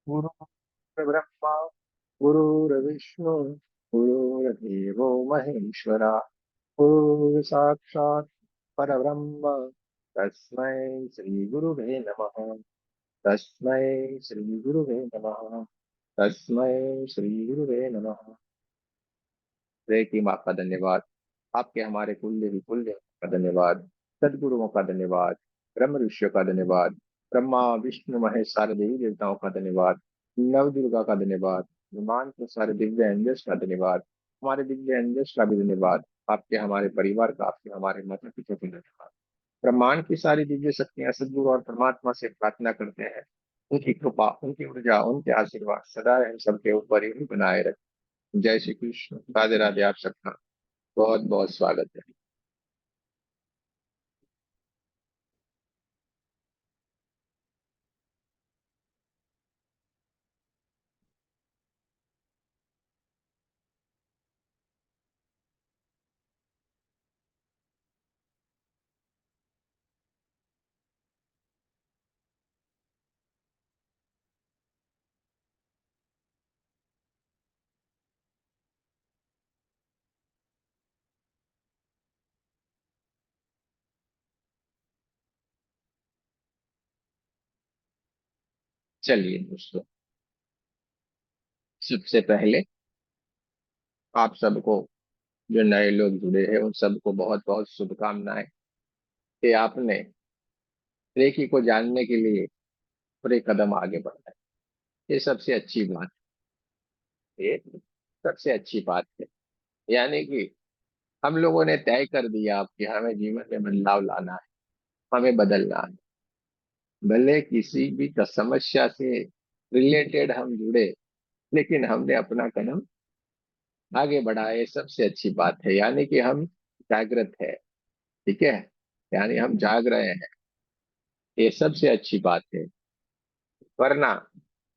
गुरुर्ब्रह्मा गुरुर्विष्णु गुरुर्देवो महेश्वरा गुरुर्साक्षात् परब्रह्म तस्मै श्री गुरुवे नमः। तस्मै श्री गुरुवे नमः। तस्मै श्री गुरुवे नमः। जय की माँ का धन्यवाद। आपके हमारे कुल्य विकुल्य का धन्यवाद। सदगुरुओं का धन्यवाद। ब्रह्म ऋषियों का धन्यवाद। ब्रह्मा विष्णु महेश सारे देवी देवताओं का धन्यवाद। नव दुर्गा का धन्यवाद। विमान के सारे दिव्य एंजल्स का धन्यवाद। हमारे दिव्य एंजल्स का भी धन्यवाद। आपके हमारे परिवार का, आपके हमारे माता पिता का धन्यवाद। ब्रह्मांड की सारी दिव्य शक्तियां सदगुरु और परमात्मा से प्रार्थना करते हैं, उनकी कृपा, उनकी ऊर्जा, उनके आशीर्वाद सदा हम सबके ऊपर ही बनाए रखें। जय श्री कृष्ण। राधे राधे। आप सबका बहुत बहुत स्वागत है। चलिए दोस्तों, सबसे पहले आप सबको, जो नए लोग जुड़े हैं उन सबको बहुत बहुत शुभकामनाएं कि आपने रेकी को जानने के लिए पूरे कदम आगे बढ़ाए। ये सबसे अच्छी बात है। ये सबसे अच्छी बात है। यानी कि हम लोगों ने तय कर दिया अब कि हमें जीवन में बदलाव लाना है, हमें बदलना है। भले किसी भी समस्या से रिलेटेड हम जुड़े, लेकिन हमने अपना कदम आगे बढ़ाया। ये सबसे अच्छी बात है। यानी कि हम जागृत है। ठीक है, यानी हम जाग रहे हैं। ये सबसे अच्छी बात है। वरना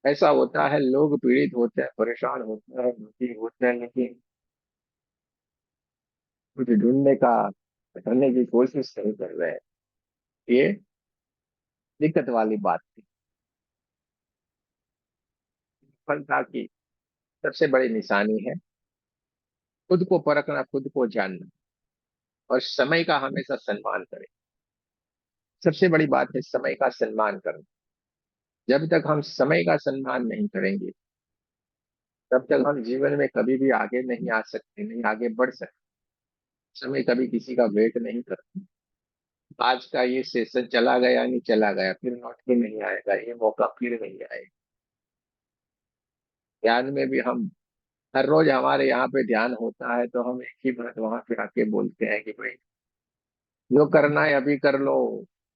ऐसा होता है, लोग पीड़ित होते हैं, परेशान होते हैं, दुखी होते हैं, लेकिन कुछ ढूंढने का, करने की कोशिश नहीं कर रहे हैं। ये दिक्कत वाली बात थी। सफलता की सबसे बड़ी निशानी है खुद को परखना, खुद को जानना, और समय का हमेशा सम्मान करें। सबसे बड़ी बात है समय का सम्मान करना। जब तक हम समय का सम्मान नहीं करेंगे, तब तक हम जीवन में कभी भी आगे नहीं आ सकते, नहीं आगे बढ़ सकते। समय कभी किसी का वेट नहीं करता। आज का ये सेशन चला गया, नहीं चला गया, फिर लौट के नहीं आएगा, ये मौका फिर नहीं आएगा। ध्यान में भी हम हर रोज हमारे यहाँ पे ध्यान होता है, तो हम एक ही बात वहां पे आके बोलते हैं कि भाई, जो करना है अभी कर लो,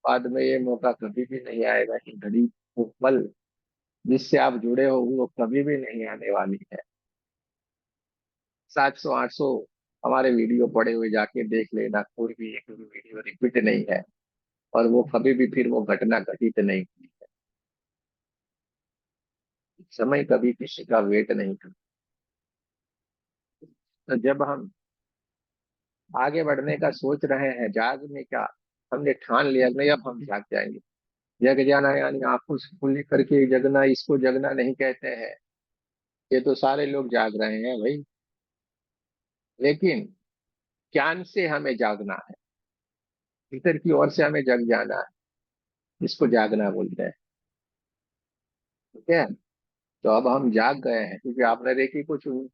बाद में ये मौका कभी भी नहीं आएगा। ये घड़ी, वो पल जिससे आप जुड़े हो, वो कभी भी नहीं आने वाली है। 700 800 हमारे वीडियो पड़े हुए, जाके देख लेना, कोई भी एक भी वीडियो रिपीट नहीं है। और वो कभी भी फिर वो घटना घटित नहीं हुई है। समय कभी किसी का वेट नहीं करता। तो जब हम आगे बढ़ने का सोच रहे हैं, जागने का हमने ठान लिया, नहीं अब हम जाग जाएंगे। जग जाना यानी आंखों से खुली करके जगना, इसको जगना नहीं कहते हैं। ये तो सारे लोग जाग रहे हैं भाई, लेकिन ज्ञान से हमें जागना है। भीतर की ओर से हमें जग जाना है। इसको जागना बोलते हैं। ठीक है, तो अब हम जाग गए हैं क्योंकि आपने रेकी को चुनी।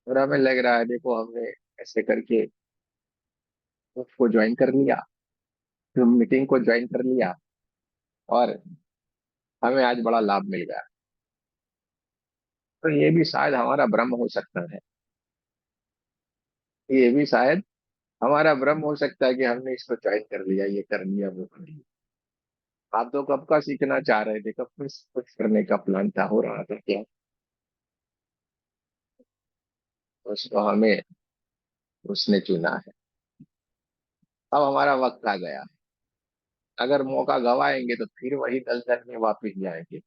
और हमें लग रहा है, देखो हमने ऐसे करके उसको ज्वाइन कर लिया, फिर मीटिंग को ज्वाइन कर लिया, और हमें आज बड़ा लाभ मिल गया। तो ये भी शायद हमारा भ्रम हो सकता है। ये भी शायद हमारा भ्रम हो सकता है कि हमने इसको ज्वाइन कर लिया, ये कर लिया, वो कर लिया। आप तो कब का सीखना चाह रहे थे, कब कुछ करने का प्लान था, हो रहा था क्या? उसको हमें, उसने चुना है। अब हमारा वक्त आ गया। अगर मौका गवाएंगे तो फिर वही दलदल में वापिस जाएंगे।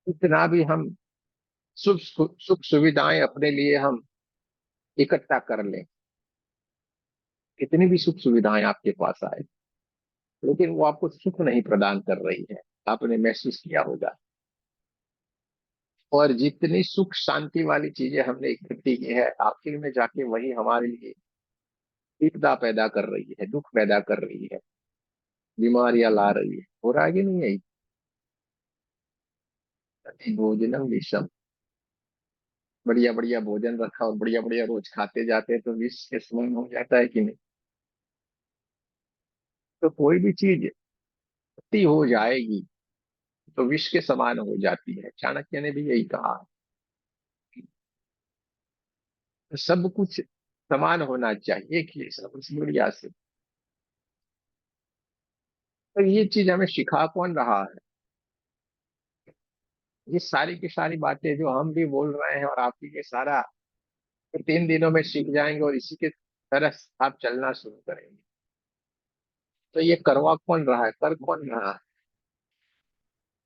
इतना भी हम सुख सुख सुविधाएं अपने लिए हम इकट्ठा कर लें, कितनी भी सुख सुविधाएं आपके पास आए, लेकिन वो आपको सुख नहीं प्रदान कर रही है। आपने महसूस किया होगा। और जितनी सुख शांति वाली चीजें हमने इकट्ठी की है, आखिर में जाके वही हमारे लिए विपदा पैदा कर रही है, दुख पैदा कर रही है, बीमारियां ला रही है। हो रहा है कि नहीं है? अति भोजनम विषम। बढ़िया बढ़िया भोजन रखा और बढ़िया बढ़िया रोज खाते जाते हैं तो विष के समान हो जाता है कि नहीं? तो कोई भी चीज अति हो जाएगी तो विष के समान हो जाती है। चाणक्य ने भी यही कहा है। सब कुछ समान होना चाहिए कि सब कुछ बढ़िया से। तो ये चीज हमें सिखा कौन रहा है? ये सारी की सारी बातें जो हम भी बोल रहे हैं और आप भी ये सारा 3 दिनों में सीख जाएंगे और इसी के तरह आप चलना शुरू करेंगे। तो ये करवा कौन रहा है, कर कौन रहा है?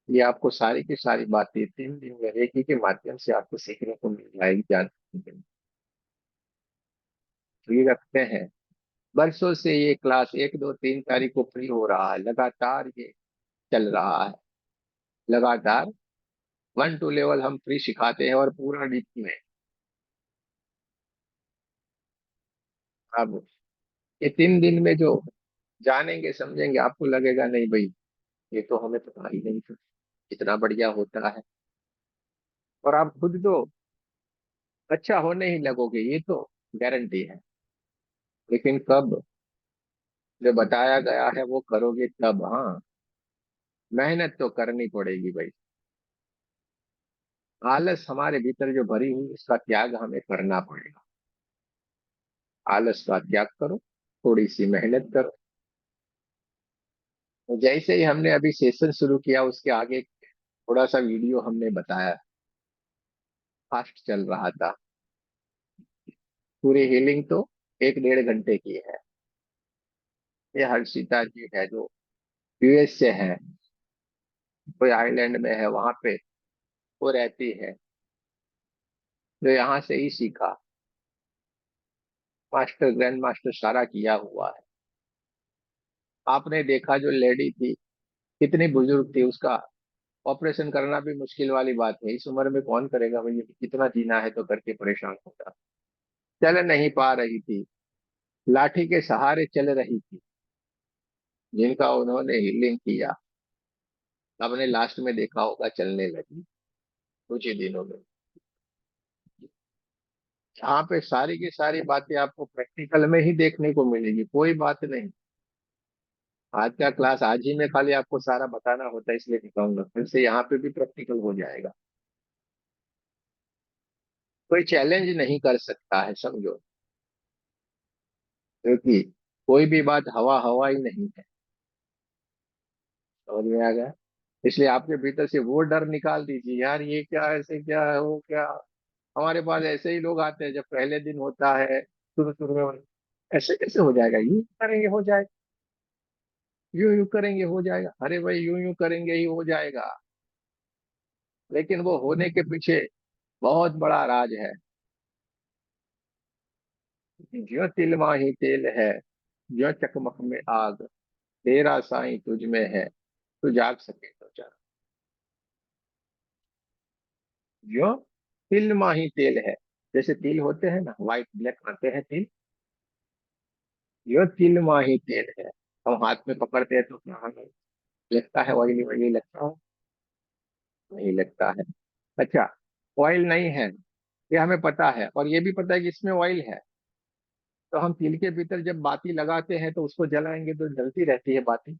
ये आपको सारी की सारी बातें 3 दिन में रेकी के माध्यम से आपको सीखने को मिल जाएगी, जानने को मिलेगी। तो ये रखते हैं। बरसों से ये क्लास 1 2 3 तारीख को फ्री हो रहा है, लगातार ये चल रहा है। लगातार 1 2 लेवल हम फ्री सिखाते हैं और पूरा डीप में। अब ये 3 दिन में जो जानेंगे समझेंगे, आपको लगेगा नहीं भाई, ये तो हमें पता ही नहीं था, इतना बढ़िया होता है। और आप खुद तो अच्छा होने ही लगोगे, ये तो गारंटी है। लेकिन कब? जो बताया गया है वो करोगे तब। हाँ, मेहनत तो करनी पड़ेगी भाई। आलस हमारे भीतर जो भरी हुई, उसका त्याग हमें करना पड़ेगा। आलस का त्याग करो, थोड़ी सी मेहनत करो। तो जैसे ही हमने अभी सेशन शुरू किया, उसके आगे थोड़ा सा वीडियो हमने बताया, फास्ट चल रहा था। पूरी हीलिंग तो 1 1.5 घंटे की है। ये हर्षिता जी है जो यूएस से है, कोई आइलैंड में है वहां पे वो रहती है, जो यहाँ से ही सीखा। मास्टर ग्रैंड मास्टर सारा किया हुआ है। आपने देखा जो लेडी थी, कितनी बुजुर्ग थी, उसका ऑपरेशन करना भी मुश्किल वाली बात है। इस उम्र में कौन करेगा भाई, कितना जीना है तो करके परेशान होता। चल नहीं पा रही थी, लाठी के सहारे चल रही थी, जिनका उन्होंने हीलिंग किया। आपने लास्ट में देखा होगा चलने लगी कुछ ही दिनों में। यहाँ पे सारी की सारी बातें आपको प्रैक्टिकल में ही देखने को मिलेगी, कोई बात नहीं। आज का क्लास आज ही में खाली आपको सारा बताना होता है, इसलिए दिखाऊंगा, फिर से यहाँ पे भी प्रैक्टिकल हो जाएगा। कोई चैलेंज नहीं कर सकता है, समझो। क्योंकि कोई भी बात हवा हवा ही नहीं है। समझ में आ गया? इसलिए आपके भीतर से वो डर निकाल दीजिए, यार ये क्या, ऐसे क्या है, वो क्या। हमारे पास ऐसे ही लोग आते हैं, जब पहले दिन होता है शुरू शुरू में, ऐसे कैसे हो जाएगा, यूं करेंगे हो जाएगा, यूं यूं करेंगे हो जाएगा। अरे भाई, यूं यूं करेंगे ही हो जाएगा। लेकिन वो होने के पीछे बहुत बड़ा राज है। ज्यों तिल माही तेल है, ज्यों चकमक में आग, तेरा साईं तुझ में है, तू जाग सके तो जाग। ज्यों तिल माही तेल है, जैसे तिल होते हैं ना, व्हाइट ब्लैक आते हैं तिल, ज्यों तिल माही तेल है। हम हाथ में पकड़ते हैं तो क्या हमें लगता है ऑयली ऑयली लगता है? नहीं लगता है। अच्छा, ऑयल नहीं है ये हमें पता है, और ये भी पता है कि इसमें ऑयल है। तो हम तिल के भीतर जब बाती लगाते हैं तो उसको जलाएंगे तो जलती रहती है बाती?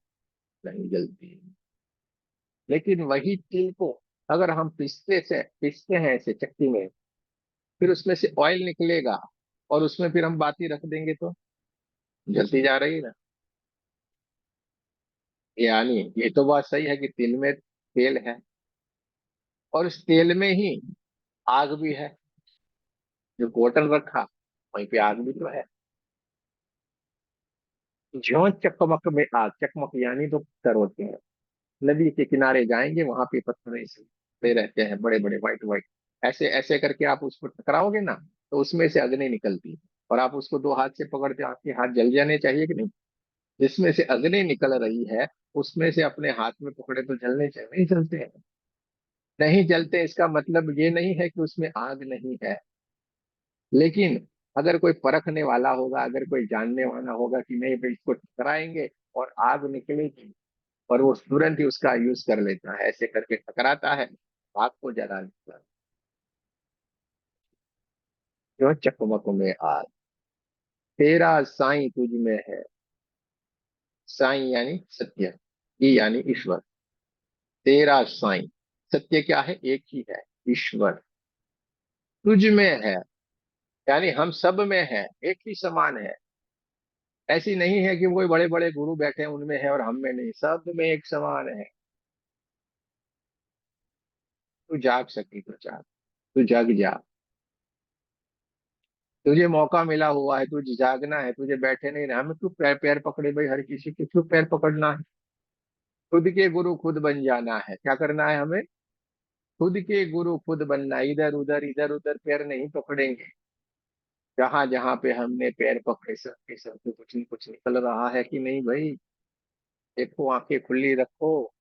नहीं जलती। लेकिन वही तिल को अगर हम पीसते हैं ऐसे चक्की में, फिर उसमें से ऑयल निकलेगा, और उसमें फिर हम बाती रख देंगे तो जलती जा रही है ना। यानी ये तो बात सही है कि तिल में तेल है, और उस तेल में ही आग भी है। जो बोतल रखा वहीं पे आग भी तो है। ज्यों चकमक में आग, चकमक यानी तो पत्थर होते हैं। नदी के किनारे जाएंगे, वहां पे पत्थर ऐसे पड़े रहते हैं, बड़े बड़े व्हाइट व्हाइट। ऐसे ऐसे करके आप उसको टकराओगे ना, तो उसमें से अग्नि निकलती है। और आप उसको 2 हाथ से पकड़ते हो, आपके हाथ जल जाने चाहिए कि नहीं? जिसमें से अग्नि निकल रही है, उसमें से अपने हाथ में पकड़े तो जलने चाहिए, नहीं जलते हैं। नहीं जलते इसका मतलब ये नहीं है कि उसमें आग नहीं है। लेकिन अगर कोई परखने वाला होगा, अगर कोई जानने वाला होगा कि नहीं भाई इसको टकराएंगे और आग निकलेगी, और वो तुरंत ही उसका यूज कर लेता है, ऐसे करके टकराता है, आग को जला लेता है। क्यों चकमक में आग, तेरा साईं तुझ में है। साईं यानी सत्य, ये यानी ईश्वर। तेरा साईं, सत्य क्या है, एक ही है, ईश्वर। तुझ में है, यानी हम सब में है, एक ही समान है। ऐसी नहीं है कि कोई बड़े बड़े गुरु बैठे हैं उनमें है और हम में नहीं, सब में एक समान है। तू जाग सकी तो जाग, तू जग जा। तुझे मौका मिला हुआ है, तुझे जागना है, तुझे बैठे नहीं रहना। हमें क्यों पैर पैर पकड़े भाई, हर किसी के क्यों पैर पकड़ना है। खुद के गुरु खुद बन जाना है, क्या करना है हमें, खुद के गुरु खुद बनना है। इधर उधर पैर नहीं पकड़ेंगे। जहां जहां पे हमने पैर पकड़े, सबके सब पे कुछ न कुछ निकल रहा है कि नहीं भाई। देखो, आंखें खुली रखो।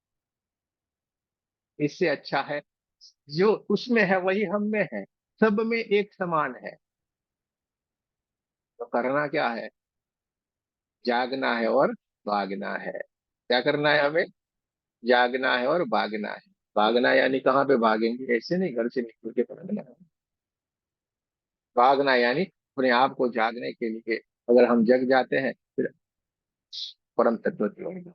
इससे अच्छा है जो उसमें है वही हम में है, सब में एक समान है। तो करना क्या है, जागना है और भागना है। क्या करना है हमें, जागना है और भागना है। भागना यानी कहाँ पे भागेंगे, ऐसे नहीं घर से निकल के भागना है। भागना यानी अपने आप को जागने के लिए, अगर हम जग जाते हैं फिर परम तत्व की ओर।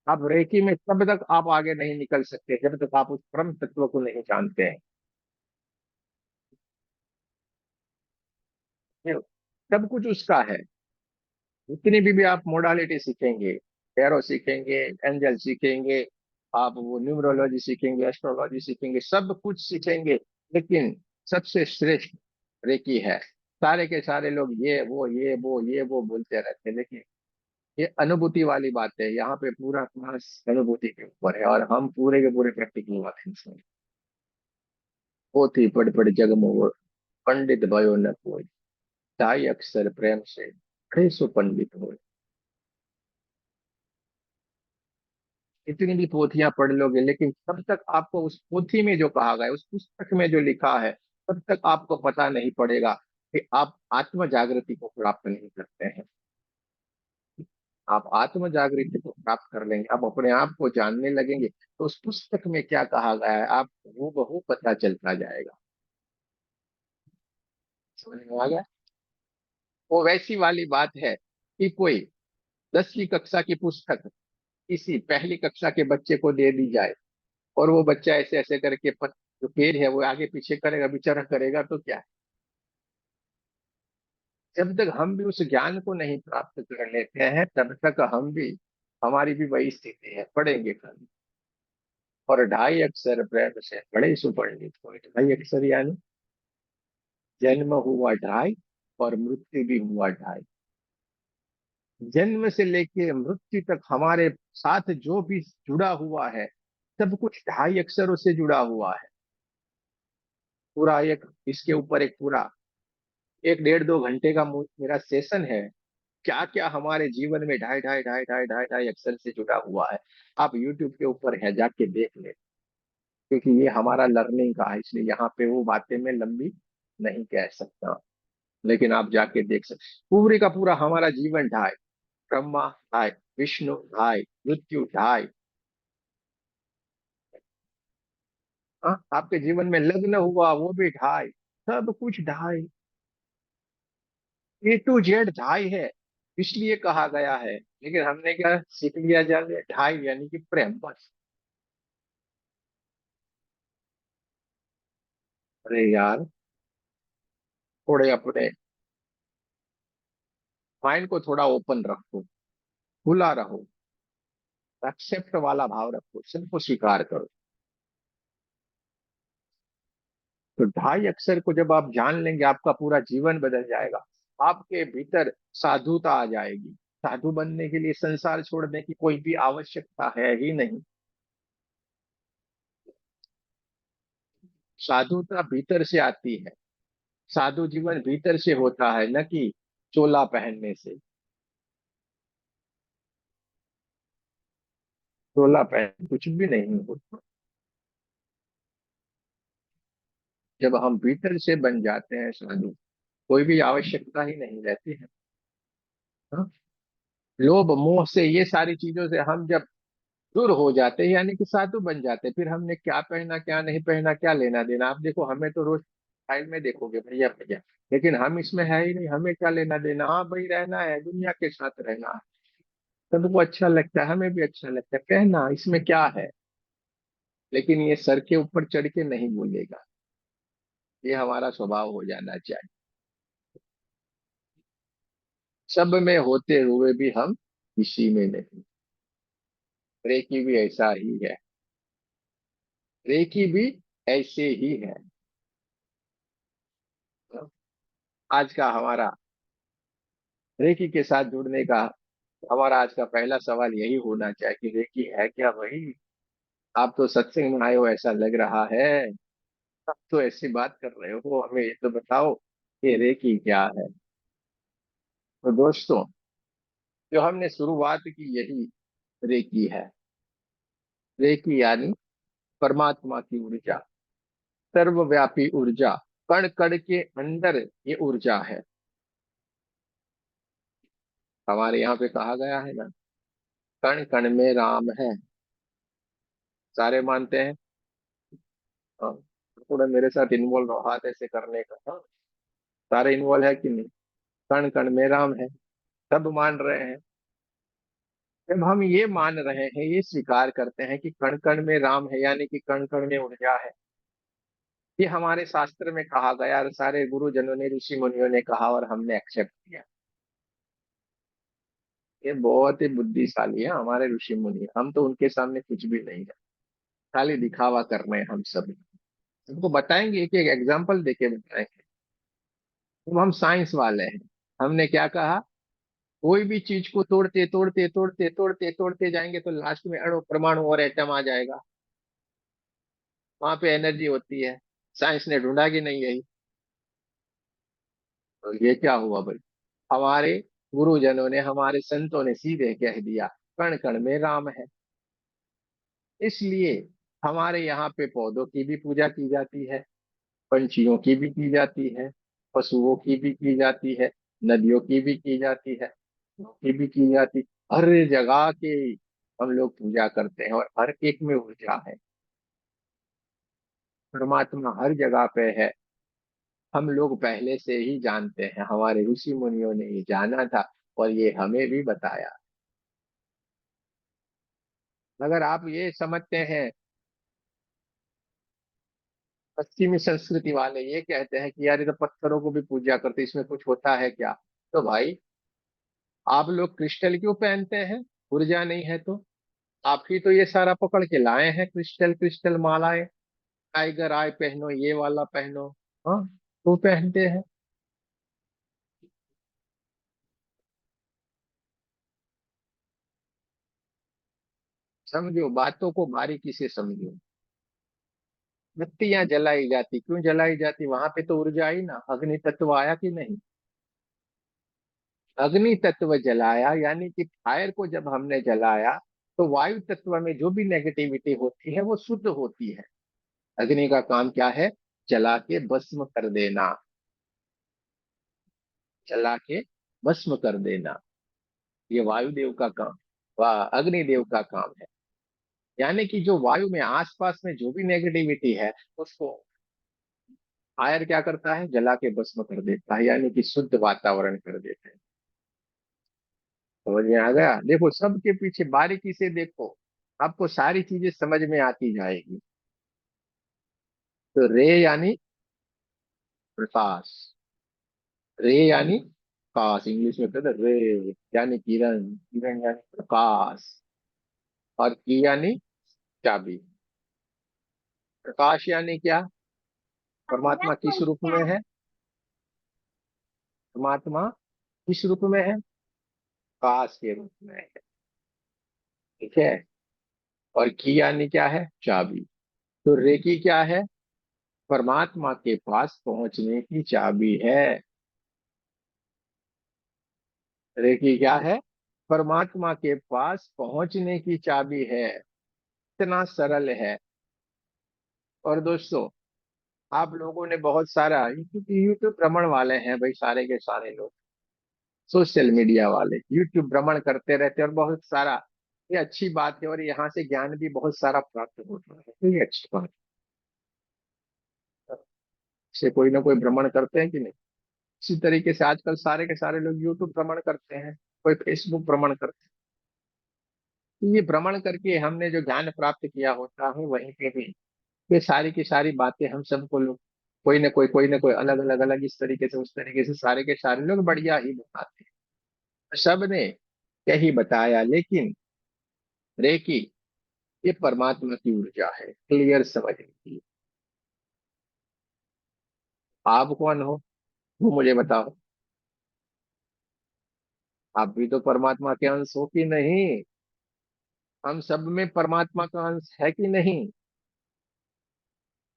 आप रेकी में तब तक आप आगे नहीं निकल सकते जब तक आप उस परम तत्व को नहीं जानते हैं। ये सब कुछ उसका है। जितनी भी आप मोडालिटी सीखेंगे, एरो सीखेंगे, एंजल सीखेंगे, आप वो न्यूमरोलॉजी सीखेंगे, एस्ट्रोलॉजी सीखेंगे, सब कुछ सीखेंगे, लेकिन सबसे श्रेष्ठ रेकी है। सारे के सारे लोग ये वो बोलते रहते हैं, लेकिन ये अनुभूति वाली बात है। यहाँ पे पूरा क्लास अनुभूति के ऊपर है, और हम पूरे के पूरे प्रैक्टिकल वाले इंसान। पोथी पढ़ पढ़ जग मोर, पंडित भयो न कोई, ढाई अक्षर प्रेम से बड़े सो पंडित हो। कितनी भी पोथियां पढ़ लोगे, लेकिन तब तक आपको उस पोथी में जो कहा गया है, उस पुस्तक में जो लिखा है, तब तक आपको पता नहीं पड़ेगा कि आप आत्म जागृति को प्राप्त नहीं करते हैं। आप आत्म जागृति को प्राप्त कर लेंगे, आप अपने आप को जानने लगेंगे, तो उस पुस्तक में क्या कहा गया है आप वो बहु पता चलता जाएगा। समझ में आ गया। वो वैसी वाली बात है कि कोई 10वीं कक्षा की पुस्तक किसी पहली कक्षा के बच्चे को दे दी जाए, और वो बच्चा ऐसे ऐसे करके जो पेड़ है वो आगे पीछे करेगा, विचार करेगा, तो क्या है। जब तक हम भी उस ज्ञान को नहीं प्राप्त कर लेते हैं, तब तक हम भी, हमारी भी वही स्थिति है, पढ़ेंगे खाली। और ढाई अक्षर प्रेम से बड़े सुपंडित हुए। ढाई अक्षर यानी जन्म हुआ ढाई और मृत्यु भी हुआ ढाई। जन्म से लेके मृत्यु तक हमारे साथ जो भी जुड़ा हुआ है, सब कुछ ढाई अक्षरों से जुड़ा हुआ है। पूरा एक इसके ऊपर एक पूरा एक 1.5-2 घंटे का मेरा सेशन है। क्या क्या हमारे जीवन में ढाई ढाई ढाई ढाई ढाई ढाई अक्षर से जुड़ा हुआ है। आप यूट्यूब के ऊपर है, जाके देख ले। क्योंकि ये हमारा लर्निंग का है, इसलिए यहाँ पे वो बातें मैं लंबी नहीं कह सकता, लेकिन आप जाके देख सकते। पूरे का पूरा हमारा जीवन ढाई, ब्रह्मा ढाई, विष्णु ढाई, मृत्यु ढाई। हाँ, आपके जीवन में लग्न हुआ वो भी ढाई, सब कुछ ढाई। A to Z ढाई है, इसलिए कहा गया है। लेकिन हमने क्या सीख लिया, जाने ढाई यानी कि प्रेम बस। अरे यार, थोड़े अपने माइंड को थोड़ा ओपन रखो, खुला रहो, एक्सेप्ट वाला भाव रखो, सबको स्वीकार करो। तो ढाई अक्षर को जब आप जान लेंगे, आपका पूरा जीवन बदल जाएगा। आपके भीतर साधुता आ जाएगी। साधु बनने के लिए संसार छोड़ने की कोई भी आवश्यकता है ही नहीं। साधुता भीतर से आती है। साधु जीवन भीतर से होता है, न कि चोला पहनने से। 16 पहन कुछ भी नहीं होता। जब हम भीतर से बन जाते हैं साधु, कोई भी आवश्यकता ही नहीं रहती है। हाँ? लोभ मोह से, ये सारी चीजों से हम जब दूर हो जाते हैं, यानी कि साधु बन जाते हैं, फिर हमने क्या पहना क्या नहीं पहना क्या लेना देना। आप देखो, हमें तो रोज स्टाइल में देखोगे भैया भैया, लेकिन हम इसमें है ही नहीं, हमें क्या लेना देना। हाँ भाई, रहना है, दुनिया के साथ रहना है, सबको अच्छा लगता है, हमें भी अच्छा लगता है, कहना इसमें क्या है। लेकिन ये सर के ऊपर चढ़ के नहीं बोलेगा, ये हमारा स्वभाव हो जाना चाहिए। सब में होते हुए भी हम किसी में नहीं। रेकी भी ऐसा ही है, रेकी भी ऐसे ही है। आज का हमारा रेकी के साथ जुड़ने का, हमारा आज का पहला सवाल यही होना चाहिए कि रेकी है क्या भाई। आप तो सत्संग में आए हो ऐसा लग रहा है, आप तो ऐसी बात कर रहे हो, हमें ये तो बताओ कि रेकी क्या है। तो दोस्तों, जो हमने शुरुआत की यही रेकी है। रेकी यानी परमात्मा की ऊर्जा, सर्वव्यापी ऊर्जा, कण कण के अंदर ये ऊर्जा है। हमारे यहाँ पे कहा गया है ना, कण कण में राम है। सारे मानते हैं। हाँ, थोड़ा मेरे साथ इन्वॉल्व रहो, हाथ ऐसे करने का। हाँ, सारे इन्वॉल्व है कि नहीं। कण कण में राम है, सब मान रहे हैं। जब हम ये मान रहे हैं, ये स्वीकार करते हैं कि कण कण में राम है, यानी कि कण कण में ऊर्जा है, ये हमारे शास्त्र में कहा गया और सारे गुरुजनों ने, ऋषि मुनियों ने कहा और हमने एक्सेप्ट किया। ये बहुत ही बुद्धिशाली है हमारे ऋषि मुनि, हम तो उनके सामने कुछ भी नहीं है, खाली दिखावा कर रहे हैं हम सब। उनको बताएंगे, एक एक एग्जाम्पल देके बताएंगे। तो हम साइंस वाले हैं, हमने क्या कहा, कोई भी चीज को तोड़ते तोड़ते तोड़ते तोड़ते तोड़ते जाएंगे तो लास्ट में अणु परमाणु और एटम आ जाएगा, वहां पे एनर्जी होती है। साइंस ने ढूंढा कि नहीं यही। तो ये क्या हुआ भाई, हमारे गुरुजनों ने, हमारे संतों ने सीधे कह दिया, कण कण में राम है। इसलिए हमारे यहाँ पे पौधों की भी पूजा की जाती है, पंछियों की भी की जाती है, पशुओं की भी की जाती है, नदियों की भी की जाती है, की भी की जाती, हर जगह के हम लोग पूजा करते हैं, और हर एक में ऊर्जा है। परमात्मा हर जगह पे है, हम लोग पहले से ही जानते हैं, हमारे ऋषि मुनियों ने ये जाना था और ये हमें भी बताया। अगर आप ये समझते हैं, पश्चिमी संस्कृति वाले ये कहते हैं कि यार ये तो पत्थरों को भी पूजा करते, इसमें कुछ होता है क्या। तो भाई, आप लोग क्रिस्टल क्यों पहनते हैं, ऊर्जा नहीं है तो। आप ही तो ये सारा पकड़ के लाए हैं, क्रिस्टल क्रिस्टल मालाएं, टाइगर आय पहनो, ये वाला पहनो। हाँ, वो पहनते हैं। समझो, बातों को बारीकी से समझो। बत्तियां जलाई जाती, क्यों जलाई जाती, वहां पे तो ऊर्जा आई ना, अग्नि तत्व आया कि नहीं। अग्नि तत्व जलाया, यानी कि फायर को जब हमने जलाया, तो वायु तत्व में जो भी नेगेटिविटी होती है वो शुद्ध होती है। अग्नि का काम क्या है, जला के भस्म कर देना, जला के भस्म कर देना, ये वायुदेव का काम, वाह, अग्निदेव का काम है। यानी कि जो वायु में आसपास में जो भी नेगेटिविटी है, उसको फायर क्या करता है, जला के भस्म कर देता है, यानी कि शुद्ध वातावरण कर देते हैं। समझ में आ गया। देखो, सबके पीछे बारीकी से देखो, आपको सारी चीजें समझ में आती जाएगी। तो रे यानी प्रकाश, रे यानी प्रकाश, इंग्लिश में कहते हैं रे, यानी किरण, किरण यानी प्रकाश, और की यानी चाबी। प्रकाश यानी क्या, परमात्मा किस रूप में है, परमात्मा किस रूप में है, प्रकाश के रूप में है। ठीक है। और की यानी क्या है, चाबी। तो रे की क्या है, परमात्मा के पास पहुंचने की चाबी है। रे की क्या है, परमात्मा के पास पहुंचने की चाबी है। इतना सरल है। और दोस्तों, आप लोगों ने बहुत सारा, क्योंकि यूट्यूब भ्रमण वाले हैं भाई, सारे के सारे लोग सोशल मीडिया वाले यूट्यूब भ्रमण करते रहते हैं, और बहुत सारा, ये अच्छी बात है, और यहाँ से ज्ञान भी बहुत सारा प्राप्त होता है, तो ये अच्छी बात है। से कोई ना कोई भ्रमण करते हैं कि नहीं? इसी तरीके से आजकल सारे के सारे लोग यूट्यूब भ्रमण करते हैं, कोई फेसबुक भ्रमण करते हैं। तो ये भ्रमण करके हमने जो ज्ञान प्राप्त किया होता है, वहीं पे भी ये सारी की सारी बातें हम सबको लोग, कोई ना कोई अलग अलग अलग इस तरीके से उस तरीके से सारे के सारे लोग बढ़िया ही बताते हैं। सब ने यही बताया, लेकिन रेकी ये परमात्मा की ऊर्जा है, क्लियर समझने की। आप कौन हो, वो मुझे बताओ। आप भी तो परमात्मा के अंश हो कि नहीं? हम सब में परमात्मा का अंश है कि नहीं?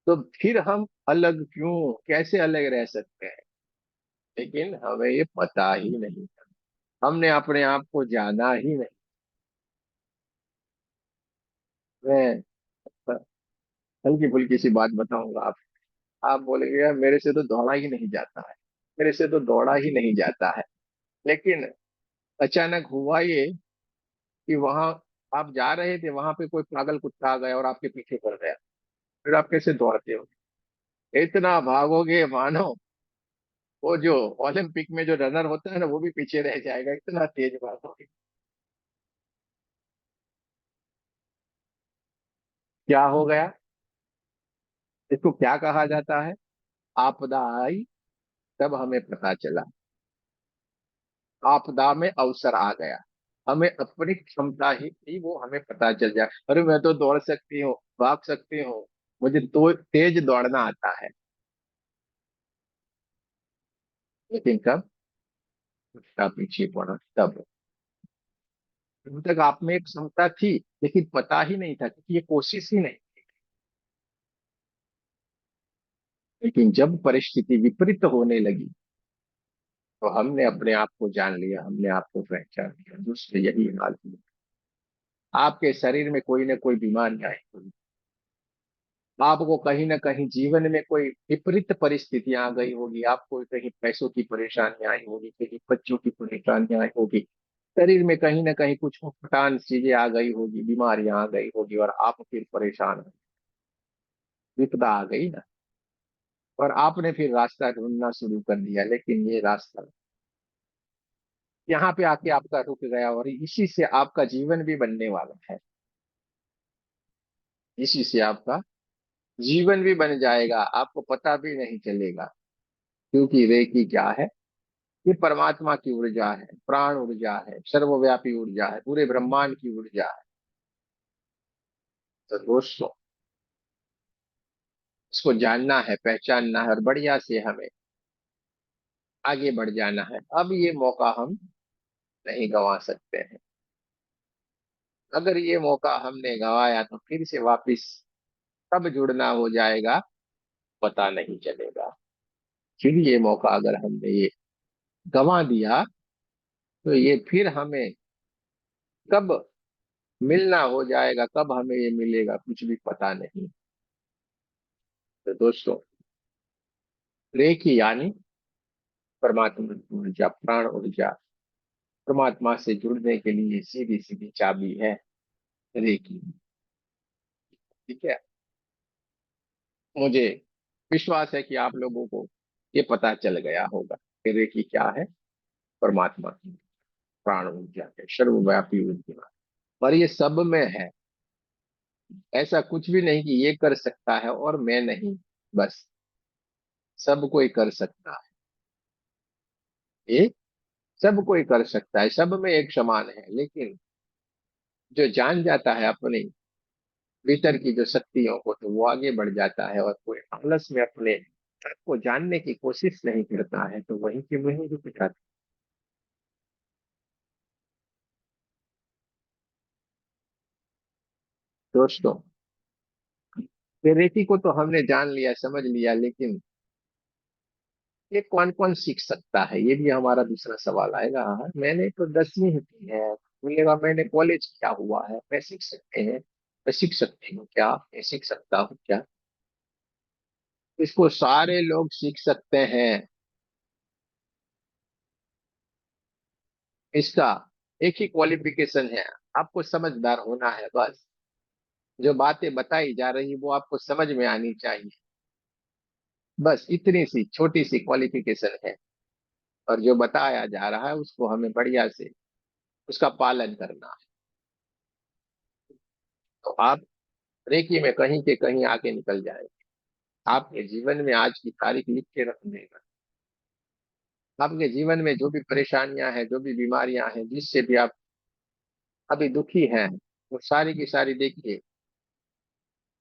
तो फिर हम अलग क्यों, कैसे अलग रह सकते हैं? लेकिन हमें ये पता ही नहीं, हमने अपने आप को जाना ही नहीं। मैं हल्की फुल्की सी बात बताऊंगा आप बोलेंगे यार मेरे से तो दौड़ा ही नहीं जाता है, मेरे से तो दौड़ा ही नहीं जाता है। लेकिन अचानक हुआ ये कि वहां आप जा रहे थे, वहां पे कोई पागल कुत्ता आ गया और आपके पीछे पड़ गया, फिर आप कैसे दौड़ते हो? इतना भागोगे मानो वो जो ओलंपिक में जो रनर होता है ना, वो भी पीछे रह जाएगा, इतना तेज भागोगे। क्या हो गया? इसको क्या कहा जाता है? आपदा आई तब हमें पता चला, आपदा में अवसर आ गया, हमें अपनी क्षमता ही थी वो हमें पता चल जाए, अरे मैं तो दौड़ सकती हूँ, भाग सकती हूँ, मुझे तो तेज दौड़ना आता है। लेकिन कब उसका पीछे पड़ा तब, जब तक आप में एक क्षमता थी, लेकिन पता ही नहीं था क्योंकि ये कोशिश ही नहीं। लेकिन जब परिस्थिति विपरीत होने लगी, तो हमने अपने आप को जान लिया, हमने आपको पहचान लिया, दूसरे यही हाल हुआ। आपके शरीर में कोई ना कोई बीमारी आई, आपको कहीं ना कहीं जीवन में कोई विपरीत परिस्थितियां आ गई होगी, आपको कहीं पैसों की परेशानी आई होगी, कहीं बच्चों की परेशानी आई होगी, शरीर में कहीं ना कहीं कुछ उठपटांग चीजें आ गई होगी, बीमारियां आ गई होगी, और आप फिर परेशान हो, विपदा आ गई ना, और आपने फिर रास्ता ढूंढना शुरू कर दिया, लेकिन ये रास्ता यहाँ पे आके आपका रुक गया, और इसी से आपका जीवन भी बनने वाला है, इसी से आपका जीवन भी बन जाएगा, आपको पता भी नहीं चलेगा। क्योंकि रेकी क्या है? ये परमात्मा की ऊर्जा है, प्राण ऊर्जा है, सर्वव्यापी ऊर्जा है, पूरे ब्रह्मांड की ऊर्जा है। तो दोस्तों, इसको जानना है, पहचानना है, और बढ़िया से हमें आगे बढ़ जाना है। अब ये मौका हम नहीं गंवा सकते हैं। अगर ये मौका हमने गंवाया तो फिर से वापिस कब जुड़ना हो जाएगा पता नहीं चलेगा। फिर ये मौका अगर हमने ये गंवा दिया, तो ये फिर हमें कब मिलना हो जाएगा, कब हमें ये मिलेगा, कुछ भी पता नहीं। तो दोस्तों, रेखी यानी परमात्मा की ऊर्जा, प्राण ऊर्जा, परमात्मा से जुड़ने के लिए सीधी सीधी चाबी है रेखी। ठीक है? मुझे विश्वास है कि आप लोगों को ये पता चल गया होगा कि रेखी क्या है। परमात्मा की प्राण ऊर्जा है, सर्वव्यापी ऊर्जा, और ये सब में है। ऐसा कुछ भी नहीं कि ये कर सकता है और मैं नहीं, बस सब कोई कर सकता है, ये सब कोई कर सकता है, सब में एक समान है। लेकिन जो जान जाता है अपने भीतर की जो शक्तियों को, तो वो आगे बढ़ जाता है, और कोई आलस में अपने आप को जानने की कोशिश नहीं करता है, तो वहीं के वहीं रुक जाता है। दोस्तों, रेकी को तो हमने जान लिया, समझ लिया, लेकिन ये कौन कौन सीख सकता है, ये भी हमारा दूसरा सवाल आएगा। मैंने तो 10वीं की है, बोलेगा मैंने कॉलेज किया हुआ है, मैं सीख सकते हैं? मैं सीख सकती हूँ क्या, मैं सीख सकता हूँ क्या? इसको सारे लोग सीख सकते हैं। इसका एक ही क्वालिफिकेशन है, आपको समझदार होना है बस। जो बातें बताई जा रही वो आपको समझ में आनी चाहिए। बस इतनी सी छोटी सी क्वालिफिकेशन है। और जो बताया जा रहा है उसको हमें बढ़िया से उसका पालन करना है। तो आप रेकी में कहीं के कहीं आके निकल जाएंगे। आपके जीवन में आज की तारीख लिख के रख देगा। आपके जीवन में जो भी परेशानियां हैं, जो भी बीमारियां हैं, जिससे भी आप अभी दुखी हैं, वो सारी की सारी देखिए,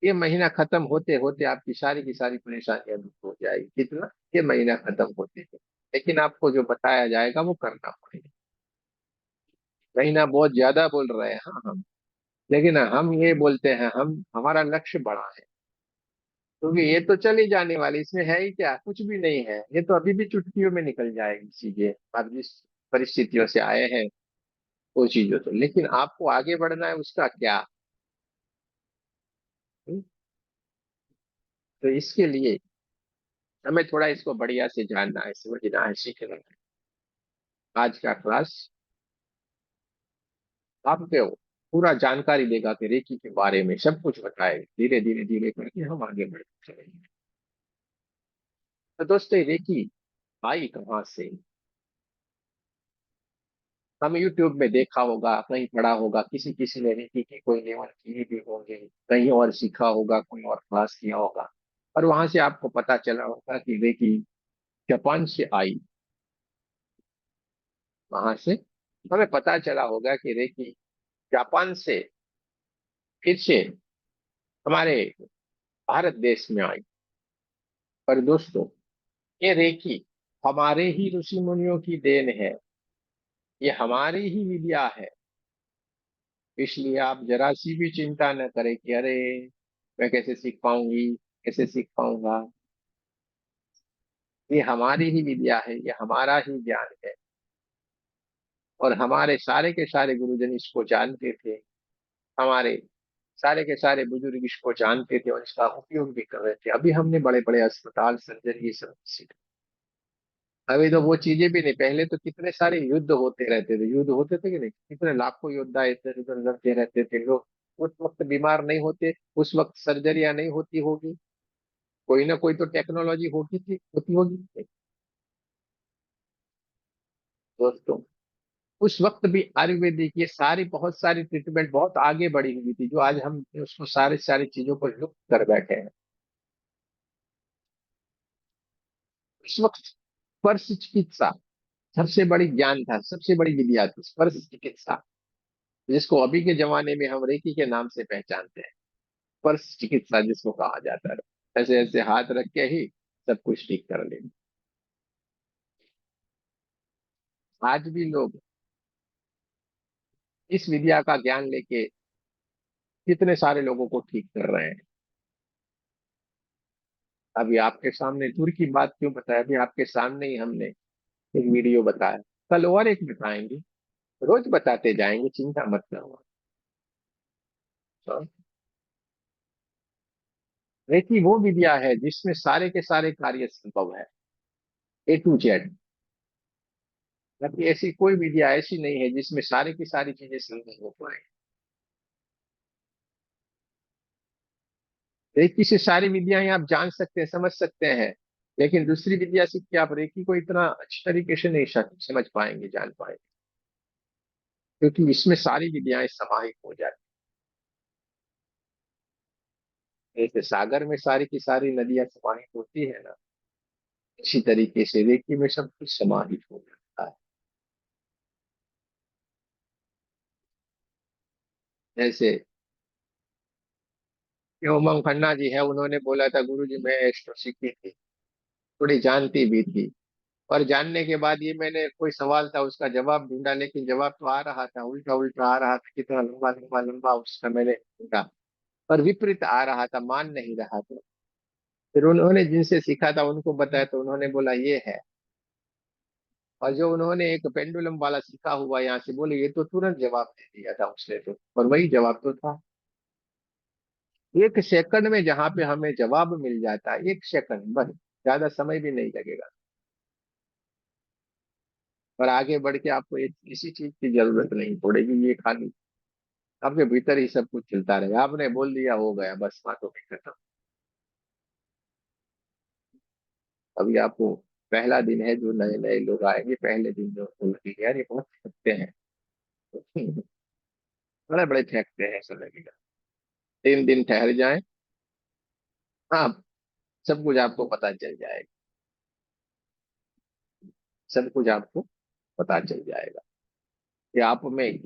ये महीना खत्म होते होते आपकी सारी की सारी परेशानियां दूर हो जाएगी। कितना? ये महीना खत्म होते हैं। लेकिन आपको जो बताया जाएगा वो करना पड़ेगा। महीना बहुत ज्यादा बोल रहे हैं हाँ हम, लेकिन हम ये बोलते हैं हम हमारा लक्ष्य बड़ा है। क्योंकि ये तो चली जाने वाली, इसमें है ही क्या, कुछ भी नहीं है। ये तो अभी भी चुटकियों में निकल जाएगी चीजें। आप जिस परिस्थितियों से आए हैं वो चीजों तो, लेकिन आपको आगे बढ़ना है, उसका क्या? हम्म? तो इसके लिए हमें थोड़ा इसको बढ़िया से जानना है, समझना है, सीखना है। आज का क्लास आपको पूरा जानकारी देगा कि रेकी के बारे में सब कुछ बताएगा। धीरे धीरे धीरे करके हम आगे बढ़ते चलेंगे। तो दोस्तों, रेकी आई कहाँ से? हम यूट्यूब में देखा होगा, कहीं पढ़ा होगा, किसी किसी ने रेकी की कोई लेवल की भी होंगे, कहीं और सीखा होगा, कोई और क्लास किया होगा। और वहां से आपको पता चला होगा कि रेकी जापान से आई। वहां से हमें पता चला होगा कि रेकी जापान से फिर से हमारे भारत देश में आई। पर दोस्तों, ये रेकी हमारे ही ऋषि मुनियों की देन है। ये हमारी ही विद्या है। इसलिए आप जरा सी भी चिंता न करें कि अरे मैं कैसे सीख पाऊंगी, कैसे सीख पाऊंगा। ये हमारी ही विद्या है, ये हमारा ही ज्ञान है। और हमारे सारे के सारे गुरुजन इसको जानते थे। हमारे सारे के सारे बुजुर्ग इसको जानते थे और इसका उपयोग भी कर रहे थे। अभी हमने बड़े बड़े अस्पताल, सर्जरी, ये सब सीखा। अभी तो वो चीजें भी नहीं। पहले तो कितने सारे युद्ध होते रहते थे, युद्ध होते थे कि नहीं, कितने लाखों योद्धा इधर उधर लड़ते रहते थे लोग। उस वक्त बीमार नहीं होते, उस वक्त सर्जरियां नहीं होती होगी। कोई ना कोई तो टेक्नोलॉजी होती थी, होती होगी दोस्तों। उस वक्त भी आयुर्वेदिक ये सारी बहुत सारी ट्रीटमेंट बहुत आगे बढ़ी हुई थी, जो आज हम उसको सारी सारी चीजों को लुप्त कर बैठे हैं। उस वक्त स्पर्श चिकित्सा सबसे बड़ी ज्ञान था, सबसे बड़ी विद्या थी, स्पर्श चिकित्सा, जिसको अभी के जमाने में हम रेकी के नाम से पहचानते हैं। स्पर्श चिकित्सा जिसको कहा जाता है, ऐसे ऐसे हाथ रख के ही सब कुछ ठीक कर लेंगे। आज भी लोग इस विद्या का ज्ञान लेके कितने सारे लोगों को ठीक कर रहे हैं। अभी आपके सामने दूर की बात क्यों बताया, अभी आपके सामने ही हमने एक वीडियो बताया। कल और एक बताएंगे, रोज बताते जाएंगे, चिंता मत करो। तो रेकी वो विद्या है जिसमें सारे के सारे कार्य संभव है, A to Z। जबकि ऐसी कोई विद्या ऐसी नहीं है जिसमें सारी की सारी चीजें संभव हो पाए। रेकी से सारी विद्याएं आप जान सकते हैं, समझ सकते हैं। लेकिन दूसरी विद्या सीख के आप रेकी को इतना अच्छी तरीके से नहीं समझ पाएंगे, जान पाएंगे। क्योंकि इसमें सारी विद्याएं समाहित हो जाती हैं। जैसे सागर में सारी की सारी नदियां समाहित होती है ना, इसी तरीके से रेकी में सब कुछ समाहित हो जाता है। जैसे ये उमंग खन्ना जी है, उन्होंने बोला था गुरु जी मैं एस्ट्रो सीखी थी, थोड़ी जानती भी थी। और जानने के बाद ये मैंने कोई सवाल था उसका जवाब ढूंढा, लेकिन जवाब तो आ रहा था उल्टा उल्टा आ रहा था, कितना लंबा लंबा लंबा उसका मैंने ढूंढा। पर विपरीत आ रहा था, मान नहीं रहा था। फिर उन्होंने जिनसे सीखा था उनको बताया तो उन्होंने बोला ये है। और जो उन्होंने एक पेंडुलम वाला सीखा हुआ यहाँ से, बोले ये तो तुरंत जवाब दे दिया था उसने तो, और वही जवाब तो था। एक सेकंड में जहां पे हमें जवाब मिल जाता है, एक सेकंड बस, ज्यादा समय भी नहीं लगेगा। और आगे बढ़ के आपको एक किसी चीज की जरूरत नहीं पड़ेगी, ये खाली आपके भीतर ही सब कुछ चलता रहेगा। आपने बोल दिया, हो गया, बस बातों की खत्म। अभी आपको पहला दिन है, जो नए नए लोग आएंगे, पहले दिन जो लगेगा यार ये बहुत थकते हैं, बड़े बड़े थकते हैं ऐसा लगेगा। 3 दिन ठहर जाए, हाँ, सब कुछ आपको पता चल जाएगा। सब कुछ आपको पता चल जाएगा कि आप में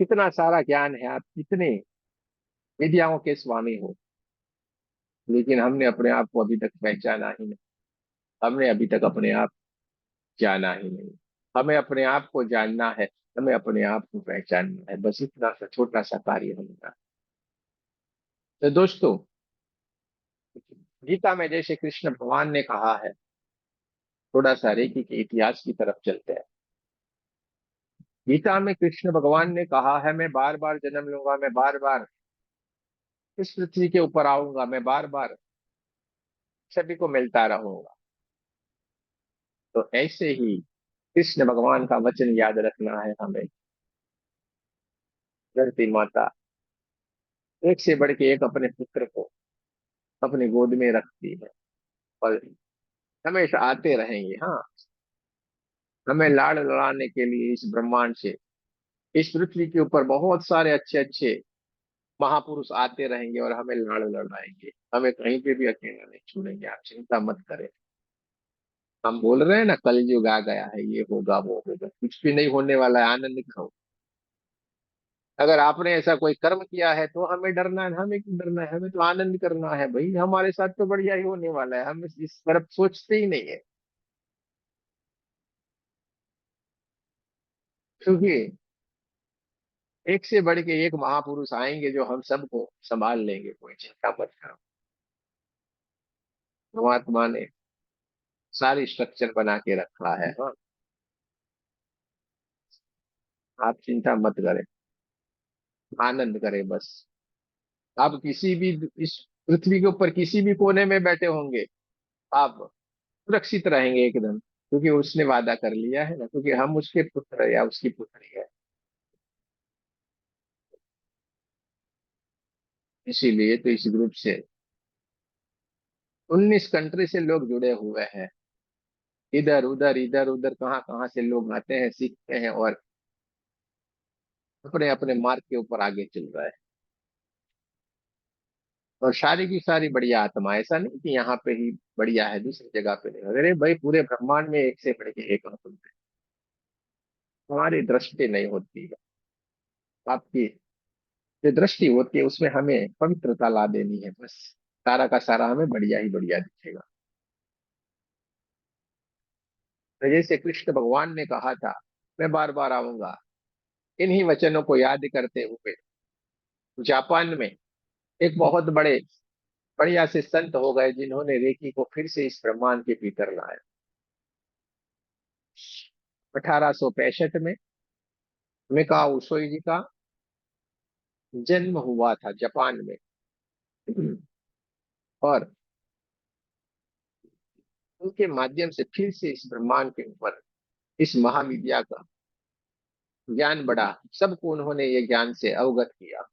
कितना सारा ज्ञान है, आप कितने विद्याओं के स्वामी हो। लेकिन हमने अपने आप को अभी तक पहचाना ही नहीं। हमने अभी तक अपने आप जाना ही नहीं। हमें अपने आप को जानना है, हमें अपने आप को पहचानना है, बस इतना सा छोटा सा कार्य हमारा। तो दोस्तों, गीता में जैसे कृष्ण भगवान ने कहा है, थोड़ा सा रेखी के इतिहास की तरफ चलते हैं। गीता में कृष्ण भगवान ने कहा है, मैं बार बार जन्म लूंगा, मैं बार बार इस पृथ्वी के ऊपर आऊंगा, मैं बार बार सभी को मिलता रहूंगा। तो ऐसे ही कृष्ण भगवान का वचन याद रखना है हमें। धरती माता एक से बढ़ के एक अपने पुत्र को अपनी गोद में रखती है, और हमेशा आते रहेंगे। हाँ, हमें लाड़ लड़ाने के लिए इस ब्रह्मांड से, इस पृथ्वी के ऊपर बहुत सारे अच्छे अच्छे महापुरुष आते रहेंगे और हमें लाड़ लड़ाएंगे। हमें कहीं पे भी अकेला नहीं छोड़ेंगे, आप चिंता मत करें। हम बोल रहे हैं ना, कलयुग आ गया है, ये होगा वो होगा, कुछ भी नहीं होने वाला है, आनंद खाओ। अगर आपने ऐसा कोई कर्म किया है तो हमें डरना है? हमें क्यों डरना है? हमें तो आनंद करना है भाई, हमारे साथ तो बढ़िया ही होने वाला है, हम इस तरफ सोचते ही नहीं है। क्योंकि एक से बढ़ के एक महापुरुष आएंगे जो हम सबको संभाल लेंगे, कोई चिंता मत करो। परमात्मा ने सारी स्ट्रक्चर बना के रखा है। हाँ, आप चिंता मत करें, आनंद करें बस। आप किसी भी, इस पृथ्वी के ऊपर किसी भी कोने में बैठे होंगे, आप सुरक्षित रहेंगे एकदम, क्योंकि उसने वादा कर लिया है ना, क्योंकि हम उसके पुत्र या उसकी पुत्री है। इसीलिए तो इस ग्रुप से 19 कंट्री से लोग जुड़े हुए हैं। इधर उधर कहाँ कहाँ से लोग आते हैं, सीखते हैं, और अपने अपने मार्ग के ऊपर आगे चल रहा है। और सारी की सारी बढ़िया आत्मा, ऐसा नहीं कि यहाँ पे ही बढ़िया है, दूसरी जगह पे नहीं। अरे भाई, पूरे ब्रह्मांड में एक से बढ़ के एक आत्मा है। हमारी दृष्टि नहीं होती है, आपकी जो दृष्टि होती है उसमें हमें पवित्रता ला देनी है बस। सारा का सारा हमें बढ़िया ही बढ़िया दिखेगा। तो जैसे कृष्ण भगवान ने कहा था, मैं बार बार आऊंगा, इन्हीं वचनों को याद करते हुए जापान में एक बहुत बड़े बढ़िया से संत हो गए, जिन्होंने रेकी को फिर से इस ब्रह्मांड के भीतर लाया। 1865 में मिकाओ उसोई जी का जन्म हुआ था जापान में। और उनके माध्यम से फिर से इस ब्रह्मांड के ऊपर इस महाविद्या का ज्ञान बढ़ा, सबको उन्होंने ये ज्ञान से अवगत किया।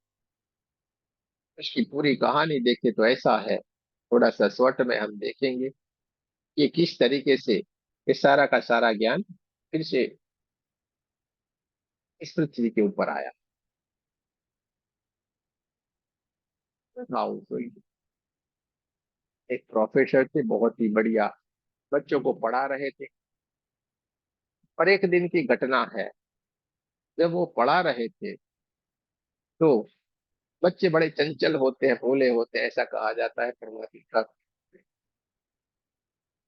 उसकी पूरी कहानी देखें तो ऐसा है, थोड़ा सा शॉर्ट में हम देखेंगे कि किस तरीके से ये सारा का सारा ज्ञान फिर से इस पृथ्वी के ऊपर आया। हाँ, तो एक प्रोफेसर थे, बहुत ही बढ़िया, बच्चों को पढ़ा रहे थे। और एक दिन की घटना है, जब वो पढ़ा रहे थे तो बच्चे बड़े चंचल होते हैं, भोले होते हैं, ऐसा कहा जाता है। परमात्मा का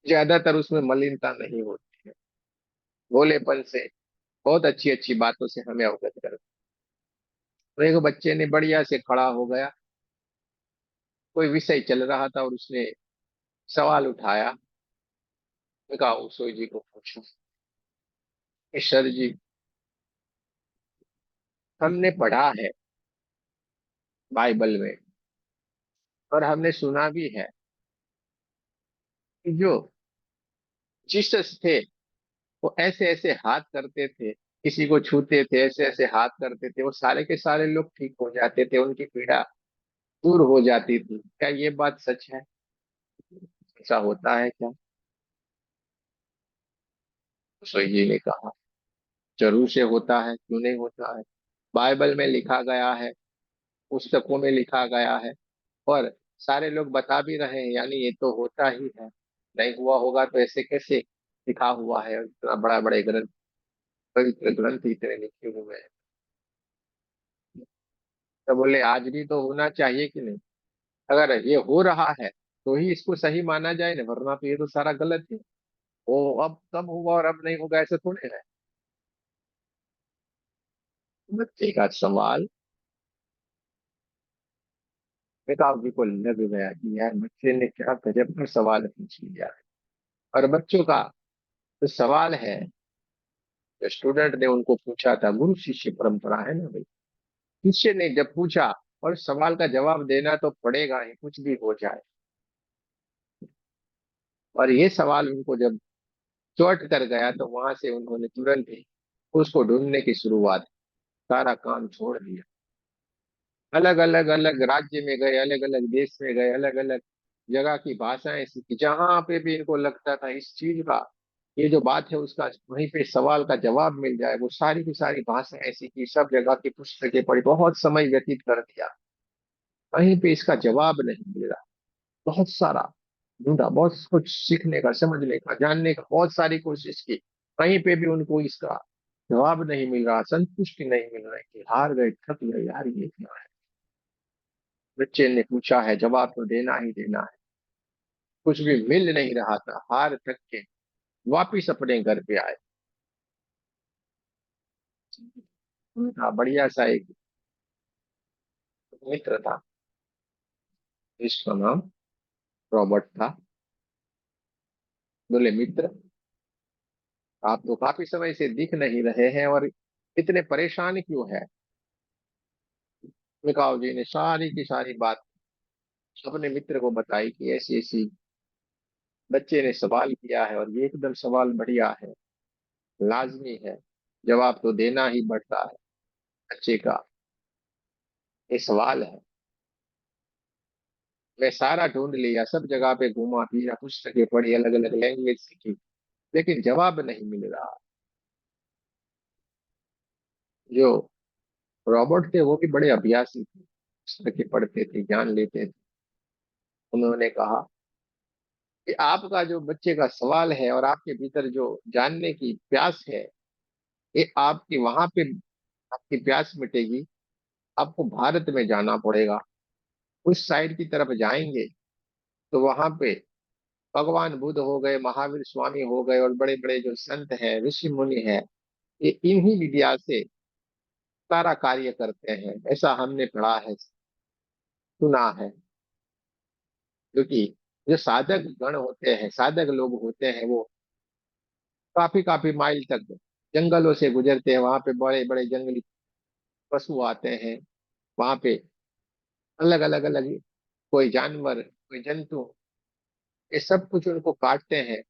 ज्यादातर उसमें मलिनता नहीं होती है, भोलेपन से बहुत अच्छी अच्छी बातों से हमें अवगत कर। तो एक बच्चे ने बढ़िया से खड़ा हो गया, कोई विषय चल रहा था और उसने सवाल उठाया। मैं कहा उसो जी को पूछो कि सर जी, हमने पढ़ा है बाइबल में। और हमने सुना भी है कि जो जीसस थे वो ऐसे ऐसे हाथ करते थे, किसी को छूते थे, ऐसे ऐसे हाथ करते थे, वो सारे के सारे लोग ठीक हो जाते थे, उनकी पीड़ा दूर हो जाती थी। क्या ये बात सच है? ऐसा होता है क्या? तो जी ने कहा जरूर से होता है, क्यों नहीं होता है। बाइबल में लिखा गया है, पुस्तकों में लिखा गया है, और सारे लोग बता भी रहे हैं, यानी ये तो होता ही है। नहीं हुआ होगा तो ऐसे कैसे लिखा हुआ है? इतना बड़ा बड़े ग्रंथ, पवित्र ग्रंथ इतने लिखे हुए हैं। तो बोले आज भी तो होना चाहिए कि नहीं? अगर ये हो रहा है तो ही इसको सही माना जाए ना, वरना तो ये तो सारा गलत है। वो अब तब होगा और अब नहीं होगा, ऐसे थोड़े है। बच्चे का सवाल पिताजी को लग गया कि यार बच्चे ने क्या गजब का सवाल पूछ लिया है। और बच्चों का जो सवाल है, जो स्टूडेंट ने उनको पूछा था, गुरु शिष्य परंपरा है ना भाई। शिष्य ने जब पूछा, और सवाल का जवाब देना तो पड़ेगा ही, कुछ भी हो जाए। और ये सवाल उनको जब चोट कर गया तो वहां से उन्होंने तुरंत ही उसको ढूंढने की शुरुआत, सारा काम छोड़ दिया। अलग अलग अलग राज्य में गए, अलग अलग देश में गए, अलग अलग जगह की भाषाएं सीखी, जहां पे भी इनको लगता था इस चीज का, ये जो बात है उसका वहीं पे सवाल का जवाब मिल जाए, वो सारी की सारी भाषाएं सीखी, सब जगह की पुस्तकें पढ़ी, बहुत समय व्यतीत कर दिया। कहीं पे इसका जवाब नहीं मिल रहा। बहुत सारा ढूंढा, बहुत कुछ सीखने का, समझने का, जानने का, बहुत सारी कोशिश की। कहीं पे भी उनको इसका जवाब नहीं मिल रहा, संतुष्टि नहीं मिल रही थी, हार गए, थक गए, यार ये क्या है। बच्चे ने पूछा है, जवाब तो देना ही देना है। कुछ भी मिल नहीं रहा था, हार थक के वापिस अपने घर पे आए। हाँ, बढ़िया सा एक मित्र था, जिसका नाम रॉबर्ट था। बोले मित्र, आप तो काफी समय से दिख नहीं रहे हैं और इतने परेशान क्यों है? मिकाओ जी ने सारी की सारी बात अपने मित्र को बताई कि ऐसी ऐसी बच्चे ने सवाल किया है, और ये एकदम सवाल बढ़िया है, लाजमी है, जवाब तो देना ही पड़ता है। बच्चे का ये सवाल है। मैं सारा ढूंढ लिया, सब जगह पे घूमा फिरा, पुस्तकें पढ़ी, अलग अलग लैंग्वेज सीखी, लेकिन जवाब नहीं मिल रहा। जो रॉबर्ट थे वो भी बड़े अभ्यासी थे, पुस्तकें पढ़ते थे, ज्ञान लेते थे। उन्होंने कहा कि आपका जो बच्चे का सवाल है और आपके भीतर जो जानने की प्यास है, ये आपकी वहां पे आपकी प्यास मिटेगी। आपको भारत में जाना पड़ेगा, उस साइड की तरफ जाएंगे तो वहां पे भगवान बुद्ध हो गए, महावीर स्वामी हो गए, और बड़े बड़े जो संत हैं, ऋषि मुनि हैं, ये इन्हीं विद्या से सारा कार्य करते हैं, ऐसा हमने पढ़ा है, सुना है। क्योंकि जो साधक गण होते हैं, साधक लोग होते हैं, वो काफी काफी माइल तक जंगलों से गुजरते हैं, वहां पे बड़े बड़े जंगली पशु आते हैं, वहां पे अलग अलग अलग कोई जानवर, कोई जंतु, ये सब कुछ उनको काटते हैं।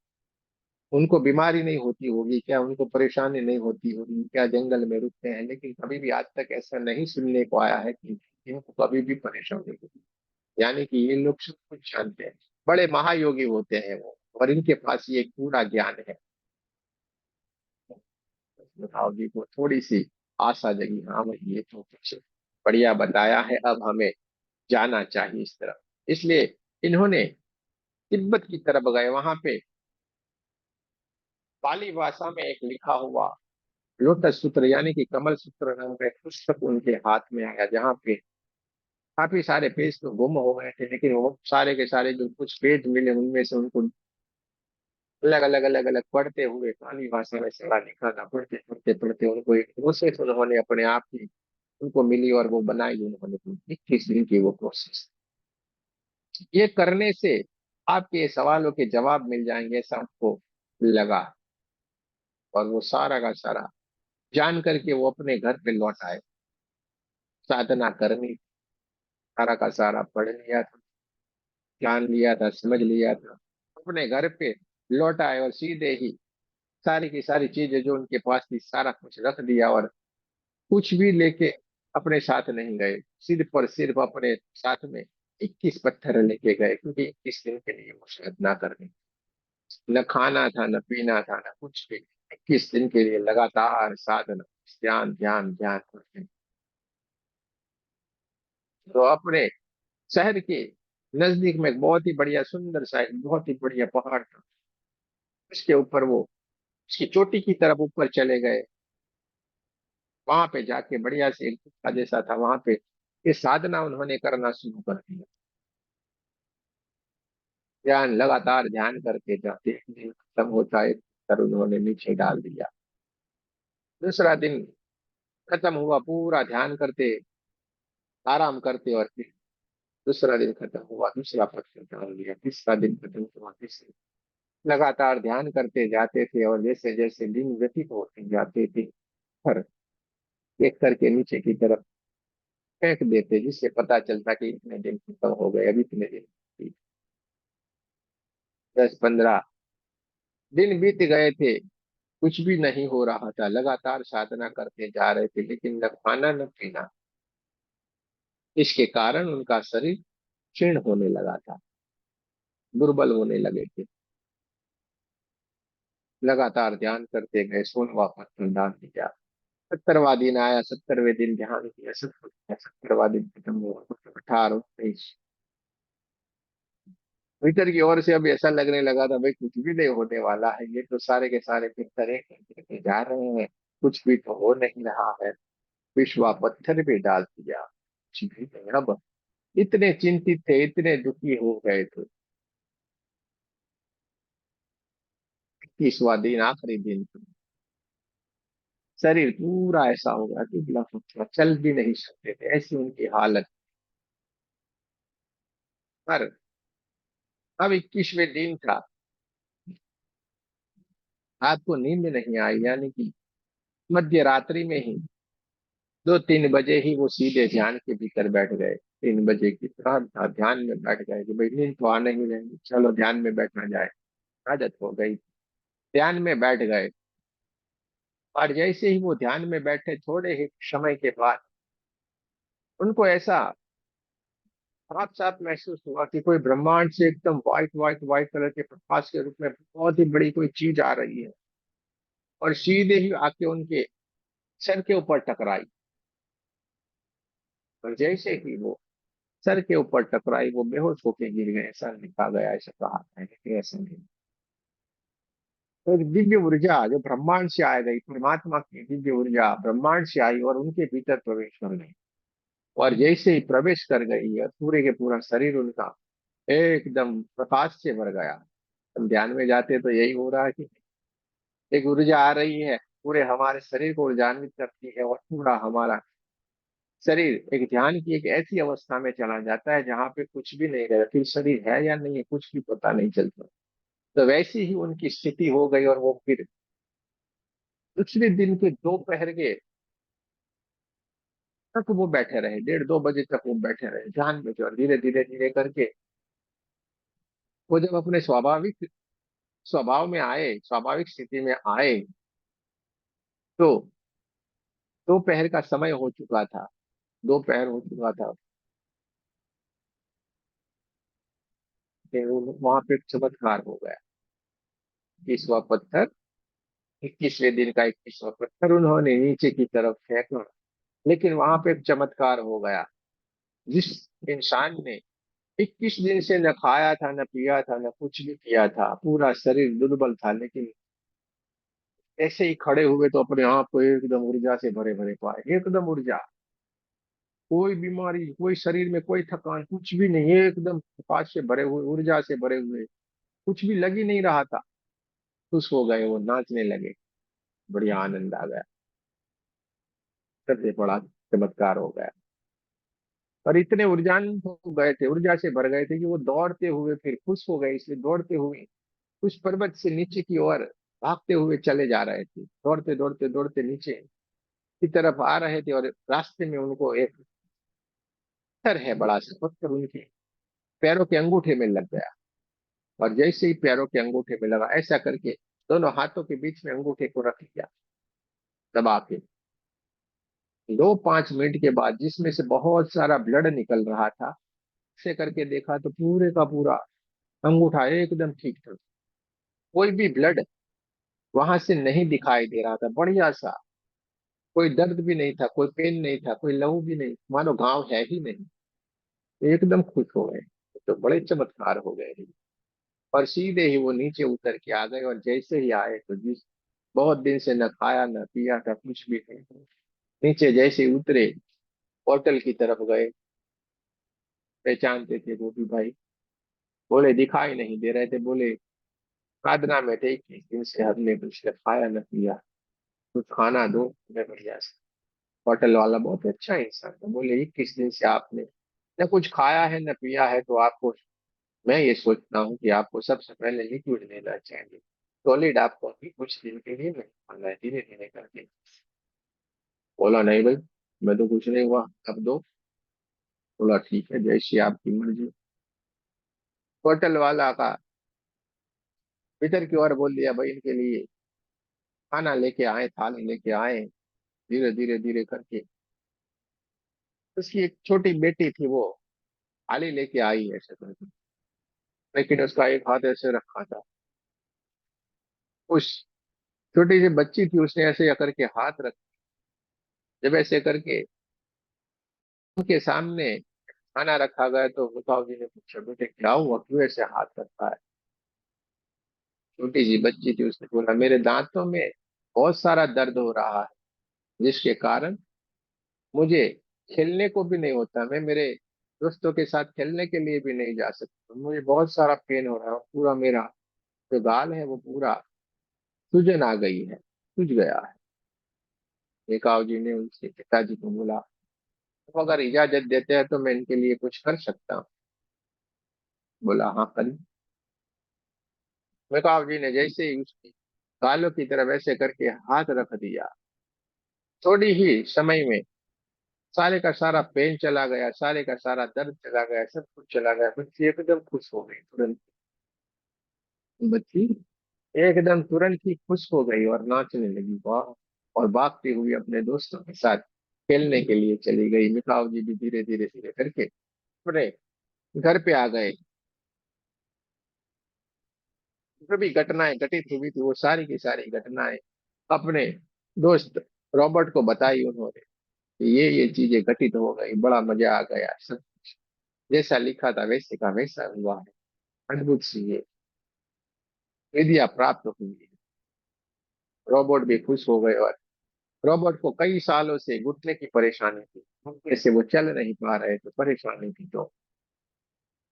उनको बीमारी नहीं होती होगी क्या, उनको परेशानी नहीं होती होगी क्या, जंगल में रुकते हैं, लेकिन कभी भी आज तक ऐसा नहीं सुनने को आया है कि इनको कभी भी परेशानी होगी। यानी कि ये लोग सब कुछ जानते हैं, बड़े महायोगी होते हैं वो, और इनके पास ये पूरा ज्ञान है। बताओ जी को थोड़ी सी आशा जगी, हाँ भाई ये तो कुछ बढ़िया बताया है, अब हमें जाना चाहिए इस तरफ। इसलिए इन्होंने तिब्बत की तरफ गए, वहां पे पाली भाषा में एक लिखा हुआ लोटस सूत्र यानी कि कमल सूत्र नाम का एक पुस्तक उनके हाथ में आया, जहाँ पे काफी सारे पेज तो गुम हो गए थे, लेकिन वो सारे के सारे जो कुछ पेज मिले उनमें से उनको अलग अलग अलग अलग पढ़ते हुए पाली भाषा में सारा लिखा था। पढ़ते पढ़ते पढ़ते उनको एक प्रोसेस उन्होंने अपने आप ही उनको मिली, और वो बनाई उन्होंने 21 दिन की वो प्रोसेस। ये करने से आपके सवालों के जवाब मिल जाएंगे, ऐसा आपको लगा। और वो सारा का सारा जान करके वो अपने घर पे लौट आए, साधना करनी। सारा का सारा पढ़ लिया था, जान लिया था, समझ लिया था। अपने घर पे लौट आए और सीधे ही सारी की सारी चीजें जो उनके पास थी सारा कुछ रख दिया, और कुछ भी लेके अपने साथ नहीं गए। सिर्फ और सिर्फ अपने साथ में 21 पत्थर लेके गए, क्योंकि 21 दिन के लिए वो साधना करनी। न खाना था, न पीना था, न कुछ भी। 21 दिन के लिए लगातार साधना, ध्यान ध्यान ध्यान करते। तो अपने शहर के नजदीक में एक बहुत ही बढ़िया सुंदर सा एक बहुत ही बढ़िया पहाड़ था। उसके ऊपर वो उसकी चोटी की तरफ ऊपर चले गए। वहां पे जाके बढ़िया से एक गुफा जैसा था, वहां पे ये साधना उन्होंने करना शुरू कर दिया। ध्यान, लगातार ध्यान करके जाते, एक दिन खत्म होता है, सर उन्होंने नीचे डाल दिया। दूसरा दिन खत्म हुआ, पूरा ध्यान करते, आराम करते, और फिर दूसरा दिन खत्म हुआ, दूसरा पत्थर डाल दिया। तीसरा दिन खत्म हुआ, तीसरे। लगातार ध्यान करते जाते थे, और जैसे जैसे दिन व्यतीत होते जाते थे, पर एक करके नीचे की तरफ फेंक देते, जिससे पता चलता कि इतने दिन खत्म हो गए, अभी इतने दिन। 10-15 दिन बीत गए थे, कुछ भी नहीं हो रहा था। लगातार साधना करते जा रहे थे, लेकिन न खाना न पीना। इसके कारण उनका शरीर क्षीण होने लगा था, दुर्बल होने लगे थे। लगातार ध्यान करते गए, 16वां पत्थर डाल दिया। 70वां दिन आया, 70वें दिन ध्यान किया, सब कुछ किया, 70वां दिन खत्म हुआ। 18, 19, भीतर की ओर से अब ऐसा लगने लगा था, भाई कुछ भी नहीं होने वाला है, ये तो सारे के सारे पिक्चर एक करके जा रहे हैं, कुछ भी तो हो नहीं रहा है। विश्वा पत्थर भी डाल दिया, कुछ भी नहीं। अब इतने चिंतित थे, इतने दुखी हो गए थे। 21वां दिन, आखिरी दिन, शरीर पूरा ऐसा हो गया, दुबला पतला, चल भी नहीं सकते थे, ऐसी उनकी हालत। पर अब 21वें दिन था, आपको नींद नहीं आई, यानी कि मध्य रात्रि में ही 2-3 बजे ही वो सीधे ध्यान के भीतर बैठ गए। 3 बजे की तरह ध्यान में बैठ गए कि भाई नींद तो आने ही नहीं, चलो ध्यान में बैठना जाए। आदत हो गई, ध्यान में बैठ गए। और जैसे ही वो ध्यान में बैठे, थोड़े ही समय के बाद उनको ऐसा साफ साफ महसूस हुआ कि कोई ब्रह्मांड से एकदम व्हाइट व्हाइट व्हाइट कलर के प्रकाश के रूप में बहुत ही बड़ी कोई चीज आ रही है, और सीधे ही आके उनके सर के ऊपर टकराई। और जैसे ही वो सर के ऊपर टकराई, वो बेहोश होके गिर गए, ऐसा लिखा गया, ऐसा कहा है, लेकिन ऐसा नहीं। तो एक दिव्य ऊर्जा जो ब्रह्मांड से आ गई, परमात्मा की दिव्य ऊर्जा ब्रह्मांड से आई और उनके भीतर प्रवेश कर गई। और जैसे ही प्रवेश कर गई, और पूरे के पूरा शरीर उनका एकदम प्रकाश से भर गया। हम ध्यान में जाते तो यही हो रहा है कि एक ऊर्जा आ रही है, पूरे हमारे शरीर को ऊर्जान्वित करती है, और पूरा हमारा शरीर एक ध्यान की एक ऐसी अवस्था में चला जाता है जहाँ पे कुछ भी नहीं रहता, फिर शरीर है या नहीं है कुछ भी पता नहीं चलता। तो वैसी ही उनकी स्थिति हो गई, और वो फिर दूसरे दिन के दोपहर के तक वो बैठे रहे, 1:30-2 बजे तक वो बैठे रहे ध्यान में। और धीरे धीरे धीरे करके वो जब अपने स्वाभाविक स्वभाव में आए, स्वाभाविक स्थिति में आए, तो दोपहर का समय हो चुका था, दोपहर हो चुका था। फिर वहां पे एक चमत्कार हो गया। 21वां पत्थर, 21वें दिन का 21वां पत्थर उन्होंने नीचे की तरफ फेंका। लेकिन वहां पे एक चमत्कार हो गया। जिस इंसान ने 21 दिन से न खाया था, न पिया था, न कुछ भी किया था, पूरा शरीर दुर्बल था, लेकिन ऐसे ही खड़े हुए तो अपने आप को एकदम ऊर्जा से भरे भरे पाए, एकदम ऊर्जा। कोई बीमारी, कोई शरीर में कोई थकान, कुछ भी नहीं, एकदम प्रकाश से भरे हुए, ऊर्जा से भरे हुए, कुछ भी लग ही नहीं रहा था। खुश हो गए, वो नाचने लगे, बढ़िया आनंद आ गया। सबसे बड़ा चमत्कार हो गया। और इतने ऊर्जान्वित हो गए थे, ऊर्जा से भर गए थे, कि वो दौड़ते हुए फिर खुश हो गए, इसलिए दौड़ते हुए उस पर्वत से नीचे की ओर भागते हुए चले जा रहे थे। दौड़ते दौड़ते दौड़ते नीचे की तरफ आ रहे थे, और रास्ते में उनको एक पत्थर है, बड़ा सा पत्थर उनके पैरों के अंगूठे में लग गया। और जैसे ही पैरों के अंगूठे में लगा, ऐसा करके दोनों हाथों के बीच में अंगूठे को रख लिया दबा के। 2-5 मिनट के बाद जिसमें से बहुत सारा ब्लड निकल रहा था, से करके देखा तो पूरे का पूरा अंगूठा एकदम ठीक था। कोई भी ब्लड वहां से नहीं दिखाई दे रहा था, बढ़िया सा। कोई दर्द भी नहीं था, कोई पेन नहीं था, कोई लहू भी नहीं, मानो घाव है ही नहीं। एकदम खुश हो गए। तो बड़े चमत्कार हो गए। और सीधे ही वो नीचे उतर के आ गए, और जैसे ही आए तो जिस बहुत दिन से न खाया न पिया था, कुछ भी नहीं। नीचे जैसे ही उतरे, होटल की तरफ गए। पहचानते थे वो भी भाई। बोले दिखाई नहीं दे रहे थे, बोले साधना में थे, 21 दिन से हमने कुछ न खाया न पिया, कुछ खाना दो हमें बढ़िया से। होटल वाला बहुत अच्छा इंसान था। बोले 21 दिन से आपने न कुछ खाया है न पिया है, तो आपको, मैं ये सोचता हूँ कि आपको सबसे पहले लिक्विड लेना चाहिए। सॉलिड आपको अभी कुछ दिन के लिए नहीं खाना है, धीरे धीरे करके। बोला नहीं भाई, मैं तो कुछ नहीं हुआ, अब दो। बोला ठीक है, जैसी आपकी मर्जी। होटल वाला का भीतर की ओर बोल दिया, भाई इनके लिए खाना लेके आए, थाली लेके आए। धीरे धीरे धीरे करके उसकी एक छोटी बेटी थी, वो थाली लेके आई ऐसे करके, लेकिन उसका एक हाथ ऐसे रखा था। उस छोटी सी बच्ची थी, उसने ऐसे करके हाथ रख, जब ऐसे करके उनके सामने खाना रखा गया, तो मुताव जी ने पूछा, बेटे क्या हुआ, क्यों ऐसे हाथ रखा है। छोटी सी बच्ची थी, उसने बोला मेरे दांतों में बहुत सारा दर्द हो रहा है, जिसके कारण मुझे खेलने को भी नहीं होता, मैं मेरे दोस्तों के साथ खेलने के लिए भी नहीं जा सकता, मुझे बहुत सारा पेन हो रहा है। पूरा मेरा जो गाल है वो पूरा सूजन आ गई है, सूज गया है। एकाव जी ने उनसे पिताजी को बोला, "तो अगर इजाजत देते हैं तो मैं इनके लिए कुछ कर सकता हूँ।" बोला हाँ करिए। मेकाव जी ने जैसे ही उसकी गालों की तरफ ऐसे करके हाथ रख दिया, थोड़ी ही समय में सारे का सारा पेन चला गया, सारे का सारा दर्द चला गया, सब कुछ चला गया। बच्ची एकदम खुश हो गई तुरंत। बच्ची एकदम तुरंत ही खुश हो गई और नाचने लगी, वाह। और भागती हुई अपने दोस्तों के साथ खेलने के लिए चली गई। मिताव जी भी धीरे धीरे धीरे करके अपने घर पे आ गए। जो भी घटनाएं घटित हुई थी, वो सारी की सारी घटनाएं अपने दोस्त रॉबर्ट को बताई उन्होंने, कि ये चीजें घटित हो गई, बड़ा मजा आ गया, सब जैसा लिखा था वैसे का वैसा हुआ है। अद्भुत सी ये विद्या प्राप्त हुई है। रोबोट भी खुश हो गए। और रोबोट को कई सालों से घुटने की परेशानी थी, घुटने से वो चल नहीं पा रहे थे, परेशानी थी। तो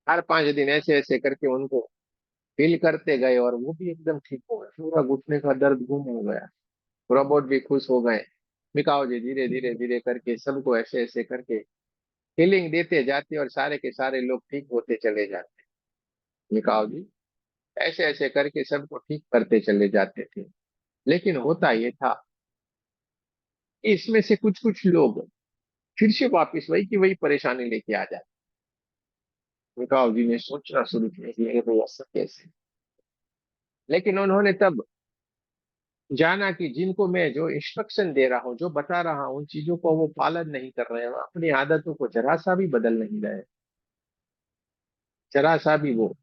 4-5 दिन ऐसे ऐसे करके उनको फील करते गए, और वो भी एकदम ठीक हो गए, पूरा घुटने का दर्द गुम हो गया। रोबोट भी खुश हो गए। मिकाओ जी धीरे धीरे धीरे करके सबको ऐसे ऐसे करके हीलिंग देते जाते, और सारे के सारे लोग ठीक होते चले जाते। मिकाओ जी ऐसे ऐसे करके सबको ठीक करते चले जाते थे। लेकिन होता ये था कि इसमें से कुछ कुछ लोग फिर से वापिस वही की वही परेशानी लेके आ जाते। मिकाओ जी ने सोचना शुरू किया कि अरे भाई ऐसा कैसे। लेकिन उन्होंने तब जाना कि जिनको मैं जो इंस्ट्रक्शन दे रहा हूँ, जो बता रहा हूँ, उन चीजों को वो पालन नहीं कर रहे हैं, वो अपनी आदतों को जरा सा भी बदल नहीं रहे, जरा सा भी वो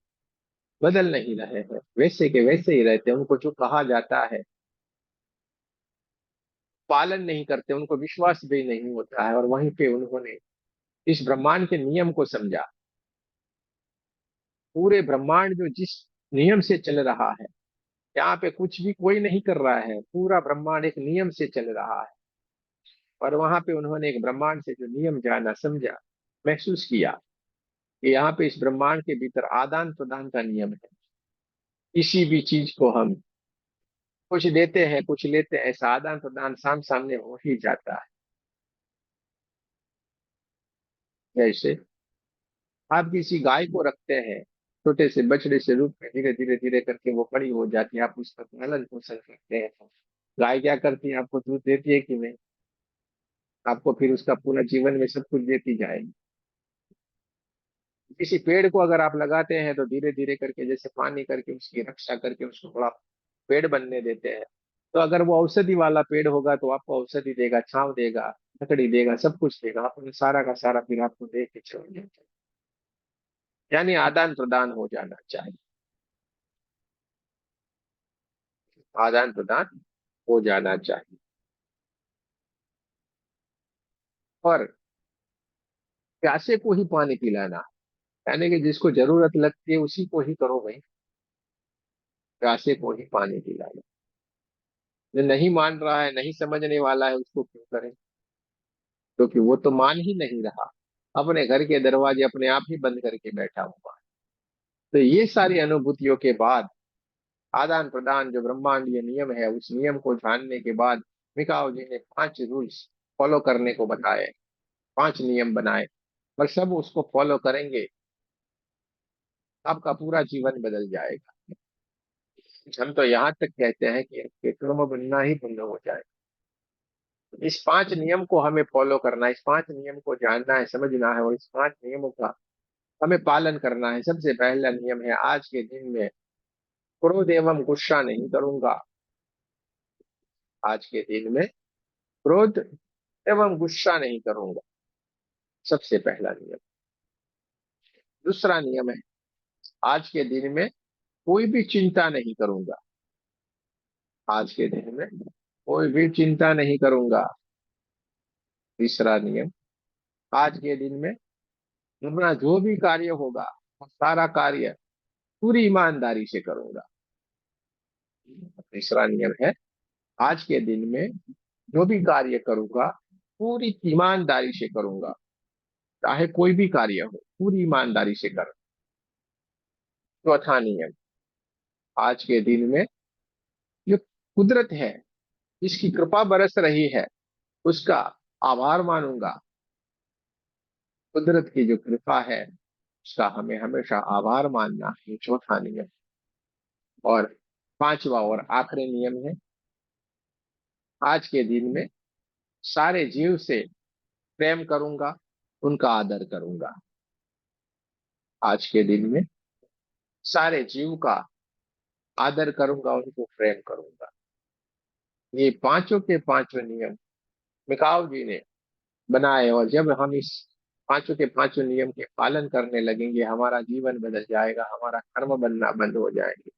बदल नहीं रहे हैं, वैसे के वैसे ही रहते हैं। उनको जो कहा जाता है पालन नहीं करते, उनको विश्वास भी नहीं होता है। और वहीं पे उन्होंने इस ब्रह्मांड के नियम को समझा। पूरे ब्रह्मांड जो जिस नियम से चल रहा है, यहाँ पे कुछ भी कोई नहीं कर रहा है, पूरा ब्रह्मांड एक नियम से चल रहा है। और वहां पे उन्होंने एक ब्रह्मांड से जो नियम जाना, समझा, महसूस किया कि यहाँ पे इस ब्रह्मांड के भीतर आदान प्रदान का नियम है। किसी भी चीज को हम कुछ देते हैं, कुछ लेते हैं, ऐसा आदान प्रदान साम सामने हो ही जाता है। जैसे आप किसी गाय को रखते हैं, छोटे से बछड़े से रूप में, धीरे धीरे धीरे करके वो बड़ी हो जाती है, आप उसका पालन पोषण करते हैं। गाय क्या करती है, आपको दूध देती है कि नहीं, आपको फिर उसका पूरा जीवन में सब कुछ देती जाएगी। किसी पेड़ को अगर आप लगाते हैं तो धीरे धीरे करके, जैसे पानी करके उसकी रक्षा करके उसको बड़ा पेड़ बनने देते हैं। तो अगर वो औषधि वाला पेड़ होगा तो आपको औषधि देगा, छांव देगा, लकड़ी देगा, सब कुछ देगा, आपने सारा का सारा फिर आपको दे के छोड़ देगा। यानी आदान प्रदान हो जाना चाहिए। आदान प्रदान हो जाना चाहिए। और प्यासे को ही पानी पिलाना, यानी कि जिसको जरूरत लगती है उसी को ही करो भाई। प्यासे को ही पानी पिलाना। जो नहीं मान रहा है, नहीं समझने वाला है, उसको क्यों करें? क्योंकि वो तो मान ही नहीं रहा। अपने घर के दरवाजे अपने आप ही बंद करके बैठा हुआ है। तो ये सारी अनुभूतियों के बाद, आदान प्रदान जो ब्रह्मांडीय नियम है, उस नियम को जानने के बाद मिकाओ जी ने 5 रूल्स फॉलो करने को बताए, 5 नियम बनाए। और सब उसको फॉलो करेंगे, आपका पूरा जीवन बदल जाएगा। हम तो यहाँ तक कहते हैं कि कर्म बनना ही बंद हो जाए। इस 5 नियम को हमें फॉलो करना है, इस 5 नियम को जानना है, समझना है, और इस 5 नियमों का हमें पालन करना है। सबसे पहला नियम है, आज के दिन में क्रोध एवं गुस्सा नहीं करूंगा। आज के दिन में क्रोध एवं गुस्सा नहीं करूंगा, सबसे पहला नियम। दूसरा नियम है, आज के दिन में कोई भी चिंता नहीं करूंगा। आज के दिन में कोई भी चिंता नहीं करूंगा। तीसरा नियम, आज के दिन में अपना जो भी कार्य होगा वो सारा कार्य पूरी ईमानदारी से करूंगा। तीसरा नियम है, आज के दिन में जो भी कार्य करूंगा पूरी ईमानदारी से करूंगा, चाहे कोई भी कार्य हो पूरी ईमानदारी से कर। चौथा नियम, आज के दिन में जो कुदरत है, जिसकी कृपा बरस रही है, उसका आभार मानूंगा। कुदरत की जो कृपा है उसका हमें हमेशा आभार मानना है, चौथा नियम। और पांचवा और आखिरी नियम है, आज के दिन में सारे जीव से प्रेम करूंगा, उनका आदर करूंगा। आज के दिन में सारे जीव का आदर करूंगा, उनको प्रेम करूंगा। ये पांचों के पांचों नियम मिकाओ जी ने बनाए, और जब हम इस पांचों के पांचों नियम के पालन करने लगेंगे, हमारा जीवन बदल जाएगा, हमारा कर्म बनना बंद हो जाएंगे।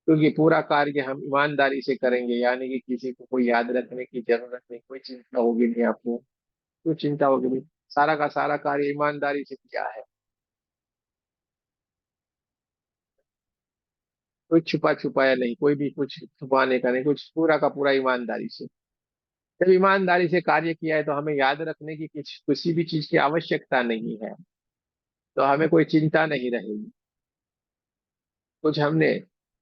क्योंकि पूरा कार्य हम ईमानदारी से करेंगे, यानी कि किसी को कोई याद रखने की जरूरत नहीं, कोई चिंता होगी नहीं आपको। क्यों चिंता होगी भाई? सारा का सारा कार्य ईमानदारी से किया है। कोई छुपा छुपाया नहीं, कोई भी कुछ छुपाने का नहीं, कुछ पूरा का पूरा ईमानदारी से। जब ईमानदारी से कार्य किया है तो हमें याद रखने की किसी भी चीज की आवश्यकता नहीं है। तो हमें कोई चिंता नहीं रहेगी। कुछ हमने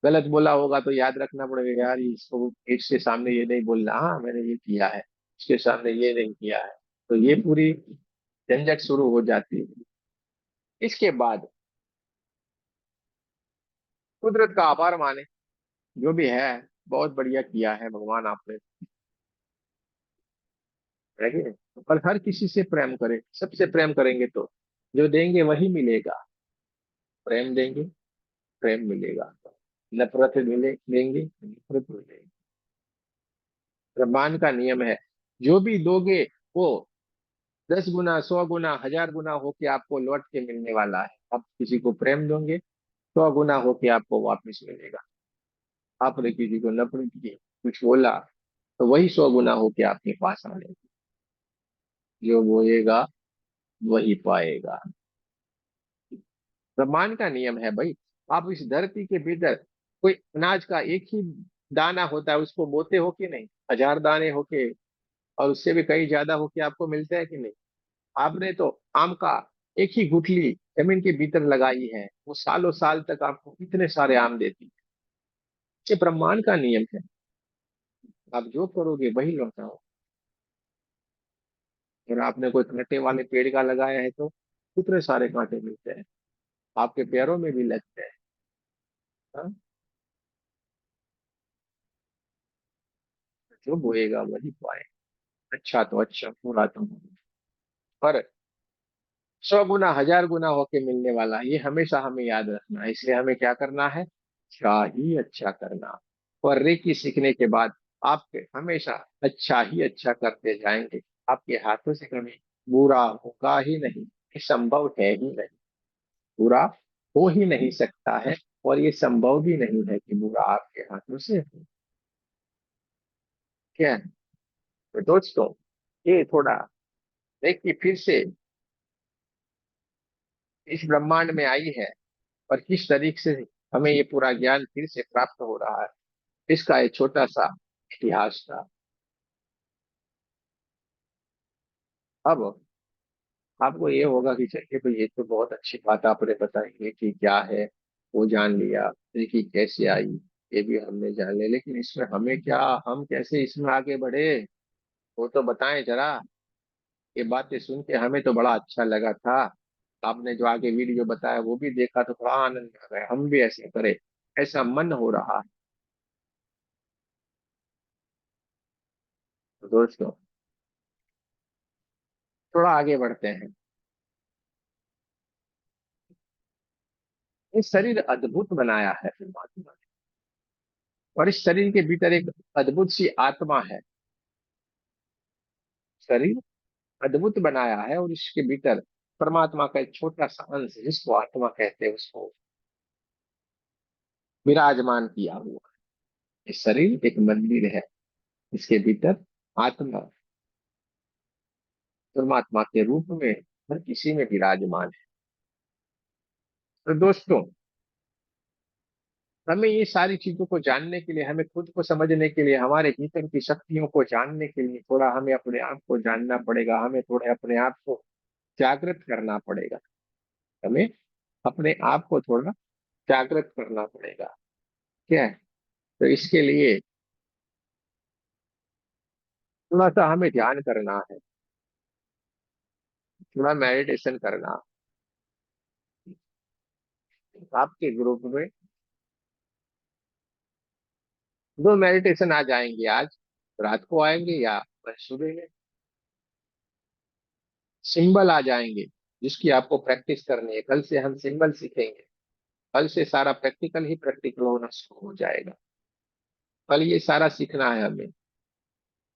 गलत बोला होगा तो याद रखना पड़ेगा, यार इसको इसके सामने ये नहीं बोलना, हाँ मैंने ये किया है, इसके सामने ये नहीं किया है। तो ये पूरी झंझट शुरू हो जाती है। इसके बाद कुदरत का आभार माने, जो भी है बहुत बढ़िया किया है भगवान आपने, है कि नहीं? पर हर किसी से प्रेम करें, सबसे प्रेम करेंगे तो जो देंगे वही मिलेगा। प्रेम देंगे, प्रेम मिलेगा। नफरत देंगे, नफरत मिलेगी। ब्रह्मांड का नियम है, जो भी दोगे वो 10 गुना, 100 गुना, 1000 गुना होके आपको लौट के मिलने वाला है। आप किसी को प्रेम दोगे, 100 गुना होके आपको वापस मिलेगा। आपने किसी को नफरत की, कुछ बोला, तो वही 100 गुना होके आपके पास आने। जो बोएगा वही पाएगा। ब्रह्मांड का नियम है भाई। आप इस धरती के भीतर कोई अनाज का एक ही दाना होता है, उसको बोते हो कि नहीं? 1000 दाने होके और उससे भी कहीं ज्यादा होके आपको मिलते हैं कि नहीं? आपने तो आम का एक ही गुठली जमीन के भीतर लगाई है, वो सालों साल तक आपको कितने सारे आम देती है। ये ब्रह्मांड का नियम है। आप जो करोगे वही लौटाओ। अगर आपने कोई कांटे वाले पेड़ का लगाया है तो कितने सारे कांटे मिलते हैं, आपके पैरों में भी लगते हैं। हाँ? जो बोएगा वही पाए। अच्छा तो अच्छा, बुरा तो बुरा। पर 100 गुना 1000 गुना होके मिलने वाला है, ये हमेशा हमें याद रखना है। इसलिए हमें क्या करना है, अच्छा ही अच्छा करना। और रेकी सीखने के बाद आप हमेशा अच्छा ही अच्छा करते जाएंगे। आपके हाथों से कभी बुरा होगा ही नहीं, ये संभव है ही नहीं। बुरा हो ही नहीं सकता है, और ये संभव भी नहीं है कि बुरा आपके हाथों से हो। क्या है? तो दोस्तों, ये थोड़ा देखिए फिर से इस ब्रह्मांड में आई है, और किस तरीके से हमें ये पूरा ज्ञान फिर से प्राप्त हो रहा है, इसका एक छोटा सा इतिहास था। अब आपको ये होगा कि चलिए, तो ये तो बहुत अच्छी बात आपने बताई है कि क्या है, वो जान लिया, देखिए कैसे आई, ये भी हमने जान लिया, लेकिन इसमें हमें क्या, हम कैसे इसमें आगे बढ़े, वो तो बताएं जरा। ये बातें सुन के हमें तो बड़ा अच्छा लगा था। आपने जो आगे वीडियो बताया वो भी देखा तो बड़ा आनंद आ गया, हम भी ऐसे करें, ऐसा मन हो रहा है। तो दोस्तों, थोड़ा आगे बढ़ते हैं। ये शरीर अद्भुत बनाया है परमात्मा ने, और इस शरीर के भीतर एक अद्भुत सी आत्मा है। शरीर अद्भुत बनाया है, और इसके भीतर परमात्मा का एक छोटा सा अंश जिसको आत्मा कहते हैं, उसको विराजमान किया हुआ है। ये शरीर एक मंदिर है, इसके भीतर आत्मा परमात्मा के रूप में हर किसी में विराजमान है। तो दोस्तों, हमें ये सारी चीजों को जानने के लिए, हमें खुद को समझने के लिए, हमारे भीतर की शक्तियों को जानने के लिए थोड़ा हमें अपने आप को जानना पड़ेगा, हमें थोड़े अपने आप को जागृत करना पड़ेगा। हमें अपने आप को थोड़ा जागृत करना पड़ेगा। क्या है? तो इसके लिए थोड़ा सा हमें ध्यान करना है, थोड़ा मेडिटेशन करना। आपके ग्रुप में 2 मेडिटेशन आ जाएंगे आज, रात को आएंगे या सुबह में। सिंबल आ जाएंगे जिसकी आपको प्रैक्टिस करनी है। कल से हम सिंबल सीखेंगे। कल से सारा प्रैक्टिकल ही प्रैक्टिकल होना शुरू हो जाएगा। कल ये सारा सीखना है हमें।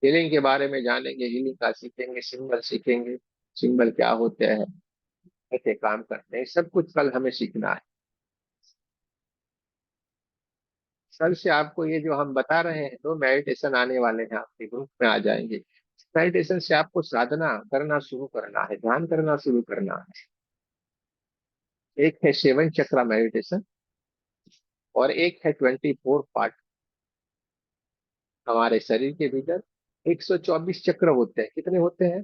हीलिंग के बारे में जानेंगे, हीलिंग का सीखेंगे, सिंबल सीखेंगे, सिंबल क्या होते हैं, कैसे काम करते हैं, सब कुछ कल हमें सीखना है। कल से आपको ये जो हम बता रहे हैं, 2 मेडिटेशन आने वाले हैं, आपके ग्रुप में आ जाएंगे। मेडिटेशन से आपको साधना करना शुरू करना है, ध्यान करना शुरू करना है। एक है 7 चक्रा मेडिटेशन, और एक है 24 पार्ट। हमारे शरीर के भीतर 124 चक्र होते हैं। कितने होते हैं?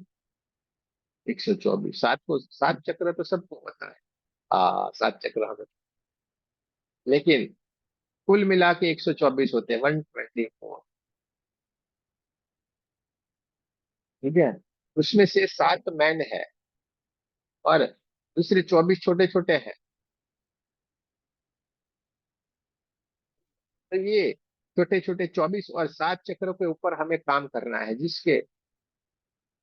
124। 7 चक्र तो सबको पता है। 7 चक्र हमें, लेकिन कुल मिला के 124 होते हैं, 124। ठीक है? उसमें से 7 मैन है, और दूसरे 24 छोटे छोटे हैं। तो ये छोटे छोटे 24 और 7 चक्रों के ऊपर हमें काम करना है, जिसके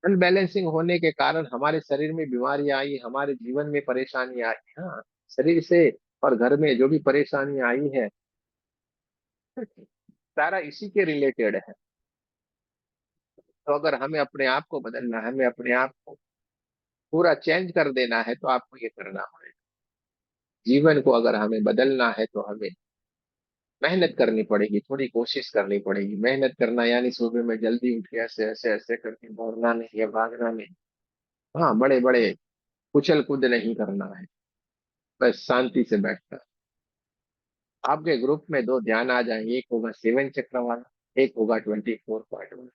अनबैलेंसिंग होने के कारण हमारे शरीर में बीमारियां आई, हमारे जीवन में परेशानियां आई। हाँ, शरीर से और घर में जो भी परेशानियां आई है, सारा इसी के रिलेटेड है। तो अगर हमें अपने आप को बदलना है, हमें अपने आप को पूरा चेंज कर देना है, तो आपको ये करना होगा। जीवन को अगर हमें बदलना है तो हमें मेहनत करनी पड़ेगी, थोड़ी कोशिश करनी पड़ेगी। मेहनत करना यानी सुबह में जल्दी उठ के ऐसे ऐसे ऐसे करके दौड़ना नहीं है, भागना नहीं। हाँ, बड़े बड़े उछल कूद नहीं करना है, बस शांति से बैठना। आपके ग्रुप में 2 ध्यान आ जाएंगे, एक होगा 7 चक्र वाला, एक होगा 24 पार्ट वाला।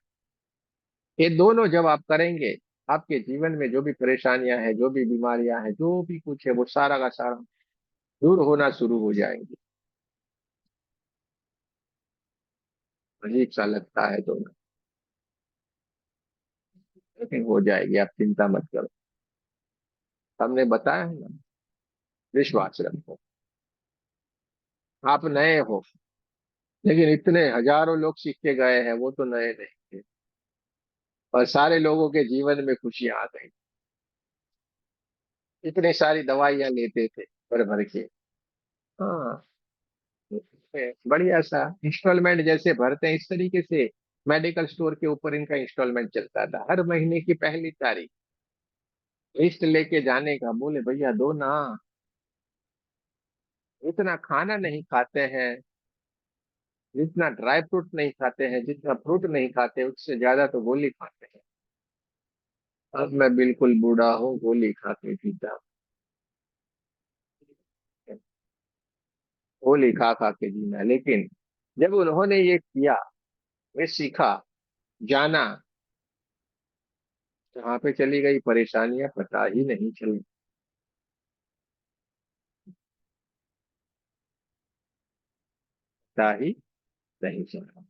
ये दोनों जब आप करेंगे, आपके जीवन में जो भी परेशानियां हैं, जो भी बीमारियां हैं, जो भी कुछ है, वो सारा का सारा दूर होना शुरू हो जाएंगे। अजीब सा लगता है दोनों, लेकिन हो जाएगी, आप चिंता मत करो। हमने बताया है ना, विश्वास रखो। आप नए हो, लेकिन इतने हजारों लोग सीख के गए हैं, वो तो नए नहीं थे, और सारे लोगों के जीवन में खुशियां आ गई। इतनी सारी दवाइयां लेते थे भर भर के। हाँ, बढ़िया सा इंस्टॉलमेंट जैसे भरते हैं इस तरीके से मेडिकल स्टोर के ऊपर इनका इंस्टॉलमेंट चलता था, हर महीने की पहली तारीख लिस्ट लेके जाने का, बोले भैया दो ना। इतना खाना नहीं खाते हैं, जितना ड्राई फ्रूट नहीं खाते हैं, जितना फ्रूट नहीं खाते, उससे ज्यादा तो गोली खाते हैं। अब मैं बिल्कुल बूढ़ा हूँ, गोली खा के पीता हूँ। गोली खा खा के जीना, लेकिन जब उन्होंने ये किया, वे सीखा, जाना, कहाँ पे चली गई परेशानियां पता ही नहीं चली। पता ही नहीं चला।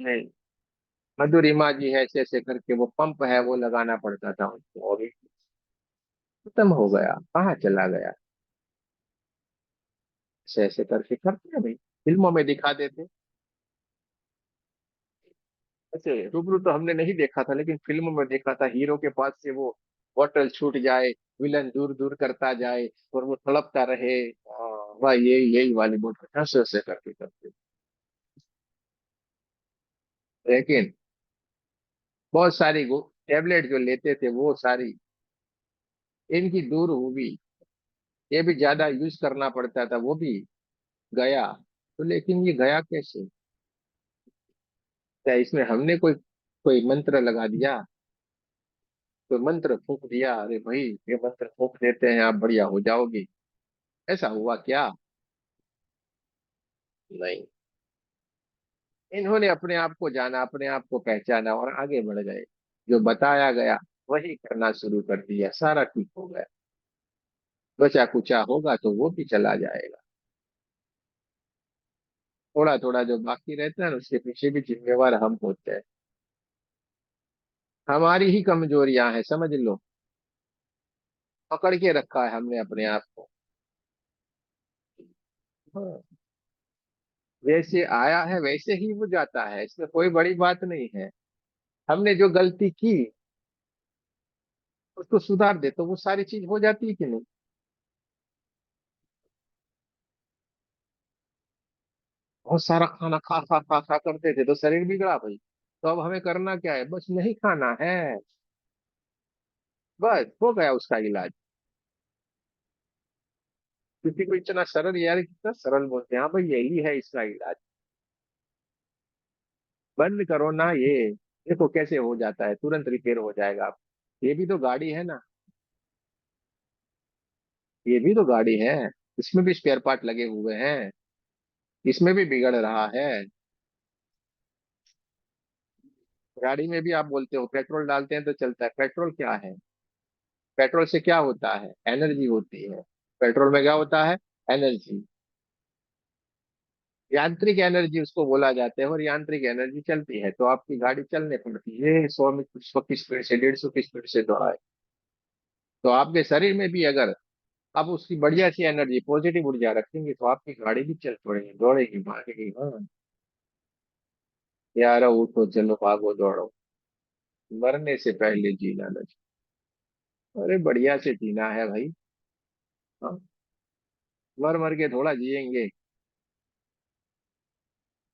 नहीं, मधुरिमा जी है, ऐसे ऐसे करके वो पंप है वो लगाना पड़ता था उनको, अभी खत्म हो गया, कहाँ चला गया। ऐसे ऐसे करके करते हैं भाई, फिल्मों में दिखा देते। ऐसे रूबरू तो हमने नहीं देखा था, लेकिन फिल्मों में देखा था, हीरो के पास से वो बोतल छूट जाए, विलन दूर दूर करता जाए और वो तड़पता रहे, वाह यही यही वाली बोतल ऐसे ऐसे करके करते। लेकिन बहुत सारी टेबलेट जो लेते थे वो सारी इनकी दूर हुई, ये भी ज्यादा यूज करना पड़ता था, वो भी गया। तो लेकिन ये गया कैसे? क्या इसमें हमने कोई कोई मंत्र लगा दिया, कोई मंत्र फूंक दिया, अरे भाई ये मंत्र फूंक देते हैं आप बढ़िया हो जाओगे, ऐसा हुआ क्या? नहीं, इन्होंने अपने आप को जाना, अपने आप को पहचाना और आगे बढ़ गए। जो बताया गया वही करना शुरू कर दिया, सारा ठीक हो गया। बचा कुचा होगा तो वो भी चला जाएगा। थोड़ा थोड़ा जो बाकी रहता है ना, उसके पीछे भी जिम्मेवार हम होते हैं। हमारी ही कमजोरियां हैं, समझ लो। पकड़ के रखा है हमने अपने आप को। हाँ, जैसे आया है वैसे ही वो जाता है, इसमें कोई बड़ी बात नहीं है। हमने जो गलती की उसको सुधार दे तो वो सारी चीज हो जाती है कि नहीं। बहुत सारा खाना खा खा खा खा करते थे तो शरीर बिगड़ा भाई, तो अब हमें करना क्या है, बस नहीं खाना है, बस हो गया उसका इलाज। किसी को इतना सरल, यार कितना सरल बोलते हैं, हाँ भाई यही है इसका इलाज, बंद करो ना ये, देखो कैसे हो जाता है, तुरंत रिपेयर हो जाएगा आप। ये भी तो गाड़ी है ना, ये भी तो गाड़ी है, इसमें भी स्पेयर पार्ट लगे हुए हैं, इसमें भी बिगड़ रहा है। गाड़ी में भी आप बोलते हो पेट्रोल डालते हैं तो चलता है, पेट्रोल क्या है? पेट्रोल से क्या होता है, एनर्जी होती है। पेट्रोल में क्या होता है? एनर्जी। यांत्रिक एनर्जी उसको बोला जाता है, और यांत्रिक एनर्जी चलती है तो आपकी गाड़ी चलने पड़ती है 100 की स्पीड से, 150 की स्पीड से दौड़ाए। तो आपके शरीर में भी अगर आप उसकी बढ़िया सी एनर्जी, पॉजिटिव ऊर्जा रखेंगे तो आपकी गाड़ी भी चल पड़ेगी, दौड़ेगी, भागेगी। हाँ यार, उठो चलो भागो दौड़ो, मरने से पहले जीना न। अरे बढ़िया से जीना है भाई। हाँ, मर मर के थोड़ा जिएंगे।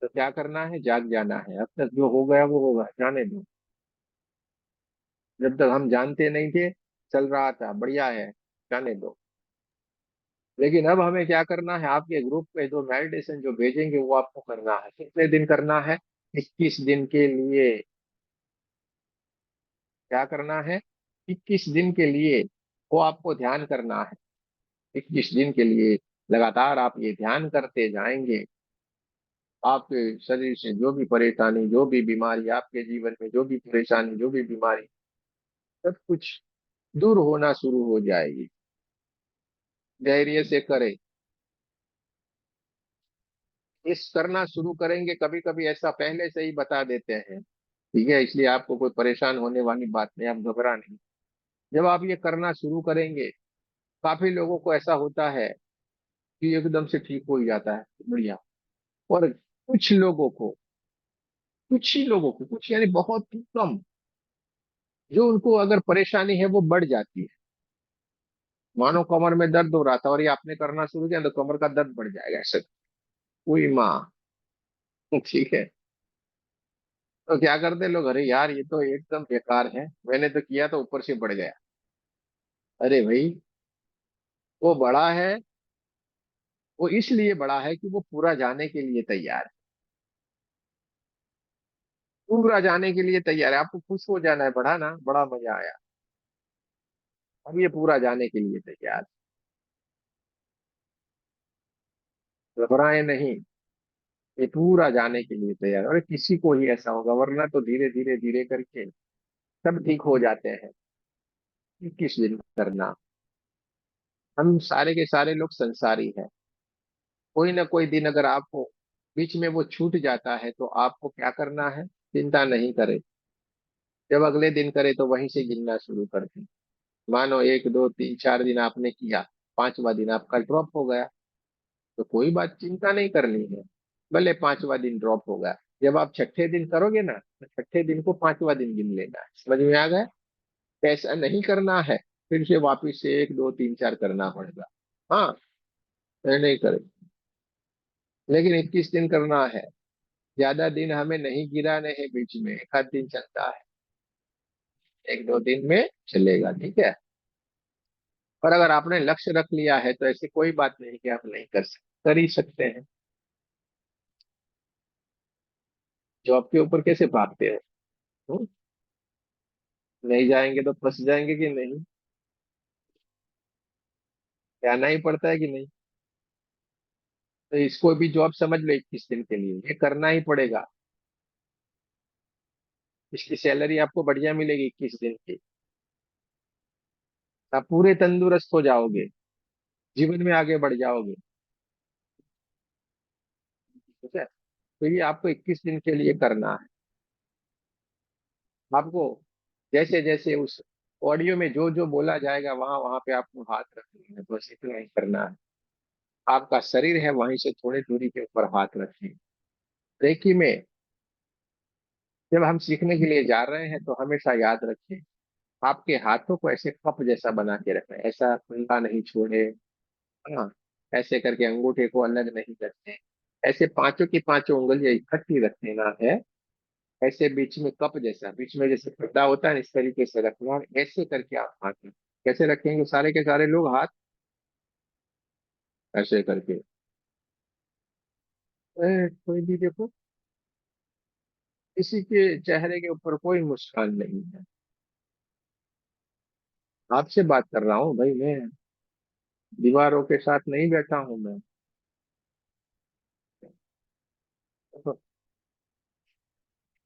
तो क्या करना है, जाग जाना है, अब तक जो हो गया वो होगा, जाने दो। जब तक हम जानते नहीं थे चल रहा था बढ़िया है, जाने दो। लेकिन अब हमें क्या करना है, आपके ग्रुप पे जो मेडिटेशन जो भेजेंगे वो आपको करना है, कितने दिन करना है? 21 दिन के लिए। क्या करना है? 21 दिन के लिए वो आपको ध्यान करना है। 21 दिन के लिए लगातार आप ये ध्यान करते जाएंगे, आपके शरीर से जो भी परेशानी, जो भी बीमारी, आपके जीवन में जो भी परेशानी, जो भी बीमारी, सब कुछ दूर होना शुरू हो जाएगी। धैर्य से करें, इस करना शुरू करेंगे, कभी कभी ऐसा पहले से ही बता देते हैं, ठीक है, इसलिए आपको कोई परेशान होने वाली बात नहीं, आप घबरा नहीं। जब आप ये करना शुरू करेंगे, काफी लोगों को ऐसा होता है कि एकदम से ठीक हो ही जाता है, बढ़िया। और कुछ ही लोगों को, कुछ यानी बहुत ही कम, जो उनको अगर परेशानी है वो बढ़ जाती है। मानो कमर में दर्द हो रहा था और ये आपने करना शुरू किया तो कमर का दर्द बढ़ जाएगा ऐसे। हुई माँ। ठीक है। तो क्या करते लोग, अरे यार ये तो एकदम बेकार है, मैंने तो किया तो ऊपर से बढ़ गया। अरे भाई, वो बड़ा है, वो इसलिए बड़ा है कि वो पूरा जाने के लिए तैयार है। पूरा जाने के लिए तैयार है, आपको खुश हो जाना है, बढ़ा ना, बड़ा मजा आया। अब ये पूरा जाने के लिए तैयार है, घबराए नहीं। ये पूरा जाने के लिए तैयार है। और किसी को ही ऐसा होगा, वरना तो धीरे धीरे धीरे करके सब ठीक हो जाते हैं। ये किस दिन करना। हम सारे के सारे लोग संसारी हैं। कोई ना कोई दिन अगर आपको बीच में वो छूट जाता है तो आपको क्या करना है, चिंता नहीं करे। जब अगले दिन करे तो वहीं से गिनना शुरू कर दे। मानो 1 2 3 4 दिन आपने किया, 5वां दिन आपका ड्रॉप हो गया, तो कोई बात चिंता नहीं करनी है। भले 5वां दिन ड्रॉप हो गया, जब आप छठे दिन करोगे ना तो छठे दिन को 5वां दिन गिन लेना है। समझ में आ गया। ऐसा नहीं करना है, फिर से वापिस से 1 2 3 4 करना पड़ेगा। हाँ, मैं नहीं करे, लेकिन 21 दिन करना है। ज्यादा दिन हमें नहीं गिराने हैं, बीच में 1 आध दिन चलता है, 1 2 दिन में चलेगा, ठीक है। और अगर आपने लक्ष्य रख लिया है तो ऐसी कोई बात नहीं कि आप नहीं कर सकते, कर ही सकते हैं। जॉब के ऊपर कैसे भागते हैं? हम्म? नहीं जाएंगे तो फंस जाएंगे कि नहीं? जाना ही पड़ता है कि नहीं? तो इसको भी जॉब समझ लो, 21 दिन के लिए ये करना ही पड़ेगा। इसकी सैलरी आपको बढ़िया मिलेगी 21 दिन की। आप पूरे तंदुरुस्त हो जाओगे, जीवन में आगे बढ़ जाओगे। ठीक है। तो ये आपको 21 दिन के लिए करना है। आपको जैसे जैसे उस ऑडियो में जो जो बोला जाएगा वहां वहां पे आपको हाथ रखना है, बस इतना ही करना है। आपका शरीर है वहीं से थोड़ी दूरी के ऊपर हाथ रखें। रेकी में जब हम सीखने के लिए जा रहे हैं तो हमेशा याद रखें, आपके हाथों को ऐसे कप जैसा बना के रखना है, ऐसा खुला नहीं छोड़े। हाँ, ऐसे करके अंगूठे को अलग नहीं करते, ऐसे पांचों की पांचों उंगलियां इकट्ठी रख देना है। ऐसे बीच में कप जैसा, बीच में जैसे गड्ढा होता है, इस तरीके से रखना है। ऐसे करके आप हाथ रखें। कैसे रखेंगे सारे के सारे लोग हाथ? ऐसे करके। कोई भी देखो, किसी के चेहरे के ऊपर कोई मुस्कान नहीं है। आपसे बात कर रहा हूँ भाई मैं, दीवारों के साथ नहीं बैठा हूं मैं।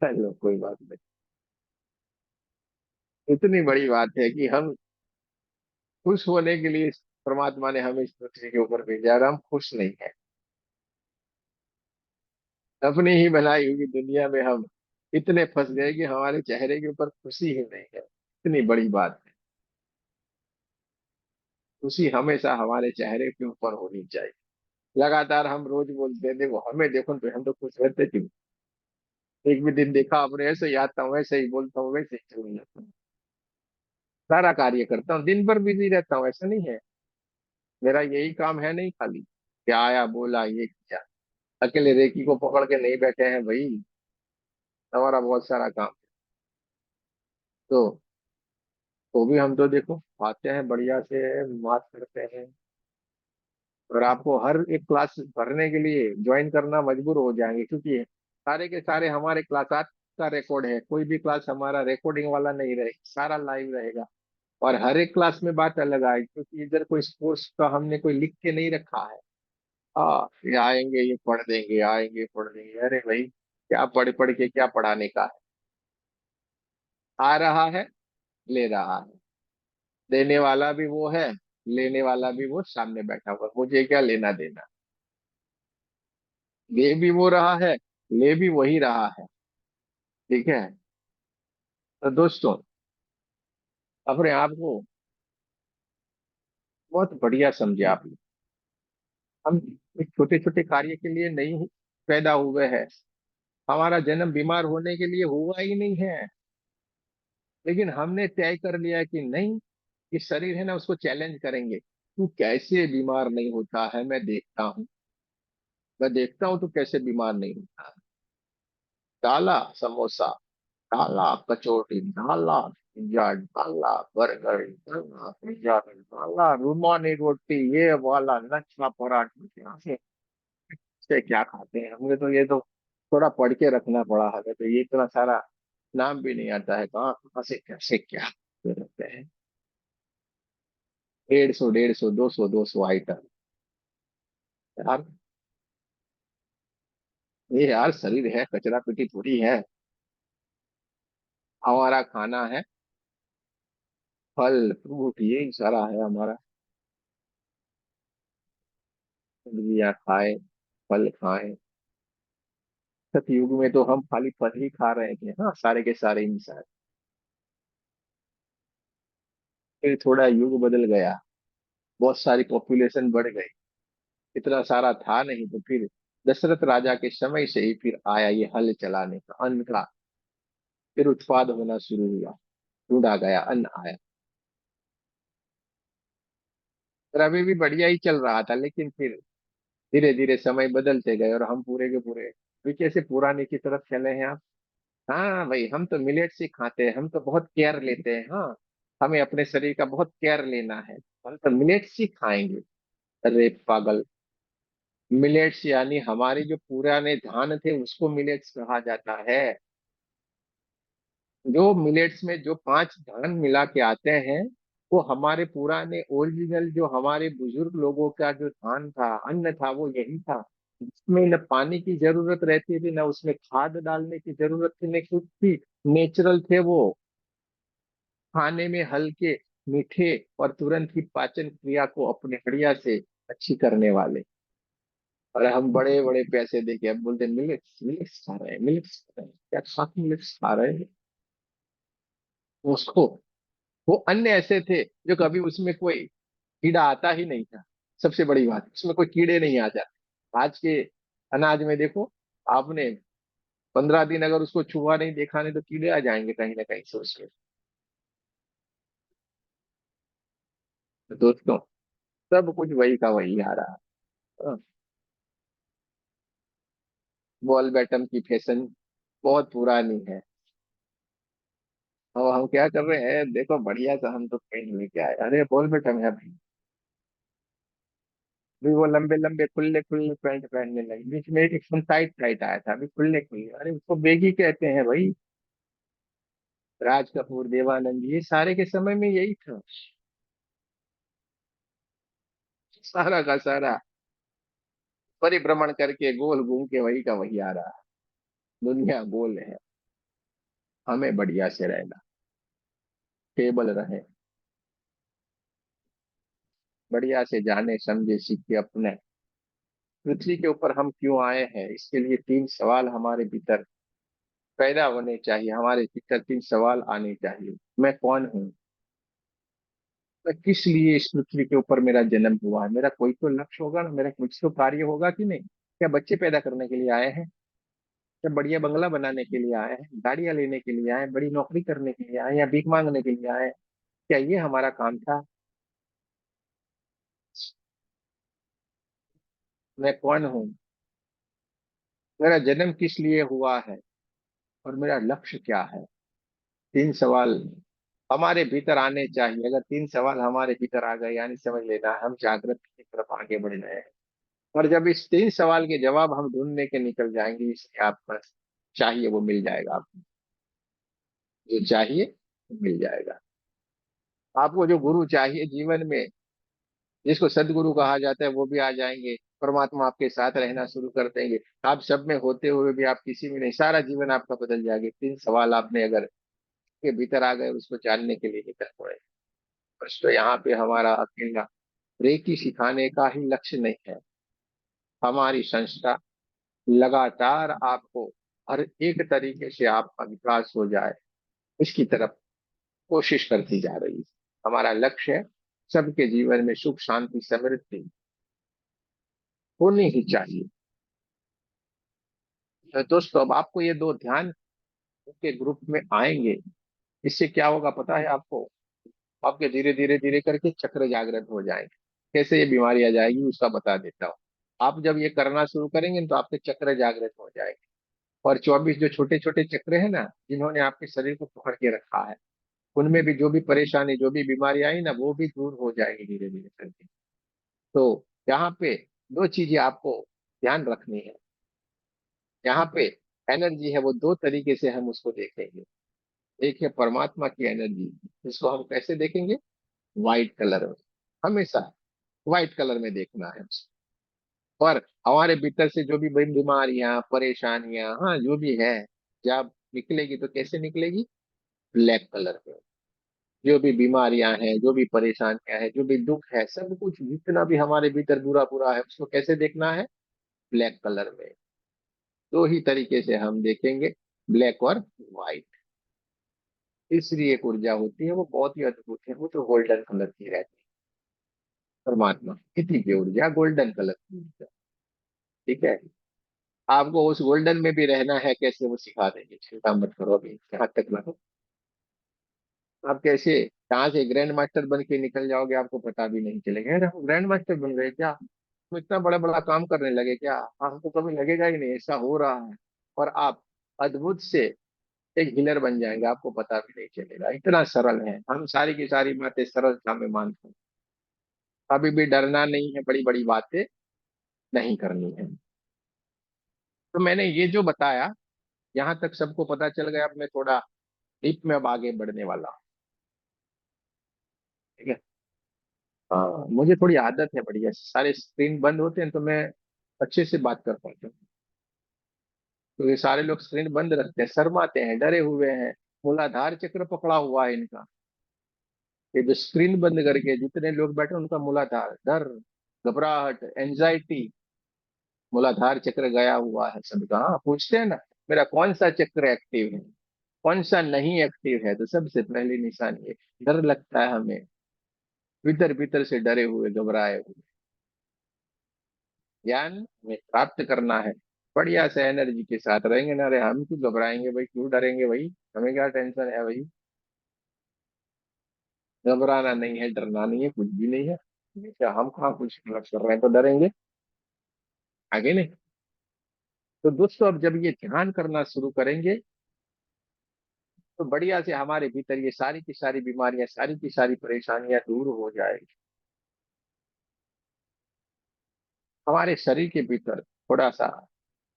चलो कोई बात नहीं। इतनी बड़ी बात है कि हम खुश होने के लिए परमात्मा ने हमें इस पृथ्वी के ऊपर भेजा, और हम खुश नहीं है। अपनी ही बनाई हुई दुनिया में हम इतने फंस गए कि हमारे चेहरे के ऊपर खुशी ही नहीं है। इतनी बड़ी बात है। खुशी हमेशा हमारे चेहरे के ऊपर होनी चाहिए। लगातार हम रोज बोलते हैं, देखो हमें देखो तो हम तो खुश रहते क्यों? एक भी दिन देखा आपने ऐसे ही आता हूँ, वैसे ही बोलता हूँ, वैसे ही चल जाता हूँ, सारा कार्य करता हूँ, दिन भर बिजी रहता हूँ, ऐसा नहीं है। मेरा यही काम है नहीं खाली, क्या आया बोला ये किया। अकेले रेकी को पकड़ के नहीं बैठे हैं भाई, हमारा बहुत सारा काम। तो भी हम तो देखो आते हैं बढ़िया से, बात करते हैं। और आपको हर एक क्लास भरने के लिए ज्वाइन करना मजबूर हो जाएंगे, क्योंकि सारे के सारे हमारे क्लास आज का रिकॉर्ड है, कोई भी क्लास हमारा रिकॉर्डिंग वाला नहीं रहेगा, सारा लाइव रहेगा। और हर एक क्लास में बात अलग आएगी, क्योंकि इधर कोई कोर्स का हमने कोई लिख के नहीं रखा है। हाँ, ये आएंगे ये पढ़ देंगे, आएंगे पढ़ देंगे, अरे भाई क्या पढ़ पढ़ के क्या पढ़ाने का है। आ रहा है, ले रहा है, देने वाला भी वो है, लेने वाला भी वो सामने बैठा हुआ है। मुझे क्या लेना देना। दे भी वो रहा है, ले भी वही रहा है। ठीक है। तो दोस्तों, अपने आप को बहुत बढ़िया समझे आप लोग। हम एक छोटे छोटे कार्य के लिए नहीं पैदा हुए हैं। हमारा जन्म बीमार होने के लिए हुआ ही नहीं है। लेकिन हमने तय कर लिया कि नहीं, कि शरीर है ना उसको चैलेंज करेंगे, तू कैसे बीमार नहीं होता है, मैं देखता हूँ तू कैसे बीमार नहीं होता। काला समोसा, काला कचौड़ी, काला पिज्जा, काला बर्गर, काला पिज्जा, काला रुमानी रोटी, ये वाला लच्छा पराठा, क्या से क्या खाते हैं। हमें तो ये तो थोड़ा पढ़ के रखना पड़ा, हमें तो ये इतना सारा नाम भी नहीं आता है, कहाँ कहाँ से कैसे क्या रखते हैं। 150, 150, 200, 200 आइटम। यार, ये यार शरीर है, कचरा पेटी थोड़ी है। हमारा खाना है फल फ्रूट, यही सारा है हमारा। सब्जियां खाए, फल खाए। सतयुग में तो हम खाली फल ही खा रहे थे, हाँ, सारे के सारे इंसान। फिर थोड़ा युग बदल गया, बहुत सारी पॉपुलेशन बढ़ गई, इतना सारा था नहीं, तो फिर दशरथ राजा के समय से ही फिर आया ये हल चलाने का, अन्न का। फिर उत्पाद होना शुरू हुआ, ढूंढा गया, अन्न आया। पर अभी भी बढ़िया ही चल रहा था, लेकिन फिर धीरे धीरे समय बदलते गए और हम पूरे के पूरे अभी कैसे पुराने की तरफ चले हैं आप। हाँ भाई, हम तो मिलेट्स ही खाते हैं, हम तो बहुत केयर लेते हैं, हाँ। हमें अपने शरीर का बहुत केयर लेना है, हम तो मिलेट्स ही खाएंगे। अरे पागल, मिलेट्स यानी हमारे जो पुराने धान थे उसको मिलेट्स कहा जाता है। जो मिलेट्स में जो 5 धान मिला के आते हैं, वो हमारे पुराने ओरिजिनल जो हमारे बुजुर्ग लोगों का जो धान था, अन्न था, वो यही था। इसमें न पानी की जरूरत रहती थी, न उसमें खाद डालने की जरूरत थी, न कुछ थी। नेचुरल थे वो, खाने में हल्के, मीठे, और तुरंत ही पाचन क्रिया को अपने बढ़िया से अच्छी करने वाले। और हम बड़े बड़े पैसे देके अब बोलते मिलेट्स, मिलेट्स खा रहे हैं, मिलेट्स खा रहे हैं, क्या खाते मिलेट्स खा रहे हैं उसको। वो अन्य ऐसे थे जो कभी उसमें कोई कीड़ा आता ही नहीं था। सबसे बड़ी बात, उसमें कोई कीड़े नहीं आ जाते। आज के अनाज में देखो, आपने 15 दिन अगर उसको छुआ नहीं, देखा नहीं, तो कीड़े आ जाएंगे कहीं ना कहीं से उसमें। तो दोस्तों, सब कुछ वही का वही आ रहा है। बॉल बैटम की फैशन बहुत पुरानी है। और हम क्या कर रहे हैं, देखो बढ़िया सा हम तो पहन लेके आए, अरे बॉल बैटम है भाई। भी वो लंबे लंबे खुले खुले पैंट पहनने लगे, बीच में एक एकदम टाइट टाइट आया था, अभी खुले खुले, अरे उसको बेगी कहते हैं भाई। राज कपूर, देवानंद, ये सारे के समय में यही था। सारा का सारा परिभ्रमण करके गोल घूम के वही का वही आ रहा है। दुनिया गोल है, हमें बढ़िया से रहना, टेबल रहे, बढ़िया से जाने समझे सीखे अपने पृथ्वी के ऊपर हम क्यों आए हैं, इसके लिए 3 सवाल हमारे भीतर पैदा होने चाहिए, हमारे भीतर 3 सवाल आने चाहिए। मैं कौन हूँ, मैं किस लिए इस पृथ्वी के ऊपर मेरा जन्म हुआ है, मेरा कोई तो लक्ष्य होगा ना, मेरा कुछ तो कार्य होगा कि नहीं। क्या बच्चे पैदा करने के लिए आए हैं, क्या बढ़िया बंगला बनाने के लिए आए हैं, गाड़ियां लेने के लिए आए हैं, बड़ी नौकरी करने के लिए आए हैं, या भीख मांगने के लिए आए हैं। क्या ये हमारा काम था। मैं कौन हूँ, मेरा जन्म किस लिए हुआ है, और मेरा लक्ष्य क्या है। 3 सवाल हमारे भीतर आने चाहिए। अगर 3 सवाल हमारे भीतर आ गए, यानी समझ लेना हम जागृत की तरफ आगे बढ़ रहे हैं। और जब इस 3 सवाल के जवाब हम ढूंढने के निकल जाएंगे, इसलिए आप बस चाहिए वो मिल जाएगा आपको, जो चाहिए वो मिल जाएगा। आपको जो गुरु चाहिए जीवन में, जिसको सदगुरु कहा जाता है, वो भी आ जाएंगे। परमात्मा आपके साथ रहना शुरू कर देंगे। आप सब में होते हुए भी आप किसी में नहीं, सारा जीवन आपका बदल जाएगा। 3 सवाल आपने अगर के भीतर आ गए, उसको जानने के लिए निकल पड़े। बस तो यहाँ पे हमारा अकेला रेकी सिखाने का ही लक्ष्य नहीं है। हमारी संस्था लगातार आपको हर एक तरीके से आपका विकास हो जाए, इसकी तरफ कोशिश करती जा रही है। हमारा लक्ष्य है सबके जीवन में सुख शांति समृद्धि होनी ही चाहिए। तो दोस्तों, अब आपको ये 2 ध्यान के ग्रुप में आएंगे। इससे क्या होगा पता है आपको। आपके धीरे धीरे धीरे करके चक्र जागृत हो जाएंगे। कैसे ये बीमारी आ जाएगी उसका बता देता हूँ। आप जब ये करना शुरू करेंगे तो आपके चक्र जागृत हो जाएंगे। और 24 जो छोटे छोटे चक्र है ना, जिन्होंने आपके शरीर को पकड़ के रखा है, उनमें भी जो भी परेशानी, जो भी बीमारी आई ना, वो भी दूर हो जाएगी धीरे धीरे करके। तो यहाँ पे दो चीजें आपको ध्यान रखनी है। यहाँ पे एनर्जी है वो दो तरीके से हम उसको देखेंगे। एक है परमात्मा की एनर्जी, इसको हम कैसे देखेंगे? व्हाइट कलर में। हमेशा व्हाइट कलर में देखना है उसको। और हमारे भीतर से जो भी बीमारियां, परेशानियां, हाँ जो भी है, जब निकलेगी तो कैसे निकलेगी? ब्लैक कलर में। जो भी बीमारियां हैं, जो भी परेशानियां हैं, जो भी दुख है, सब कुछ जितना भी हमारे भीतर बुरा बुरा है, उसको कैसे देखना है? ब्लैक कलर में। दो ही तरीके से हम देखेंगे, ब्लैक और व्हाइट। तीसरी एक ऊर्जा होती है, वो बहुत ही अद्भुत है, वो तो गोल्डन कलर की रहती है। परमात्मा कितनी की ऊर्जा गोल्डन कलर की ऊर्जा। ठीक है। आपको उस गोल्डन में भी रहना है, कैसे वो सिखा देंगे, चिंता मत करो, अभी यहाँ तक ना हो। आप कैसे कहाँ से ग्रैंड मास्टर बन के निकल जाओगे, आपको पता भी नहीं चलेगा, अरे हम ग्रैंड मास्टर बन गए क्या, हम इतना बड़ा बड़ा काम करने लगे क्या, हमको कभी लगेगा ही नहीं ऐसा हो रहा है। और आप अद्भुत से एक हीलर बन जाएंगे, आपको पता भी नहीं चलेगा, इतना सरल है। हम सारी की सारी बातें सरलता में मानते हैं। कभी भी डरना नहीं है, बड़ी बड़ी बातें नहीं करनी है। तो मैंने ये जो बताया, यहाँ तक सबको पता चल गया। अब मैं थोड़ा डीप में अब आगे बढ़ने वाला हूँ। ठीक है। हाँ, मुझे थोड़ी आदत है बढ़िया, सारे स्क्रीन बंद होते हैं तो मैं अच्छे से बात कर पाता हूँ। तो ये सारे लोग स्क्रीन बंद रखते हैं, शर्माते हैं, डरे हुए हैं। मूलाधार चक्र पकड़ा हुआ है इनका। ये जो स्क्रीन बंद करके जितने लोग बैठे हैं, उनका मूलाधार, डर, घबराहट, एंजाइटी, मूलाधार चक्र गया हुआ है सबका। हाँ, पूछते हैं ना, मेरा कौन सा चक्र एक्टिव है, कौन सा नहीं एक्टिव है, तो सबसे पहली निशानी है, डर लगता है हमें, भीतर भीतर से डरे हुए, घबराए हुए। ज्ञान हमें प्राप्त करना है, बढ़िया से एनर्जी के साथ रहेंगे ना, अरे हम क्यों घबराएंगे भाई, क्यों डरेंगे भाई, हमें क्या टेंशन है भाई। घबराना नहीं है, डरना नहीं है, कुछ भी नहीं है। क्या हम कहाँ कुछ गलत कर रहे हैं तो डरेंगे? आगे नहीं। तो दोस्तों, अब जब ये ध्यान करना शुरू करेंगे, तो बढ़िया से हमारे भीतर ये सारी की सारी बीमारियां, सारी की सारी परेशानियां दूर हो जाएगी। हमारे शरीर के भीतर थोड़ा सा,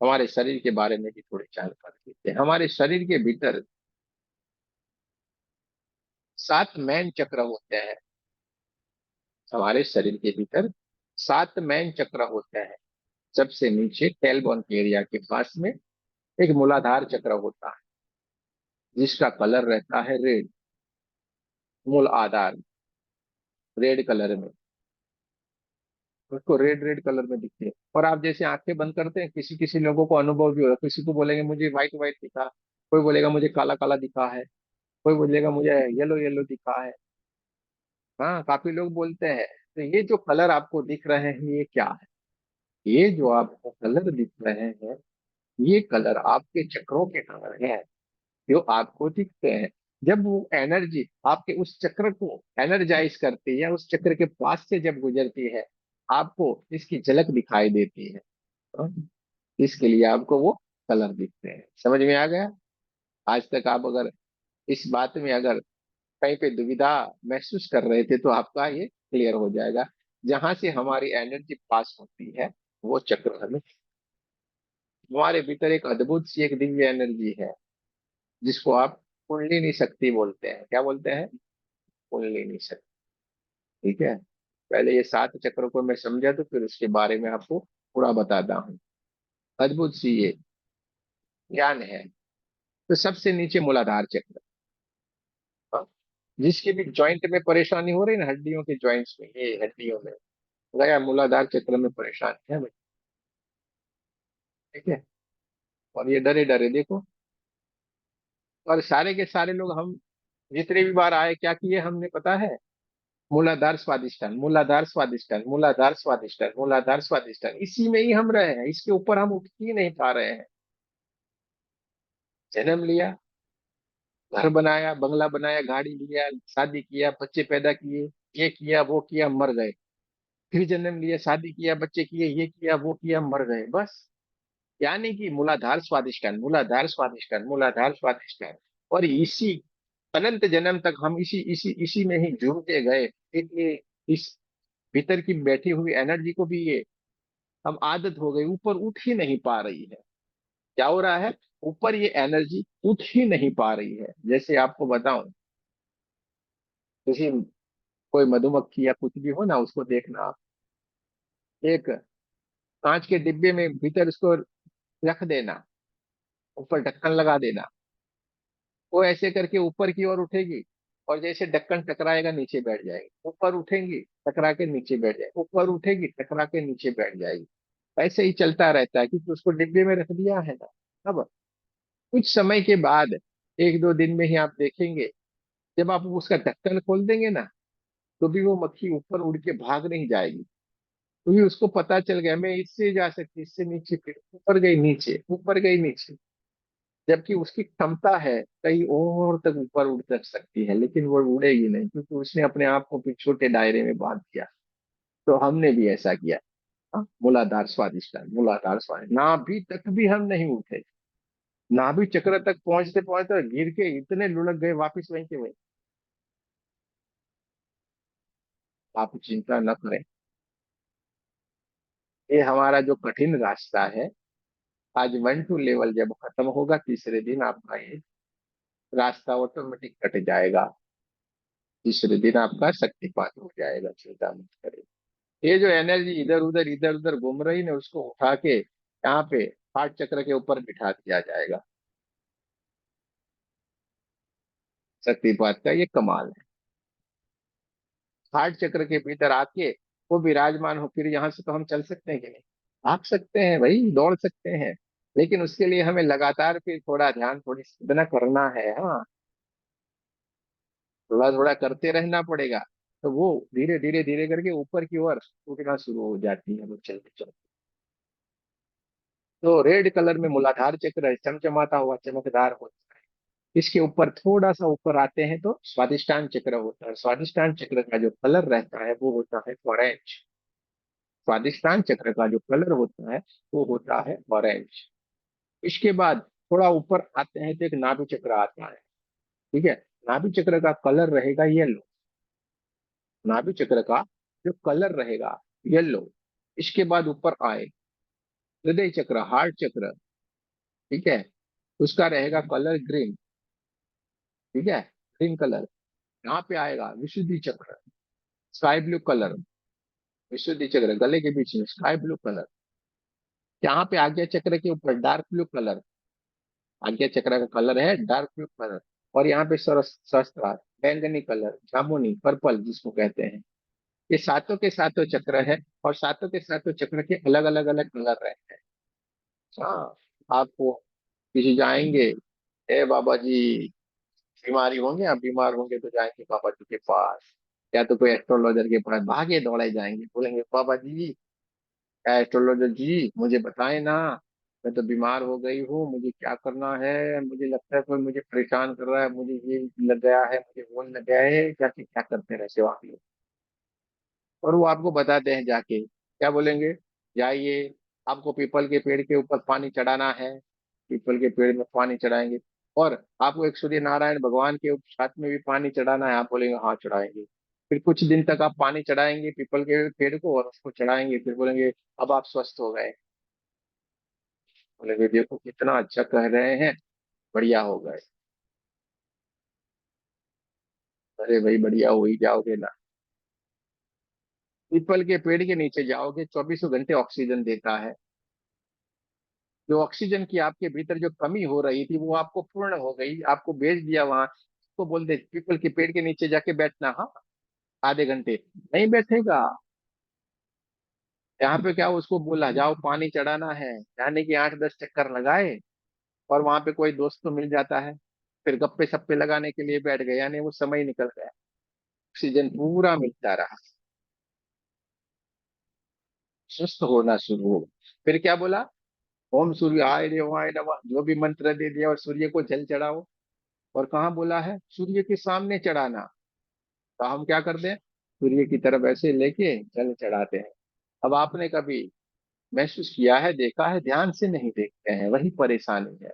हमारे शरीर के बारे में भी थोड़ी जानकारी देते हैं। हमारे शरीर के भीतर 7 मैन चक्र होते हैं। हमारे शरीर के भीतर 7 मैन चक्र होते हैं। सबसे नीचे टेलबोन के एरिया के पास में एक मूलाधार चक्र होता है, जिसका कलर रहता है रेड। मूल आधार, रेड कलर में, उसको रेड रेड कलर में दिखती है। और आप जैसे आंखें बंद करते हैं, किसी किसी लोगों को अनुभव भी होगा, किसी को बोलेंगे मुझे व्हाइट व्हाइट दिखा, कोई बोलेगा मुझे काला काला दिखा है, कोई बोलेगा मुझे येलो येलो दिखा है। हाँ, काफी लोग बोलते हैं। तो ये जो कलर आपको दिख रहे हैं, ये क्या है? ये जो आपको कलर दिख रहे हैं, ये कलर आपके चक्रों के कलर हैं, जो आपको दिखते हैं। जब वो एनर्जी आपके उस चक्र को एनर्जाइज करती है, उस चक्र के पास से जब गुजरती है, आपको इसकी झलक दिखाई देती है। हाँ, इसके लिए आपको वो कलर दिखते हैं। समझ में आ गया? आज तक आप अगर इस बात में अगर कहीं पे दुविधा महसूस कर रहे थे, तो आपका ये क्लियर हो जाएगा। जहां से हमारी एनर्जी पास होती है, वो चक्र हमें, हमारे भीतर एक अद्भुत सी एक दिव्य एनर्जी है, जिसको आप कुंडलिनी शक्ति बोलते हैं। क्या बोलते हैं? कुंडलिनी शक्ति। ठीक है। पहले ये 7 चक्रों को मैं समझा, तो फिर उसके बारे में आपको पूरा बताता हूँ। अद्भुत सी ये ज्ञान है। तो सबसे नीचे मूलाधार चक्र। हाँ, जिसकी भी जॉइंट में परेशानी हो रही है ना, हड्डियों के जॉइंट्स में, ये हड्डियों में गया, मूलाधार चक्र में परेशानी है भाई। ठीक है। और ये डरे डरे देखो, और सारे के सारे लोग, हम जितने भी बार आए, क्या किए हमने पता है? मूलाधार स्वादिष्टान, मूलाधार स्वादिष्टान, मूलाधार स्वादिष्टान, मूलाधार स्वादिष्टान, इसी में ही हम रहे हैं, इसके ऊपर हम उठ ही नहीं पा रहे हैं। जन्म लिया, घर बनाया, बंगला बनाया, गाड़ी लिया, शादी किया, बच्चे पैदा किए, ये किया वो किया, मर गए। फिर जन्म लिया, शादी किया, बच्चे किए, ये किया वो किया, मर गए, बस। यानी कि मूलाधार स्वादिष्टान, मूलाधार स्वादिष्टान, मूलाधार स्वादिष्टान। और इसी अनंत जन्म तक हम इसी इसी इसी में ही झूमते गए। इसलिए इस भीतर की बैठी हुई एनर्जी को भी ये अब आदत हो गई, ऊपर उठ ही नहीं पा रही है। क्या हो रहा है? ऊपर ये एनर्जी उठ ही नहीं पा रही है। जैसे आपको बताऊं, किसी कोई मधुमक्खी या कुछ भी हो ना, उसको देखना आप, एक कांच के डिब्बे में भीतर उसको रख देना, ऊपर ढक्कन लगा देना, वो ऐसे करके ऊपर की ओर उठेगी, और जैसे ढक्कन टकराएगा नीचे बैठ जाएगी, ऊपर उठेंगी टकरा के नीचे बैठ जाएगी, ऊपर उठेगी टकरा के नीचे बैठ जाएगी। ऐसे ही चलता रहता है, क्योंकि उसको डिब्बे में रख दिया है ना। अब कुछ समय के बाद, एक दो दिन में ही आप देखेंगे, जब आप उसका ढक्कन खोल देंगे ना, तो भी वो मक्खी ऊपर उड़ के भाग नहीं जाएगी, क्योंकि उसको पता चल गया मैं इससे जा सकती, इससे नीचे, फिर ऊपर गई नीचे, ऊपर गई नीचे। जबकि उसकी क्षमता है कहीं और तक ऊपर उड़ तक सकती है, लेकिन वो उड़ेगी नहीं, क्योंकि उसने अपने आप को फिर छोटे दायरे में बांध दिया। तो हमने भी ऐसा किया। हाँ, मूलाधार स्वादिष्टान, मूलाधार स्वादिष्टान, नाभि तक भी हम नहीं उठे। नाभि चक्र तक पहुंचते पहुंचते गिर के इतने लुढ़क गए, वापिस वहीं के वहीं। आप चिंता न करें, ये हमारा जो कठिन रास्ता है, आज 1 2 लेवल जब खत्म होगा, तीसरे दिन आपका ये रास्ता ऑटोमेटिक कट जाएगा। तीसरे दिन आपका शक्तिपात हो जाएगा, चिंता मत करें। ये जो एनर्जी इधर उधर घूम रही ना, उसको उठा के यहाँ पे हार्ट चक्र के ऊपर बिठा दिया जाएगा। शक्तिपात का ये कमाल है। हार्ट चक्र के भीतर आके वो विराजमान हो, फिर यहाँ से तो हम चल सकते हैं कि नहीं? भाग सकते हैं भाई, दौड़ सकते हैं, लेकिन उसके लिए हमें लगातार फिर थोड़ा ध्यान, थोड़ी साधना करना है। हाँ, थोड़ा थोड़ा करते रहना पड़ेगा। तो वो धीरे धीरे धीरे करके ऊपर की ओर उठना शुरू हो जाती है, वो चलते चलते। तो रेड कलर में मूलाधार चक्र चमचमाता हुआ चमकदार होता है। इसके ऊपर थोड़ा सा ऊपर आते हैं तो स्वादिष्टान चक्र होता है। स्वादिष्टान चक्र का जो कलर रहता है वो होता है ऑरेंज। स्वादिष्टान चक्र का जो कलर होता है वो होता है ऑरेंज। इसके बाद थोड़ा ऊपर आते हैं तो एक नाभि चक्र आता है। ठीक है, नाभि चक्र का कलर रहेगा येलो। नाभि चक्र का जो कलर रहेगा येलो। इसके बाद ऊपर आए हृदय चक्र, हार्ट चक्र। ठीक है, उसका रहेगा कलर ग्रीन। ठीक है, ग्रीन कलर। यहाँ पे आएगा विशुद्धि चक्र, स्काई ब्लू कलर। विशुद्धि चक्र गले के बीच में स्काई ब्लू कलर। यहाँ पे आज्ञा चक्र के ऊपर डार्क ब्लू कलर। आज्ञा चक्र का कलर है डार्क ब्लू कलर। और यहाँ पे सहस्त्रार, बैंगनी कलर, जामुनी, पर्पल जिसको कहते हैं। ये सातों के सातों चक्र है, और सातों के सातों चक्र के अलग अलग अलग कलर रहते हैं। हाँ, आपको किसी जाएंगे, ए बाबा जी, बीमारी होंगे, आप बीमार होंगे तो जाएंगे बाबा जी के पास, या तो कोई एस्ट्रोलॉजर के पास भागे दौड़े जाएंगे, बोलेंगे बाबा जी, एस्ट्रोलॉजर जी मुझे बताए ना, मैं तो बीमार हो गई हूँ, मुझे क्या करना है, मुझे लगता है कोई मुझे परेशान कर रहा है, मुझे ये लग गया है, मुझे वो लग गया है, क्या क्या करते रहते हो आप लोग। और वो आपको बताते हैं जाके, क्या बोलेंगे, जाइए, आपको पीपल के पेड़ के ऊपर पानी चढ़ाना है, पीपल के पेड़ में पानी चढ़ाएंगे। और आपको एक सूर्य नारायण भगवान के साथ में भी पानी चढ़ाना है, आप बोलेंगे हाँ चढ़ाएंगे। फिर कुछ दिन तक आप पानी चढ़ाएंगे पीपल के पेड़ को, और उसको चढ़ाएंगे, फिर बोलेंगे अब आप स्वस्थ हो गए। बोलेंगे देखो कितना अच्छा कह रहे हैं, बढ़िया हो गए। अरे भाई बढ़िया हो ही जाओगे ना। पीपल के पेड़ के नीचे जाओगे, 24 घंटे ऑक्सीजन देता है। जो ऑक्सीजन की आपके भीतर जो कमी हो रही थी वो आपको पूर्ण हो गई, आपको भेज दिया वहां। तो बोल दे पीपल के पेड़ के नीचे जाके बैठना, हाँ, आधे घंटे। नहीं बैठेगा। यहाँ पे क्या उसको बोला जाओ पानी चढ़ाना है, जाने की 8 10 चक्कर लगाए, और वहां पे कोई दोस्त तो मिल जाता है, फिर गप्पे सप्पे लगाने के लिए बैठ गए, यानी वो समय निकल गया, ऑक्सीजन पूरा मिलता रहा, सुस्त होना शुरू हो। फिर क्या बोला, ओम सूर्य आय देवाय नमः, जो भी मंत्र दे दिया, और सूर्य को जल चढ़ाओ। और कहाँ बोला है? सूर्य के सामने चढ़ाना। तो हम क्या करते हैं? सूर्य की तरफ ऐसे लेके जल चढ़ाते हैं। अब आपने कभी महसूस किया है, देखा है? ध्यान से नहीं देखते हैं, वही परेशानी है।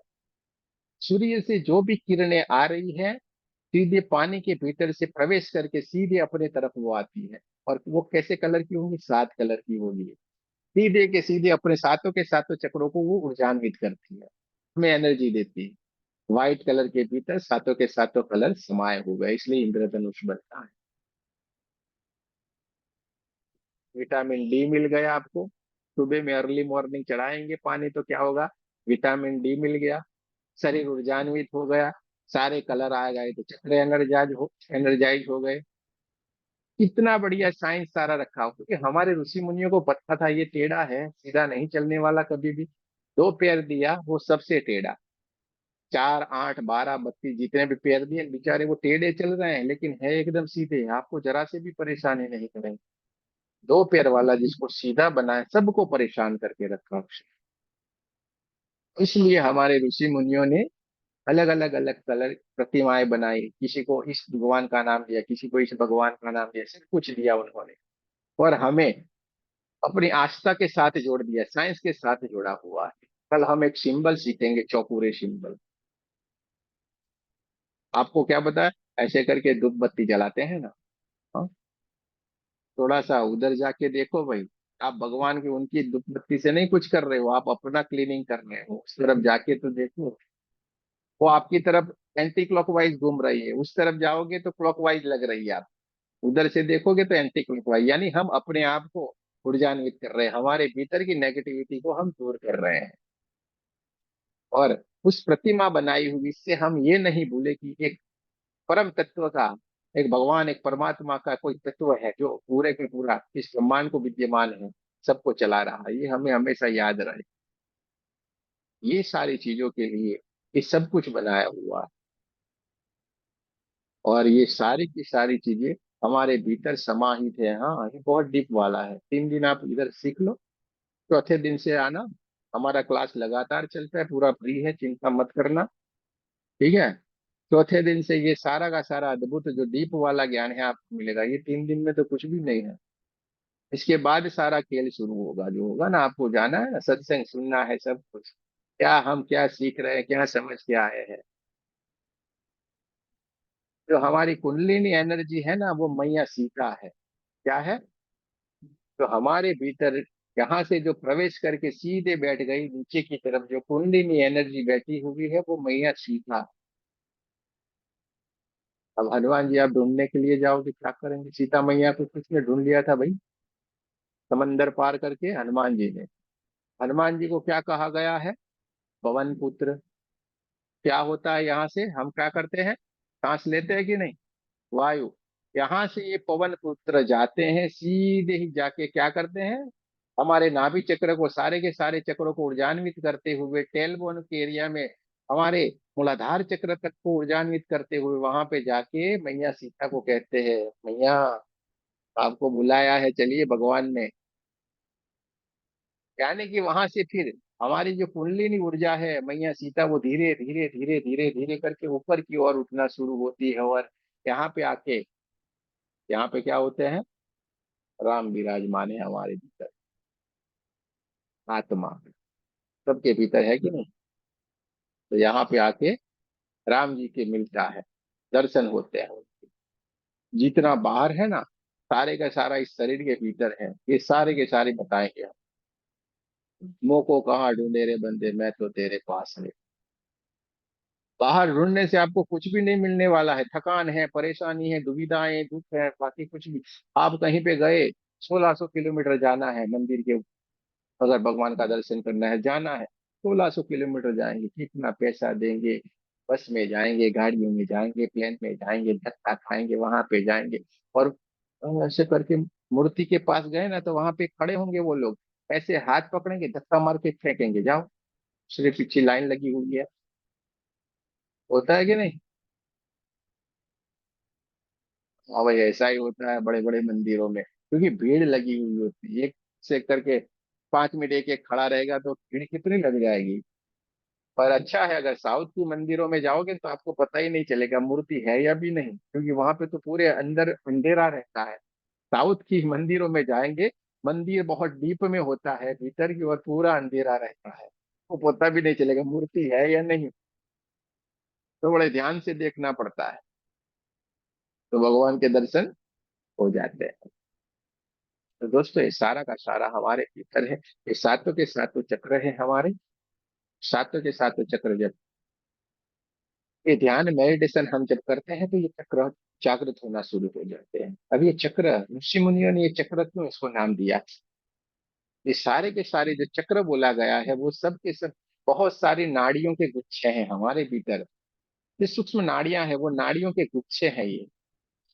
सूर्य से जो भी किरणें आ रही है, सीधे पानी के भीतर से प्रवेश करके सीधे अपने तरफ वो आती है। और वो कैसे कलर की होंगी? 7 कलर की होगी। सीधे के सीधे अपने सातों के सातों चक्रों को वो ऊर्जान्वित करती है, हमें एनर्जी देती है। व्हाइट कलर के भीतर सातों के सातों कलर समाये हुए हैं, इसलिए इंद्रधनुष बनता है। विटामिन डी मिल गया आपको। सुबह में अर्ली मॉर्निंग चढ़ाएंगे पानी तो क्या होगा? विटामिन डी मिल गया, शरीर ऊर्जान्वित हो गया, सारे कलर आ गए तो चक्र एनर्जाइज हो गए। कितना बढ़िया साइंस सारा रखा हो, क्योंकि हमारे ऋषि मुनियों को पता था ये टेढ़ा है, सीधा नहीं चलने वाला कभी भी। 2 पैर दिया वो सबसे टेढ़ा। 4, 8, 12, 32 जितने भी पैर दिए बेचारे वो टेढ़े चल रहे हैं, लेकिन है एकदम सीधे, आपको जरा से भी परेशानी नहीं करेंगे। 2 पैर वाला जिसको सीधा बनाए, सबको परेशान करके रखा उसने। इसलिए हमारे ऋषि मुनियों ने अलग अलग अलग कलर प्रतिमाएं बनाई, किसी को इस भगवान का नाम दिया, किसी को इस भगवान का नाम दिया, सब कुछ दिया उन्होंने। और हमें अपनी आस्था के साथ जोड़ दिया, साइंस के साथ जोड़ा हुआ है। कल हम एक सिंबल सीखेंगे, चौपुरे सिंबल। आपको क्या बताया? ऐसे करके धूप बत्ती जलाते हैं ना। हाँ? थोड़ा सा उधर जाके देखो भाई। आप भगवान की उनकी धूप बत्ती से नहीं कुछ कर रहे हो, आप अपना क्लीनिंग कर रहे हो। उस तरफ जाके तो देखो, वो आपकी तरफ एंटी क्लॉकवाइज घूम रही है, उस तरफ जाओगे तो क्लॉकवाइज लग रही है। आप उधर से देखोगे तो एंटी क्लॉकवाइज, यानी हम अपने आप को ऊर्जान्वित कर रहे हैं, हमारे भीतर की नेगेटिविटी को हम दूर कर रहे हैं। और उस प्रतिमा बनाई हुई से हम ये नहीं भूले कि एक परम तत्व का, एक भगवान, एक परमात्मा का कोई तत्व है जो पूरे के पूरा इस ब्रह्मांड को विद्यमान है, सबको चला रहा है। ये हमें हमेशा याद रहे। ये सारी चीजों के लिए ये सब कुछ बनाया हुआ है। और ये सारी की सारी चीजें हमारे भीतर समाहित है। हाँ, ये बहुत डीप वाला है। 3 दिन आप इधर सीख लो, चौथे दिन से आना। हमारा क्लास लगातार चलता है, पूरा फ्री है, चिंता मत करना। ठीक है? चौथे दिन से ये सारा का सारा अद्भुत जो डीप वाला ज्ञान है आपको मिलेगा। ये 3 दिन में तो कुछ भी नहीं है। इसके बाद सारा खेल शुरू होगा, जो होगा ना, आपको जाना है ना, सत्संग सुनना है, सब कुछ। क्या हम क्या सीख रहे हैं, क्या समझ के आए हैं? जो हमारी कुंडलिनी एनर्जी है ना, वो मैया सीता है। क्या है? तो हमारे भीतर यहाँ से जो प्रवेश करके सीधे बैठ गई नीचे की तरफ, जो कुंडलिनी एनर्जी बैठी हुई है, वो मैया सीता। अब हनुमान जी आप ढूंढने के लिए जाओगे, क्या करेंगे? सीता मैया को किसने ढूंढ लिया था भाई? समंदर पार करके हनुमान जी ने। हनुमान जी को क्या कहा गया है? पवन पुत्र। क्या होता है? यहाँ से हम क्या करते हैं? सांस लेते हैं कि नहीं? वायु। यहाँ से ये पवन पुत्र जाते हैं, सीधे ही जाके क्या करते हैं? हमारे नाभि चक्र को, सारे के सारे चक्रों को ऊर्जान्वित करते हुए टेलबोन के एरिया में हमारे मूलाधार चक्र तक को ऊर्जान्वित करते हुए वहां पे जाके मैया सीता को कहते हैं, मैया आपको बुलाया है, चलिए भगवान ने। यानी कि वहां से फिर हमारी जो कुंडलिनी ऊर्जा है मैया सीता, वो धीरे धीरे धीरे धीरे धीरे करके ऊपर की ओर उठना शुरू होती है। और यहाँ पे आके, यहाँ पे क्या होते हैं? राम विराजमान है हमारे भीतर। आत्मा सबके भीतर है कि नहीं? तो यहाँ पे आके राम जी के मिलता है, दर्शन होते हैं। जितना बाहर है ना, सारे का सारा इस शरीर के भीतर है। ये सारे के सारे बताएंगे हम। मोह को कहाँ ढूंढे रे बंदे, मैं तो तेरे पास है। बाहर ढूंढने से आपको कुछ भी नहीं मिलने वाला है। थकान है, परेशानी है, दुविधाएं, दुख है, बाकी कुछ भी। आप कहीं पे गए, 1600 किलोमीटर जाना है मंदिर के, अगर भगवान का दर्शन करना है, जाना है, 1600 किलोमीटर जाएंगे, कितना पैसा देंगे? बस में जाएंगे, गाड़ियों में जाएंगे, प्लेन में जाएंगे, धक्का खाएंगे, वहां पे जाएंगे। और ऐसे करके मूर्ति के पास गए ना, तो वहां पे खड़े होंगे वो लोग, ऐसे हाथ पकड़ेंगे, धक्का मार के फेंकेंगे, जाओ। सिर्फ पीछे लाइन लगी हुई है। होता है कि नहीं? हाँ भाई, ऐसा ही होता है बड़े बड़े मंदिरों में, क्योंकि भीड़ लगी हुई होती है। एक से करके 5 मिनट एक एक खड़ा रहेगा तो भीड़ कितनी लग जाएगी। पर अच्छा है, अगर साउथ की मंदिरों में जाओगे तो आपको पता ही नहीं चलेगा मूर्ति है या भी नहीं, क्योंकि वहां पे तो पूरे अंदर अंधेरा रहता है। साउथ की मंदिरों में जाएंगे, मंदिर बहुत डीप में होता है, भीतर की ओर पूरा अंधेरा रहता है, वो पता भी नहीं चलेगा मूर्ति है या नहीं। तो बड़े ध्यान से देखना पड़ता है, तो भगवान के दर्शन हो जाते हैं। तो दोस्तों ये सारा का सारा हमारे भीतर है, ये सातों के सातों चक्र है हमारे। सातों के सातों चक्र जब ये ध्यान मेडिटेशन हम जब करते हैं तो ये चक्र जागृत होना शुरू हो जाते हैं। अब ये चक्र, ऋषि मुनियों ने ये चक्र क्यों इसको नाम दिया? ये सारे के सारे जो चक्र बोला गया है वो सब के सब बहुत सारी नाड़ियों के गुच्छे हैं हमारे भीतर। ये सूक्ष्म नाड़ियां हैं, वो नाड़ियों के गुच्छे हैं ये।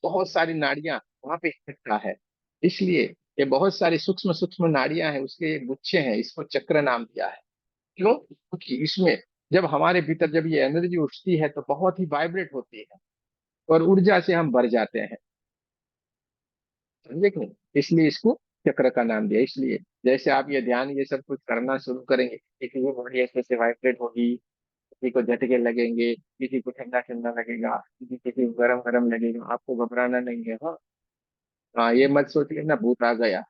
बहुत सारी नाड़ियां वहां पे इकट्ठा है, इसलिए ये बहुत सारी सूक्ष्म सूक्ष्म नाड़ियां हैं, उसके ये गुच्छे हैं, इसको चक्र नाम दिया है। क्यों? क्योंकि इसमें जब हमारे भीतर जब ये एनर्जी उठती है तो बहुत ही वाइब्रेट होती है, और ऊर्जा से हम भर जाते हैं। समझे कि नहीं? इसलिए इसको चक्र का नाम दिया। इसलिए जैसे आप ये ध्यान ये सब कुछ करना शुरू करेंगे, किसी को बड़ी अच्छे से वाइब्रेट होगी, किसी को झटके लगेंगे, किसी को ठंडा ठंडा लगेगा, किसी को गरम गरम लगेगा, आपको घबराना नहीं है। हाँ, हाँ, ये मत सोचिए ना भूत आ गया,